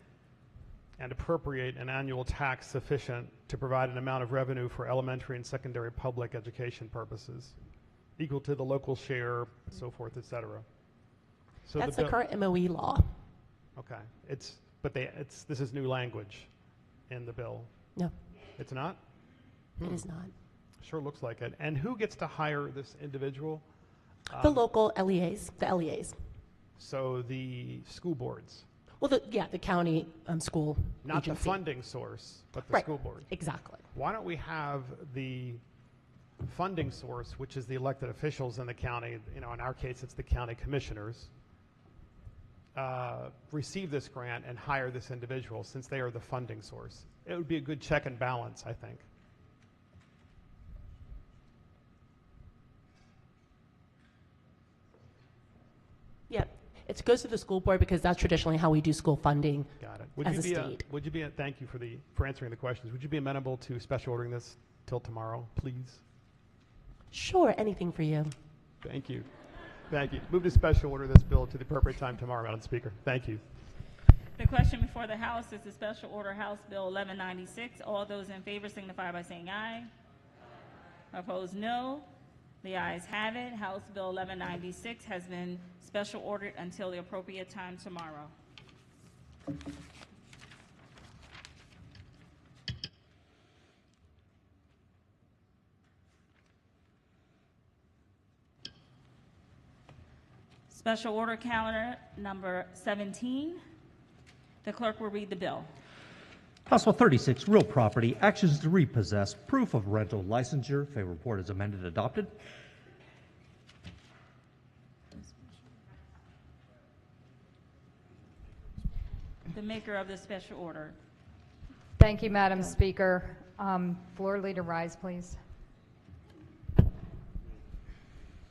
and appropriate an annual tax sufficient to provide an amount of revenue for elementary and secondary public education purposes, equal to the local share, so forth, et cetera. So That's the current MOE law. Okay, this is new language in the bill. No. It's not? It is not. Sure looks like it. And who gets to hire this individual? The local LEAs, the LEAs. So the school boards. Well, the county school Not agency. the funding source, but the Right. school board. Exactly. Why don't we have the funding source, which is the elected officials in the county, in our case, it's the county commissioners, receive this grant and hire this individual since they are the funding source. It would be a good check and balance, I think. Yeah, it goes to the school board because that's traditionally how we do school funding Got it. as a state. Thank you for answering the questions. Would you be amenable to special ordering this till tomorrow, please? Sure, anything for you. Thank you. Thank you. Move to special order this bill to the appropriate time tomorrow, Madam Speaker. Thank you. The question before the House is the special order House Bill 1196. All those in favor signify by saying aye. Opposed, no. The ayes have it. House Bill 1196 has been special ordered until the appropriate time tomorrow. Special order calendar number 17. The clerk will read the bill. House Bill 36, real property, actions to repossess, proof of rental licensure. Favor report is amended, adopted. The maker of the special order. Thank you, Madam Speaker. Floor Leader Rise, please.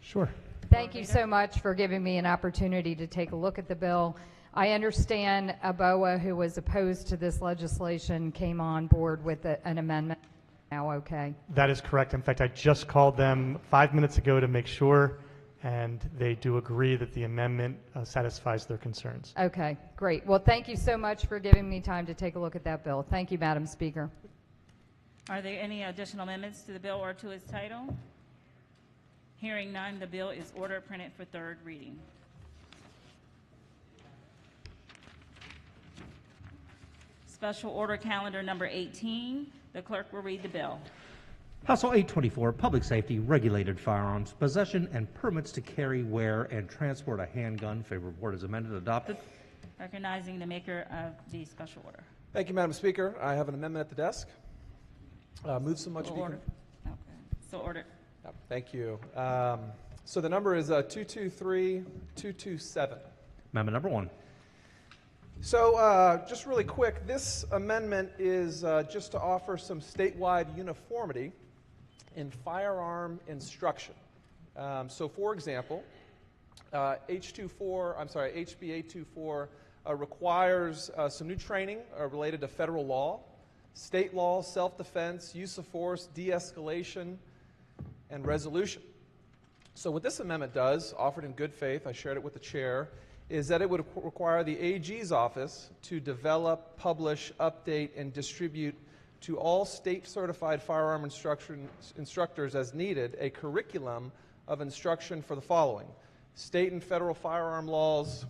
Sure. Thank you so much for giving me an opportunity to take a look at the bill. I understand ABOA, who was opposed to this legislation, came on board with an amendment. Now, okay. That is correct. In fact, I just called them 5 minutes ago to make sure, and they do agree that the amendment satisfies their concerns. Okay, great. Well, thank you so much for giving me time to take a look at that bill. Thank you, Madam Speaker. Are there any additional amendments to the bill or to its title? Hearing none, the bill is ordered printed for third reading. Special order calendar number 18. The clerk will read the bill. House Bill 824, public safety, regulated firearms, possession and permits to carry, wear, and transport a handgun. Favor report is amended, adopted. Recognizing the maker of the special order. Thank you, Madam Speaker. I have an amendment at the desk. Move so much. So ordered. Okay. So ordered. Yep, thank you. So the number is 223-227. Amendment number 1. So just really quick, this amendment is just to offer some statewide uniformity in firearm instruction. So for example, HB 824 requires some new training related to federal law, state law, self-defense, use of force, de-escalation, and resolution. So what this amendment does, offered in good faith, I shared it with the chair, is that it would require the AG's office to develop, publish, update, and distribute to all state-certified firearm instructors as needed a curriculum of instruction for the following: state and federal firearm laws,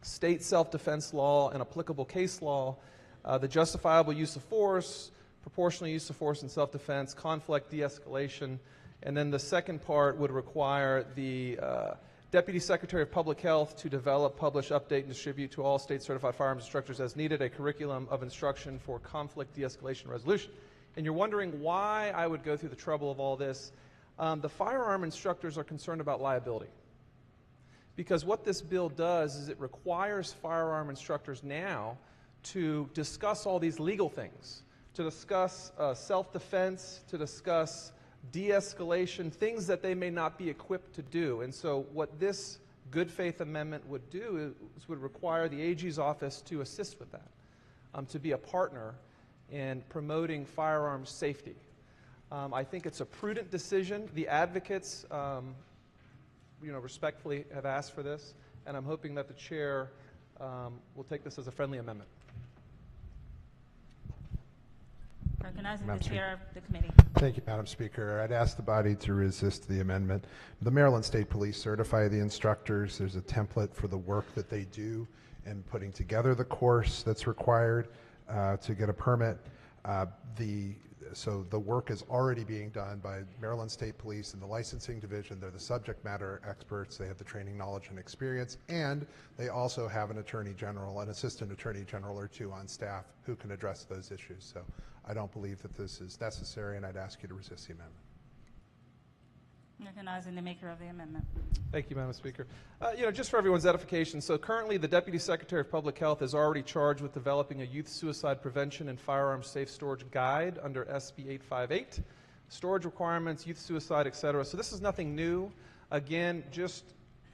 state self-defense law and applicable case law, the justifiable use of force, proportional use of force in self-defense, conflict de-escalation, and then the second part would require the Deputy Secretary of Public Health to develop, publish, update, and distribute to all state-certified firearms instructors as needed a curriculum of instruction for conflict de-escalation resolution. And you're wondering why I would go through the trouble of all this. The firearm instructors are concerned about liability. Because what this bill does is it requires firearm instructors now to discuss all these legal things, to discuss self-defense, to discuss de-escalation, things that they may not be equipped to do. And so what this good faith amendment would do is would require the AG's office to assist with that, to be a partner in promoting firearms safety. I think it's a prudent decision. The advocates respectfully have asked for this, and I'm hoping that the chair will take this as a friendly amendment. Recognizing the chair of the committee. Thank you, Madam Speaker. I'd ask the body to resist the amendment. The Maryland State Police certify the instructors. There's a template for the work that they do in putting together the course that's required to get a permit. The So the work is already being done by Maryland State Police and the licensing division. They're the subject matter experts. They have the training, knowledge, and experience, and they also have an attorney general, an assistant attorney general or two on staff who can address those issues. So I don't believe that this is necessary, and I'd ask you to resist the amendment. Recognizing the maker of the amendment. Thank you, Madam Speaker. Just for everyone's edification, so currently the Deputy Secretary of Public Health is already charged with developing a youth suicide prevention and firearms safe storage guide under SB 858, storage requirements, youth suicide, etc. So this is nothing new. Again, just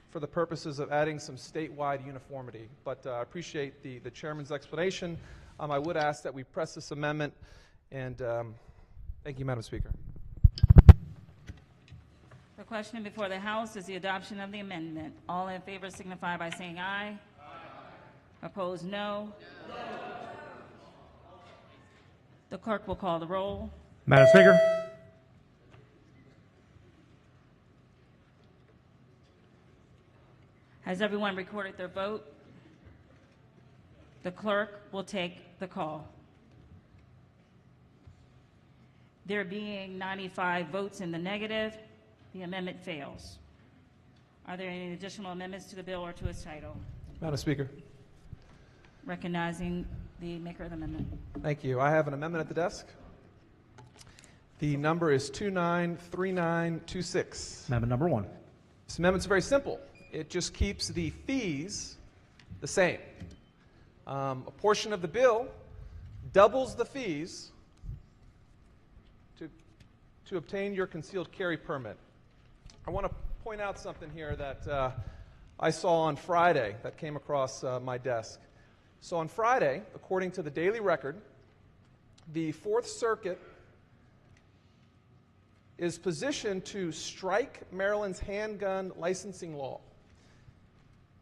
for the purposes of adding some statewide uniformity. But I appreciate the Chairman's explanation. I would ask that we press this amendment, and thank you, Madam Speaker. The question before the House is the adoption of the amendment. All in favor signify by saying aye. Aye. Opposed, no. The clerk will call the roll. Madam Speaker. Has everyone recorded their vote? The clerk will take the call. There being 95 votes in the negative, the amendment fails. Are there any additional amendments to the bill or to its title? Madam Speaker. Recognizing the maker of the amendment. Thank you. I have an amendment at the desk. The number is 293926. Amendment number 1. This amendment's very simple. It just keeps the fees the same. A portion of the bill doubles the fees to obtain your concealed carry permit. I want to point out something here that I saw on Friday that came across my desk. So on Friday, according to the Daily Record, the Fourth Circuit is positioned to strike Maryland's handgun licensing law.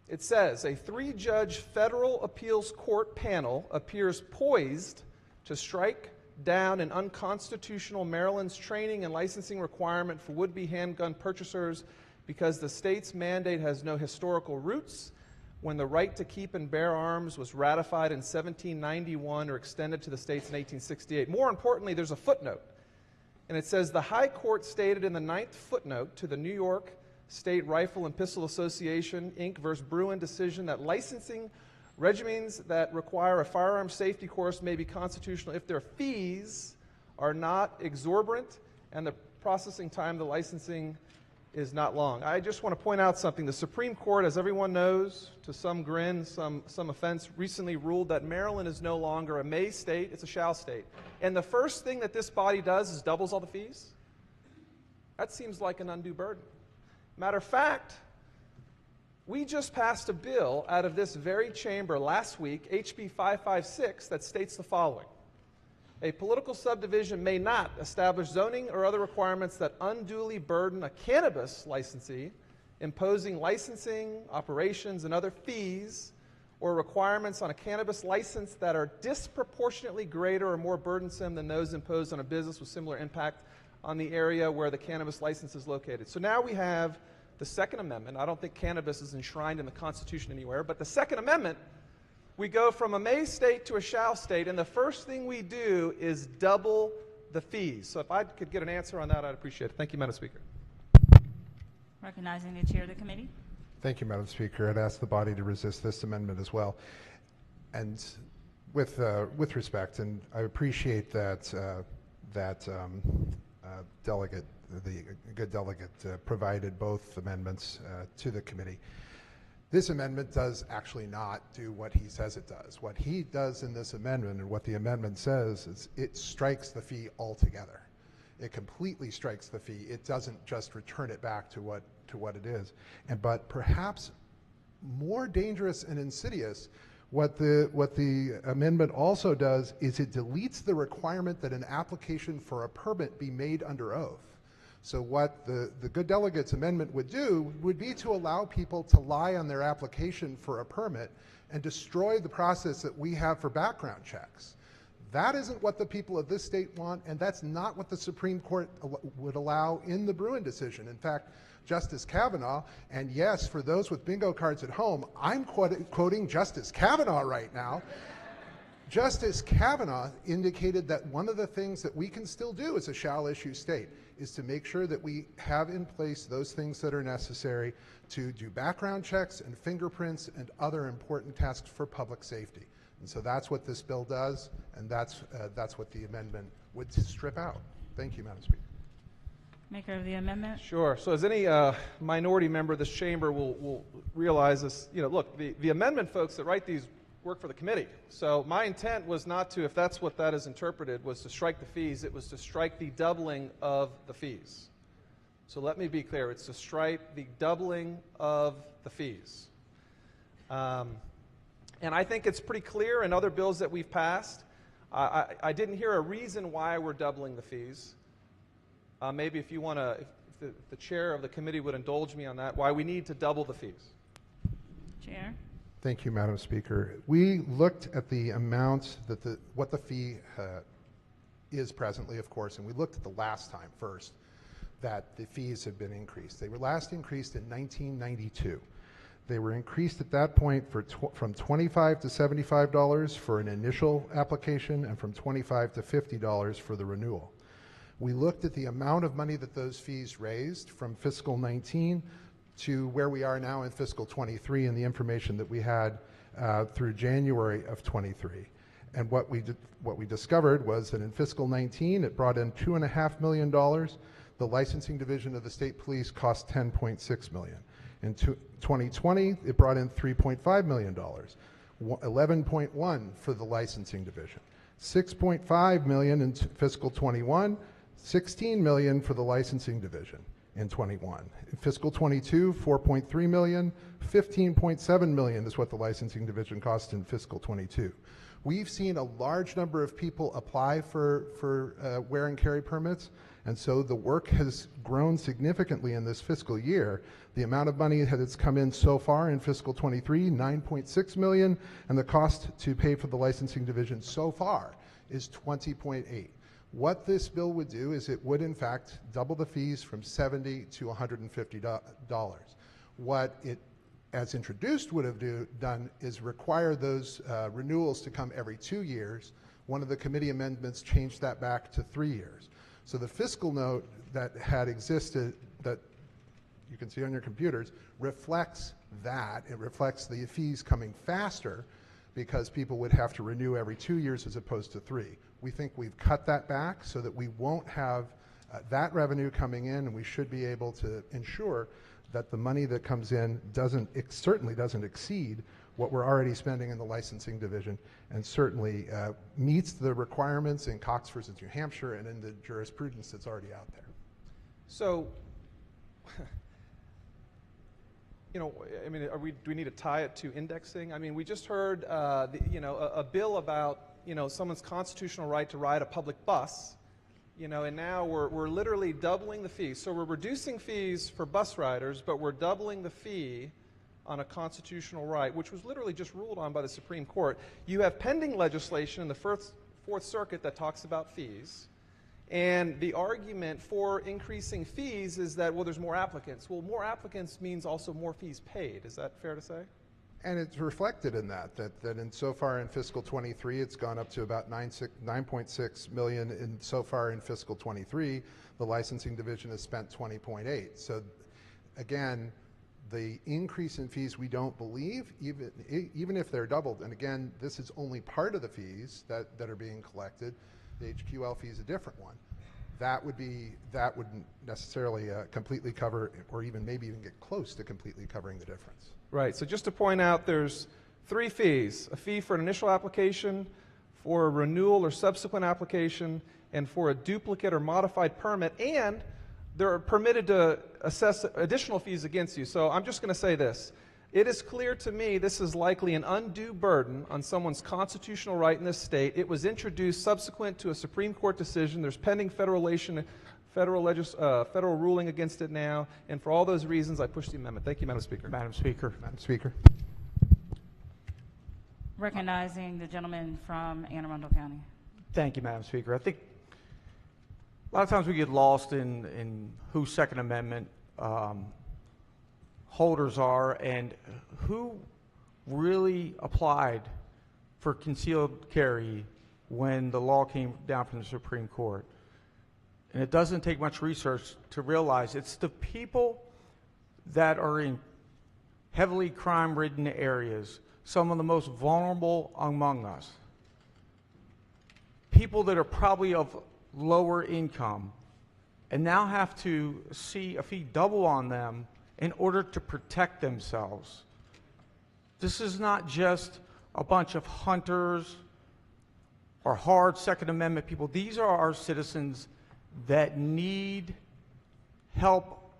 It says, a 3-judge federal appeals court panel appears poised to strike down an unconstitutional Maryland's training and licensing requirement for would-be handgun purchasers because the state's mandate has no historical roots when the right to keep and bear arms was ratified in 1791 or extended to the states in 1868. More importantly, there's a footnote, and it says the High Court stated in the 9th footnote to the New York State Rifle and Pistol Association, Inc. versus Bruin decision that licensing regimens that require a firearm safety course may be constitutional if their fees are not exorbitant and the processing time of the licensing is not long. I just want to point out something. The Supreme Court, as everyone knows, to some grin, some offense, recently ruled that Maryland is no longer a may state, it's a shall state. And the first thing that this body does is doubles all the fees? That seems like an undue burden. Matter of fact, we just passed a bill out of this very chamber last week, HB 556, that states the following. A political subdivision may not establish zoning or other requirements that unduly burden a cannabis licensee, imposing licensing, operations, and other fees or requirements on a cannabis license that are disproportionately greater or more burdensome than those imposed on a business with similar impact on the area where the cannabis license is located. So now we have the Second Amendment. I don't think cannabis is enshrined in the Constitution anywhere, but the Second Amendment, we go from a may state to a shall state, and the first thing we do is double the fees. So if I could get an answer on that, I'd appreciate it. Thank you, Madam Speaker. Recognizing the chair of the committee. Thank you, Madam Speaker. I'd ask the body to resist this amendment as well. And with respect, and I appreciate that delegate, the good delegate, provided both amendments to the committee. This amendment does actually not do what he says it does. What he does in this amendment and what the amendment says is it strikes the fee altogether. It completely strikes the fee. It doesn't just return it back to what it is. But perhaps more dangerous and insidious, what the amendment also does is it deletes the requirement that an application for a permit be made under oath. So what the good delegate's amendment would do would be to allow people to lie on their application for a permit and destroy the process that we have for background checks. That isn't what the people of this state want, and that's not what the Supreme Court would allow in the Bruin decision. In fact, Justice Kavanaugh, and yes, for those with bingo cards at home, I'm quoting Justice Kavanaugh right now. Justice Kavanaugh indicated that one of the things that we can still do as a shall issue state is to make sure that we have in place those things that are necessary to do background checks and fingerprints and other important tasks for public safety. And so that's what this bill does, and that's what the amendment would strip out. Thank you, Madam Speaker. Maker of the amendment. Sure. So as any minority member of this chamber will realize this, look, the amendment folks that write these work for the committee. So my intent was not to, if that's what that is interpreted, was to strike the fees. It was to strike the doubling of the fees. So let me be clear. It's to strike the doubling of the fees. And I think it's pretty clear in other bills that we've passed. I didn't hear a reason why we're doubling the fees. Maybe if you want to, if the chair of the committee would indulge me on that, why we need to double the fees. Chair. Thank you, Madam Speaker. We looked at the amount that what the fee is presently, of course, and we looked at the last time first that the fees have been increased. They were last increased in 1992. They were increased at that point from $25 to $75 for an initial application and from $25 to $50 for the renewal. We looked at the amount of money that those fees raised from fiscal 19 to where we are now in fiscal 23 and the information that we had through January of 23. And what we discovered was that in fiscal 19, it brought in $2.5 million. The licensing division of the state police cost $10.6 million. In 2020, it brought in $3.5 million, 11.1 for the licensing division, 6.5 million in fiscal 21, 16 million for the licensing division in 21. In fiscal 22, 4.3 million, 15.7 million is what the licensing division cost in fiscal 22. We've seen a large number of people apply for wear and carry permits, and so the work has grown significantly in this fiscal year. The amount of money that has come in so far in fiscal 23, 9.6 million, and the cost to pay for the licensing division so far is 20.8. What this bill would do is it would in fact double the fees from $70 to $150. What it, as introduced, would have done is require those renewals to come every 2 years. One of the committee amendments changed that back to 3 years. So the fiscal note that had existed, that you can see on your computers, reflects that. It reflects the fees coming faster because people would have to renew every 2 years as opposed to 3. We think we've cut that back so that we won't have that revenue coming in, and we should be able to ensure that the money that comes in certainly doesn't exceed what we're already spending in the licensing division, and certainly meets the requirements in Cox versus New Hampshire and in the jurisprudence that's already out there. So, I mean, do we need to tie it to indexing? I mean, we just heard, a bill about, someone's constitutional right to ride a public bus, and now we're literally doubling the fees. So we're reducing fees for bus riders, but we're doubling the fee on a constitutional right, which was literally just ruled on by the Supreme Court. You have pending legislation in the Fourth Circuit that talks about fees. And the argument for increasing fees is that, well, there's more applicants. Well, more applicants means also more fees paid. Is that fair to say? And it's reflected in that in so far in fiscal 23, it's gone up to about 9.6 million. In so far in fiscal 23, the licensing division has spent 20.8. So again, the increase in fees, we don't believe, even if they're doubled, and again, this is only part of the fees that are being collected. The HQL fee is a different one. That wouldn't necessarily completely cover, or maybe even get close to completely covering the difference. Right. So just to point out, there's 3 fees: a fee for an initial application, for a renewal or subsequent application, and for a duplicate or modified permit, and they're permitted to assess additional fees against you. So I'm just going to say this. It is clear to me this is likely an undue burden on someone's constitutional right in this state. It was introduced subsequent to a Supreme Court decision. There's pending federal ruling against it now, and for all those reasons, I push the amendment. Thank you, Madam Speaker. Madam Speaker. Madam Speaker. Recognizing the gentleman from Anne Arundel County. Thank you, Madam Speaker. I think a lot of times we get lost in who Second Amendment holders are and who really applied for concealed carry when the law came down from the Supreme Court. And it doesn't take much research to realize it's the people that are in heavily crime-ridden areas, some of the most vulnerable among us, people that are probably of lower income, and now have to see a fee double on them in order to protect themselves. This is not just a bunch of hunters or hard Second Amendment people. These are our citizens that need help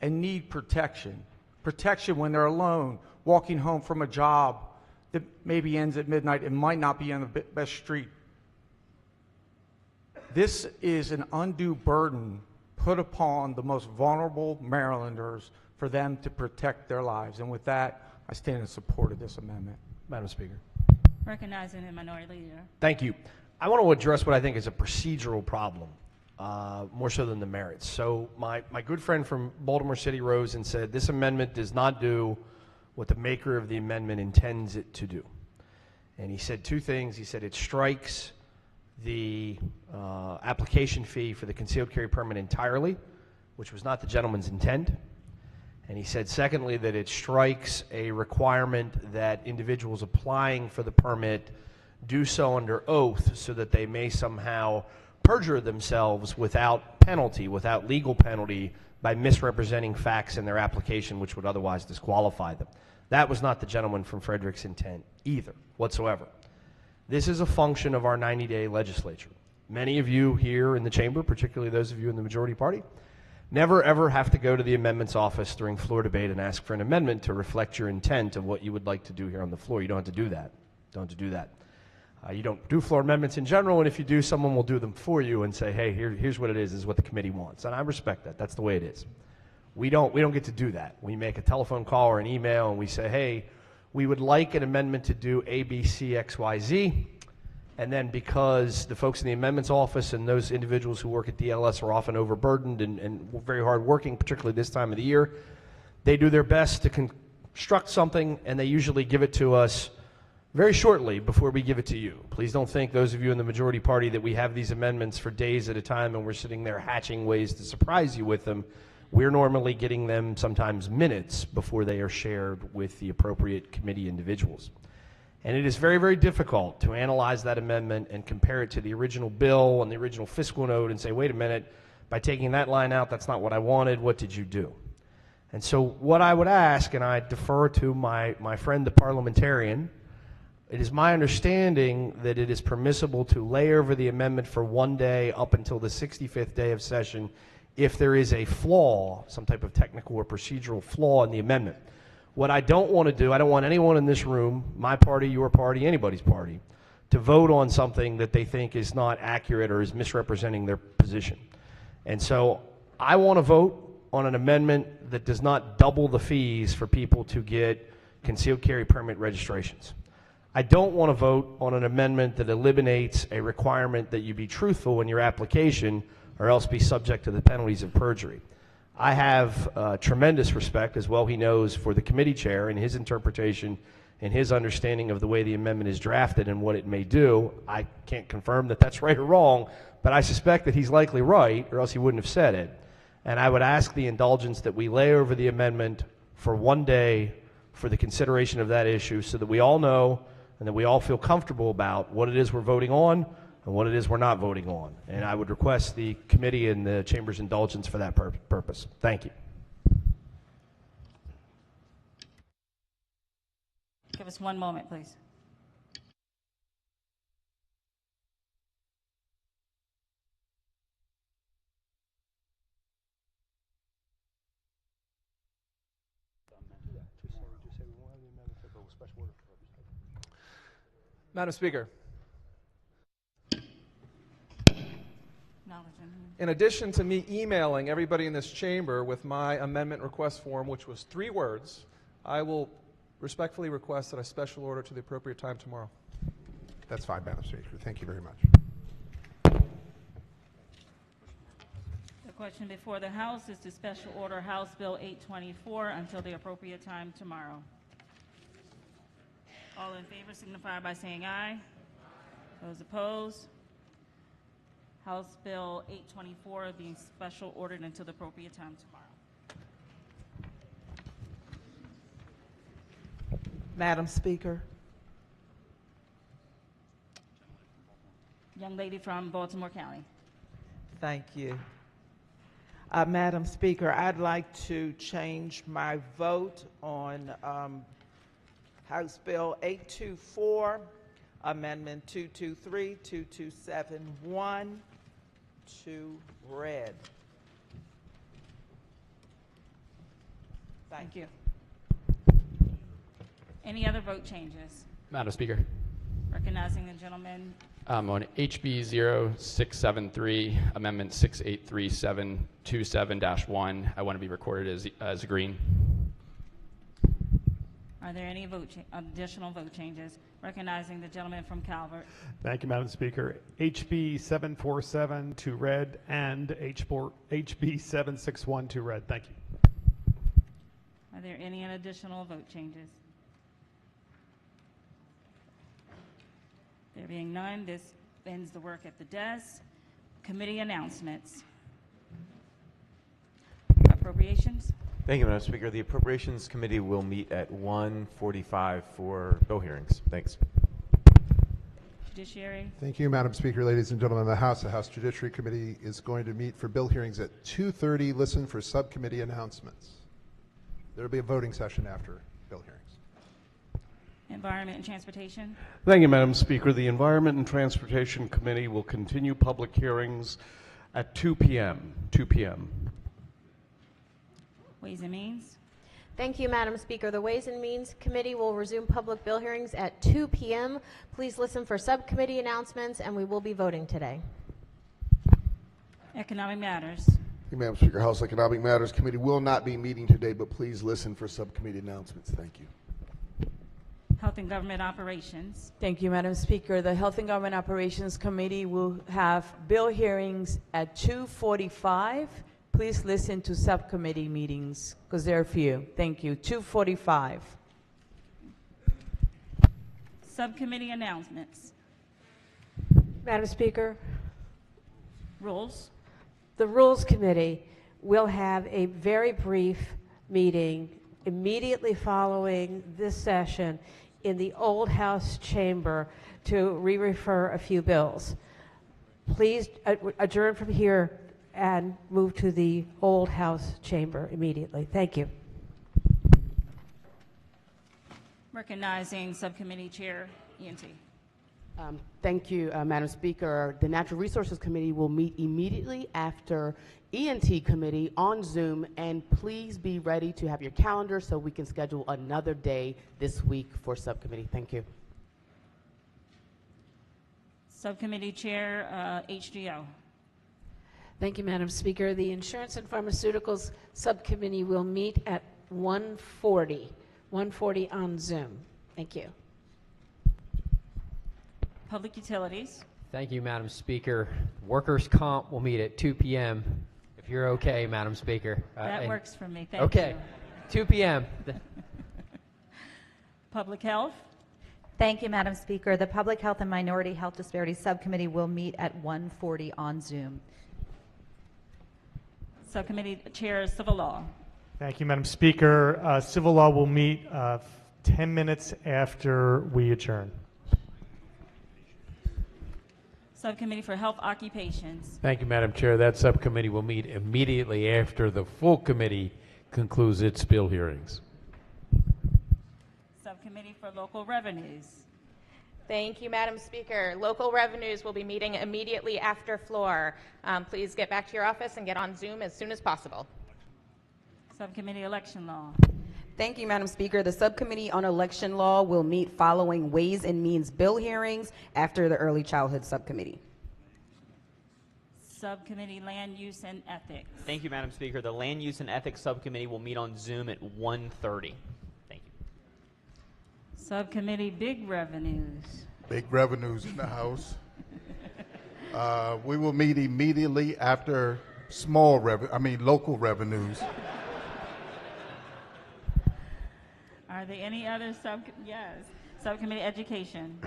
and need protection. Protection when they're alone, walking home from a job that maybe ends at midnight and might not be on the best street. This is an undue burden put upon the most vulnerable Marylanders for them to protect their lives. And with that, I stand in support of this amendment. Madam Speaker. Recognizing the minority leader. Thank you. I want to address what I think is a procedural problem, more so than the merits. So my good friend from Baltimore City rose and said, this amendment does not do what the maker of the amendment intends it to do. And he said two things. He said it strikes the application fee for the concealed carry permit entirely, which was not the gentleman's intent. And he said, secondly, that it strikes a requirement that individuals applying for the permit do so under oath so that they may somehow perjure themselves without penalty, without legal penalty, by misrepresenting facts in their application, which would otherwise disqualify them. That was not the gentleman from Frederick's intent either, whatsoever. This is a function of our 90-day legislature. Many of you here in the chamber, particularly those of you in the majority party, never ever have to go to the amendments office during floor debate and ask for an amendment to reflect your intent of what you would like to do here on the floor. You don't have to do that. Don't have to do that. You don't do floor amendments in general, and if you do, someone will do them for you and say, hey, here's what it is what the committee wants. And I respect that. That's the way it is. We don't get to do that. We make a telephone call or an email and we say, hey, we would like an amendment to do A, B, C, X, Y, Z. And then because the folks in the amendments office and those individuals who work at DLS are often overburdened and very hard working, particularly this time of the year, they do their best to construct something, and they usually give it to us very shortly before we give it to you. Please don't think, those of you in the majority party, that we have these amendments for days at a time and we're sitting there hatching ways to surprise you with them. We're normally getting them sometimes minutes before they are shared with the appropriate committee individuals. And it is very, very difficult to analyze that amendment and compare it to the original bill and the original fiscal note and say, wait a minute, by taking that line out, that's not what I wanted. What did you do? And so what I would ask, and I defer to my friend the parliamentarian, it is my understanding that it is permissible to lay over the amendment for one day up until the 65th day of session if there is a flaw, some type of technical or procedural flaw in the amendment. What I don't want to do, I don't want anyone in this room, my party, your party, anybody's party, to vote on something that they think is not accurate or is misrepresenting their position. And so I want to vote on an amendment that does not double the fees for people to get concealed carry permit registrations. I don't want to vote on an amendment that eliminates a requirement that you be truthful in your application or else be subject to the penalties of perjury. I have tremendous respect, as well he knows, for the committee chair and his interpretation and his understanding of the way the amendment is drafted and what it may do. I can't confirm that that's right or wrong, but I suspect that he's likely right, or else he wouldn't have said it. And I would ask the indulgence that we lay over the amendment for one day for the consideration of that issue so that we all know and that we all feel comfortable about what it is we're voting on and what it is we're not voting on. And I would request the committee and the chamber's indulgence for that purpose. Thank you. Give us one moment, please. Madam Speaker, in addition to me emailing everybody in this chamber with my amendment request form, which was 3 words, I will respectfully request that a special order to the appropriate time tomorrow. That's fine, Madam Speaker. Thank you very much. The question before the House is to special order House Bill 824 until the appropriate time tomorrow. All in favor signify by saying aye. Those opposed? House Bill 824 being special ordered until the appropriate time tomorrow. Madam Speaker. Young lady from Baltimore County. Thank you. Madam Speaker, I'd like to change my vote on House Bill 824, Amendment 223, 2271 to red. Thank you. Any other vote changes? Madam Speaker, Recognizing the gentleman. on HB 0673, Amendment 683727-1, I want to be recorded as green. Are there any additional vote changes? Recognizing the gentleman from Calvert. Thank you, Madam Speaker. HB 747 to red and HB 761 to red. Thank you. Are there any additional vote changes? There being none, this ends the work at the desk. Committee announcements. Appropriations. Thank you, Madam Speaker. The Appropriations Committee will meet at 1:45 for bill hearings. Thanks. Judiciary. Thank you, Madam Speaker. Ladies and gentlemen of the House Judiciary Committee is going to meet for bill hearings at 2:30. Listen for subcommittee announcements. There will be a voting session after bill hearings. Environment and Transportation. Thank you, Madam Speaker. The Environment and Transportation Committee will continue public hearings at 2 p.m. 2 p.m. Ways and Means. Thank you, Madam Speaker. The Ways and Means Committee will resume public bill hearings at 2 p.m. Please listen for subcommittee announcements, and we will be voting today. Economic Matters. Thank you, Madam Speaker. House Economic Matters Committee will not be meeting today, but please listen for subcommittee announcements. Thank you. Health and Government Operations. Thank you, Madam Speaker. The Health and Government Operations Committee will have bill hearings at 2:45. Please listen to subcommittee meetings because there are few. Thank you. 2:45. Subcommittee announcements. Madam Speaker, Rules. the Rules Committee will have a very brief meeting immediately following this session in the Old House Chamber to re-refer a few bills. Please adjourn from here and move to the Old House Chamber immediately. Thank you. Recognizing Subcommittee Chair E&T. Thank you, Madam Speaker. The Natural Resources Committee will meet immediately after E&T Committee on Zoom, and please be ready to have your calendar so we can schedule another day this week for subcommittee. Thank you. Subcommittee Chair HGO. Thank you, Madam Speaker. The Insurance and Pharmaceuticals Subcommittee will meet at 1:40 on Zoom. Thank you. Public Utilities. Thank you, Madam Speaker. Workers' Comp will meet at 2 p.m. If you're okay, Madam Speaker. That works for me. Thank okay. you. 2 p.m. Public Health. Thank you, Madam Speaker. The Public Health and Minority Health Disparities Subcommittee will meet at 1:40 on Zoom. Subcommittee Chair Civil Law. Thank you, Madam Speaker. Civil Law will meet 10 minutes after we adjourn. Subcommittee for Health Occupations. Thank you, Madam Chair. That subcommittee will meet immediately after the full committee concludes its bill hearings. Subcommittee for Local Revenues. Thank you, Madam Speaker. Local Revenues will be meeting immediately after floor. Please get back to your office and get on Zoom as soon as possible. Subcommittee Election Law. Thank you, Madam Speaker. The Subcommittee on Election Law will meet following Ways and Means bill hearings after the Early Childhood Subcommittee. Subcommittee Land Use and Ethics. Thank you, Madam Speaker. The Land Use and Ethics Subcommittee will meet on Zoom at 1:30. Thank you. Subcommittee Big Revenues. Big Revenues in the House. We will meet immediately after local revenues. Are there any other yes? Subcommittee Education.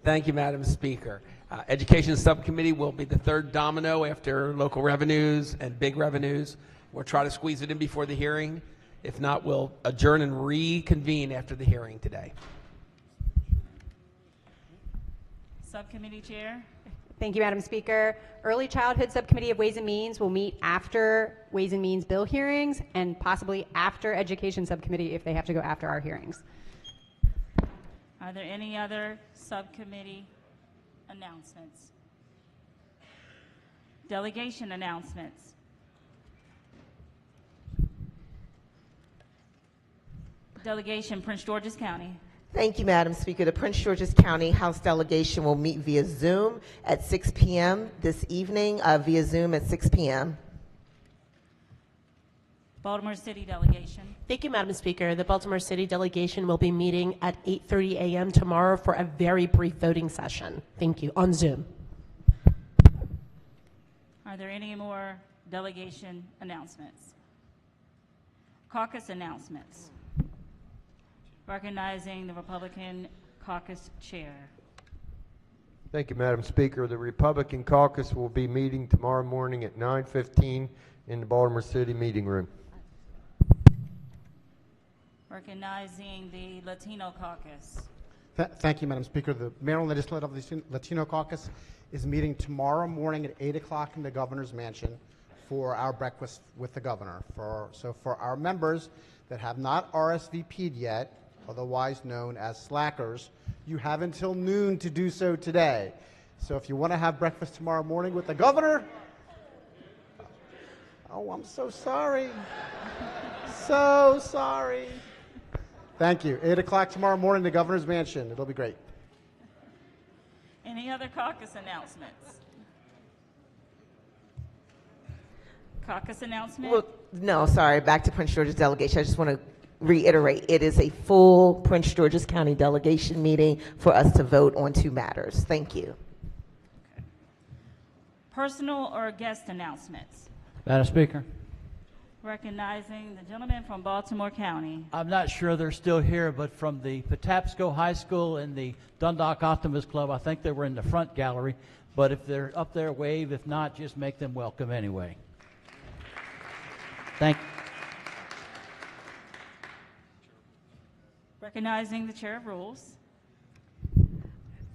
Thank you, Madam Speaker. Education Subcommittee will be the third domino after local revenues and big revenues. We'll try to squeeze it in before the hearing. If not, we'll adjourn and reconvene after the hearing today. Subcommittee Chair. Thank you, Madam Speaker. Early Childhood Subcommittee of Ways and Means will meet after Ways and Means bill hearings and possibly after Education Subcommittee if they have to go after our hearings. Are there any other subcommittee announcements? Delegation announcements. Delegation, Prince George's County. Thank you, Madam Speaker. The Prince George's County House delegation will meet via Zoom at 6 p.m. this evening, via Zoom at 6 p.m. Baltimore City Delegation. Thank you, Madam Speaker. The Baltimore City delegation will be meeting at 8:30 a.m. tomorrow for a very brief voting session. Thank you. On Zoom. Are there any more delegation announcements? Caucus announcements. Recognizing the Republican Caucus Chair. Thank you, Madam Speaker. The Republican Caucus will be meeting tomorrow morning at 9:15 in the Baltimore City meeting room. Recognizing the Latino Caucus. Thank you, Madam Speaker. The Maryland Legislative Latino Caucus is meeting tomorrow morning at 8 o'clock in the Governor's Mansion for our breakfast with the Governor. So for our members that have not RSVP'd yet, otherwise known as slackers, you have until noon to do so today. So if you want to have breakfast tomorrow morning with the Governor, oh, I'm so sorry. So sorry. Thank you. 8 o'clock tomorrow morning in the Governor's Mansion. It'll be great. Any other caucus announcements? Caucus announcement? Well, no, sorry, back to Prince George's delegation. I just want to reiterate, it is a full Prince George's County delegation meeting for us to vote on 2 matters. Thank you. Okay. Personal or guest announcements? Madam Speaker. Recognizing the gentleman from Baltimore County. I'm not sure they're still here, but from the Patapsco High School and the Dundalk Optimist Club, I think they were in the front gallery. But if they're up there, wave. If not, just make them welcome anyway. Thank you. Recognizing the Chair of Rules.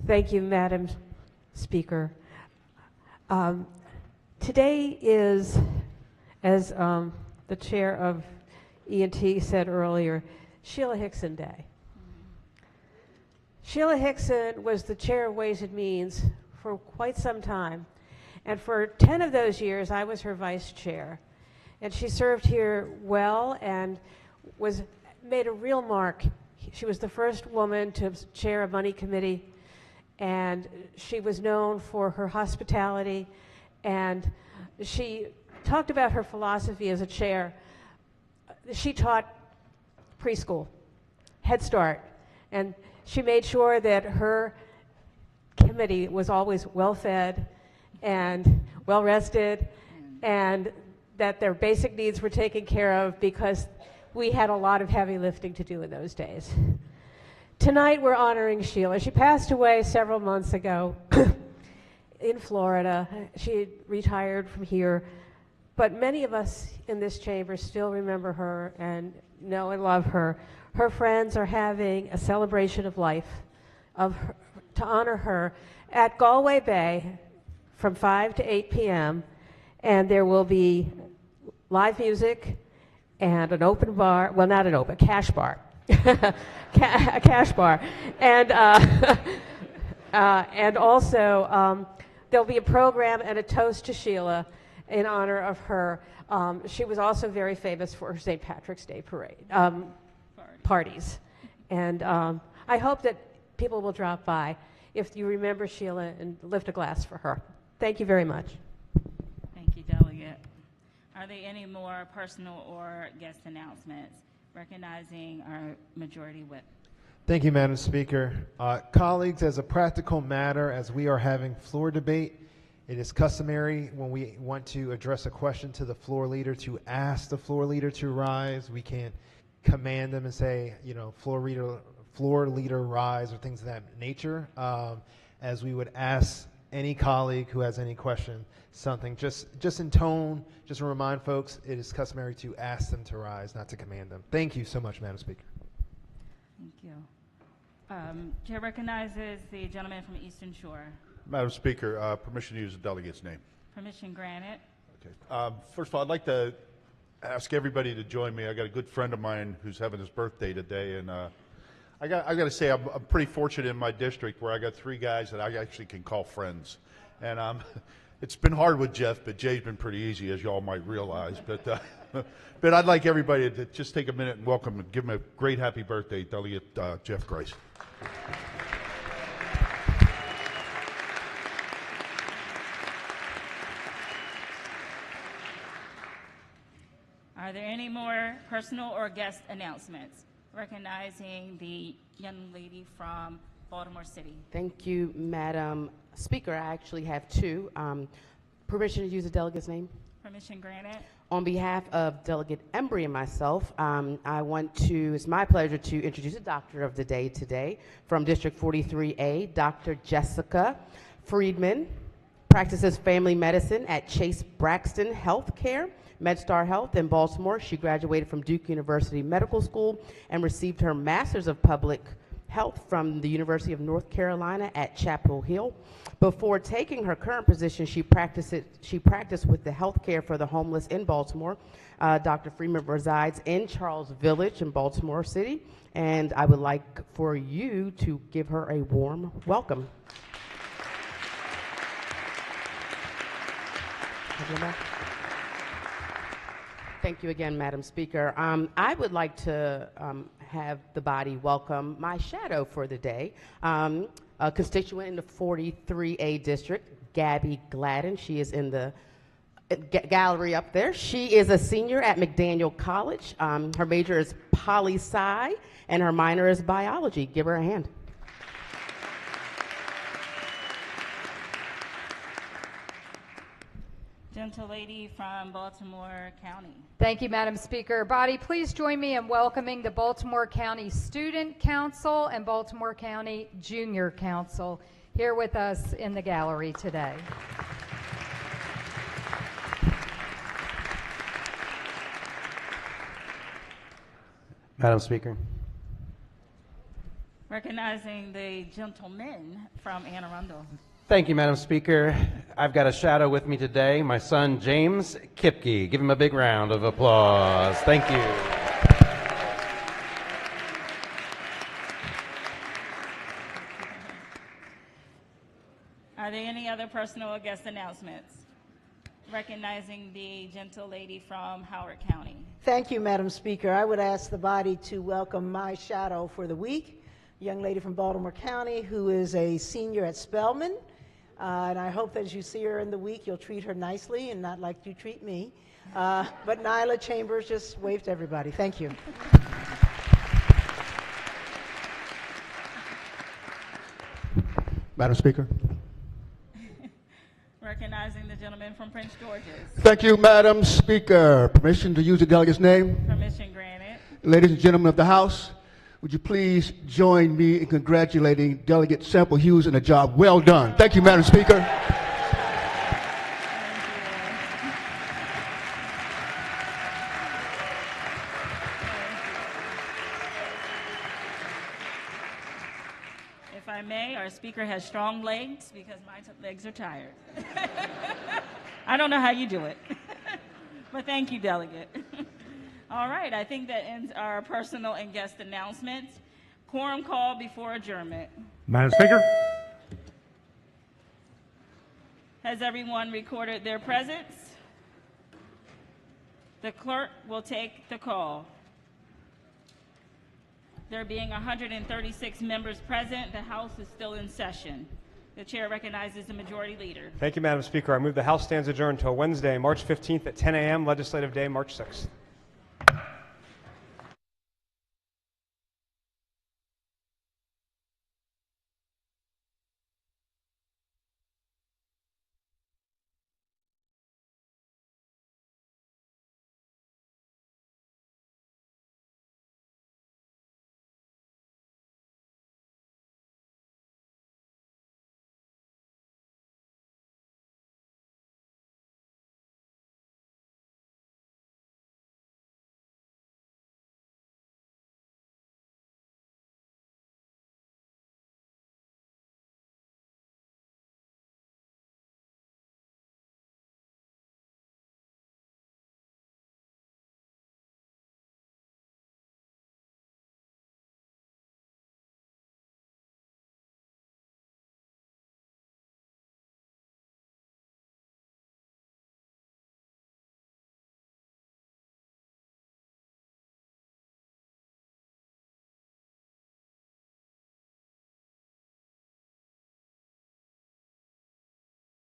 Thank you, Madam Speaker. Today is, as the chair of E&T said earlier, Sheila Hickson Day. Sheila Hickson was the chair of Ways and Means for quite some time, and for 10 of those years I was her vice chair. And she served here well and made a real mark. She was the first woman to chair a money committee, and she was known for her hospitality, and she talked about her philosophy as a chair. She taught preschool, Head Start, and she made sure that her committee was always well-fed and well-rested, and that their basic needs were taken care of, because we had a lot of heavy lifting to do in those days. Tonight we're honoring Sheila. She passed away several months ago in Florida. She retired from here, but many of us in this chamber still remember her and know and love her. Her friends are having a celebration of life to honor her at Galway Bay from 5 to 8 p.m., and there will be live music and an open bar, well, not an open, cash bar, a cash bar, and also there'll be a program and a toast to Sheila in honor of her. She was also very famous for her St. Patrick's Day parade parties, and I hope that people will drop by if you remember Sheila and lift a glass for her. Thank you very much. Thank you, Delegate. Are there any more personal or guest announcements? Recognizing our Majority Whip. Thank you, Madam Speaker. Colleagues, as a practical matter, as we are having floor debate, it is customary when we want to address a question to the floor leader to ask the floor leader to rise. We can't command them and say, you know, floor floor leader rise or things of that nature, as we would ask any colleague who has any question something, just in tone, just to remind folks, it is customary to ask them to rise, not to command them. Thank you so much, Madam Speaker. Thank you. Chair recognizes the gentleman from Eastern Shore. Madam Speaker, permission to use the delegate's name. Permission granted. Okay. First of all, I'd like to ask everybody to join me. I got a good friend of mine who's having his birthday today, and I got to say I'm pretty fortunate in my district where I got 3 guys that I actually can call friends, and it's been hard with Jeff, but Jay's been pretty easy, as y'all might realize. But I'd like everybody to just take a minute and welcome and give him a great happy birthday, Delegate Jeff Grice. Are there any more personal or guest announcements? Recognizing the young lady from Baltimore City. Thank you, Madam Speaker. I actually have 2. Permission to use the delegate's name? Permission granted. On behalf of Delegate Embry and myself, it's my pleasure to introduce the doctor of the day today from District 43A, Dr. Jessica Friedman, practices family medicine at Chase Braxton Healthcare, MedStar Health in Baltimore. She graduated from Duke University Medical School and received her Master's of Public Health from the University of North Carolina at Chapel Hill. Before taking her current position, she practiced with the Healthcare for the Homeless in Baltimore. Dr. Freeman resides in Charles Village in Baltimore City, and I would like for you to give her a warm welcome. Thank you again, Madam Speaker. I would like to have the body welcome my shadow for the day, a constituent in the 43A district, Gabby Gladden. She is in the gallery up there. She is a senior at McDaniel College. Her major is poli-sci, and her minor is biology. Give her a hand. Gentle lady from Baltimore County. Thank you, Madam Speaker. Body, please join me in welcoming the Baltimore County Student Council and Baltimore County Junior Council here with us in the gallery today. Madam Speaker. Recognizing the gentleman from Anne Arundel. Thank you, Madam Speaker. I've got a shadow with me today, my son, James Kipke. Give him a big round of applause. Thank you. Are there any other personal or guest announcements? Recognizing the gentle lady from Howard County. Thank you, Madam Speaker. I would ask the body to welcome my shadow for the week, a young lady from Baltimore County who is a senior at Spelman. And I hope that as you see her in the week, you'll treat her nicely and not like you treat me. But Nyla Chambers just waved to everybody. Thank you. Madam Speaker. Recognizing the gentleman from Prince George's. Thank you, Madam Speaker. Permission to use the delegate's name? Permission granted. Ladies and gentlemen of the House, would you please join me in congratulating Delegate Sample Hughes on a job well done. Thank you, Madam Speaker. If I may, our speaker has strong legs because my legs are tired. I don't know how you do it. But thank you, Delegate. All right, I think that ends our personal and guest announcements. Quorum call before adjournment. Madam Speaker. Has everyone recorded their presence? The clerk will take the call. There being 136 members present, the House is still in session. The chair recognizes the majority leader. Thank you, Madam Speaker. I move the House stands adjourned until Wednesday, March 15th at 10 a.m., Legislative Day, March 6th.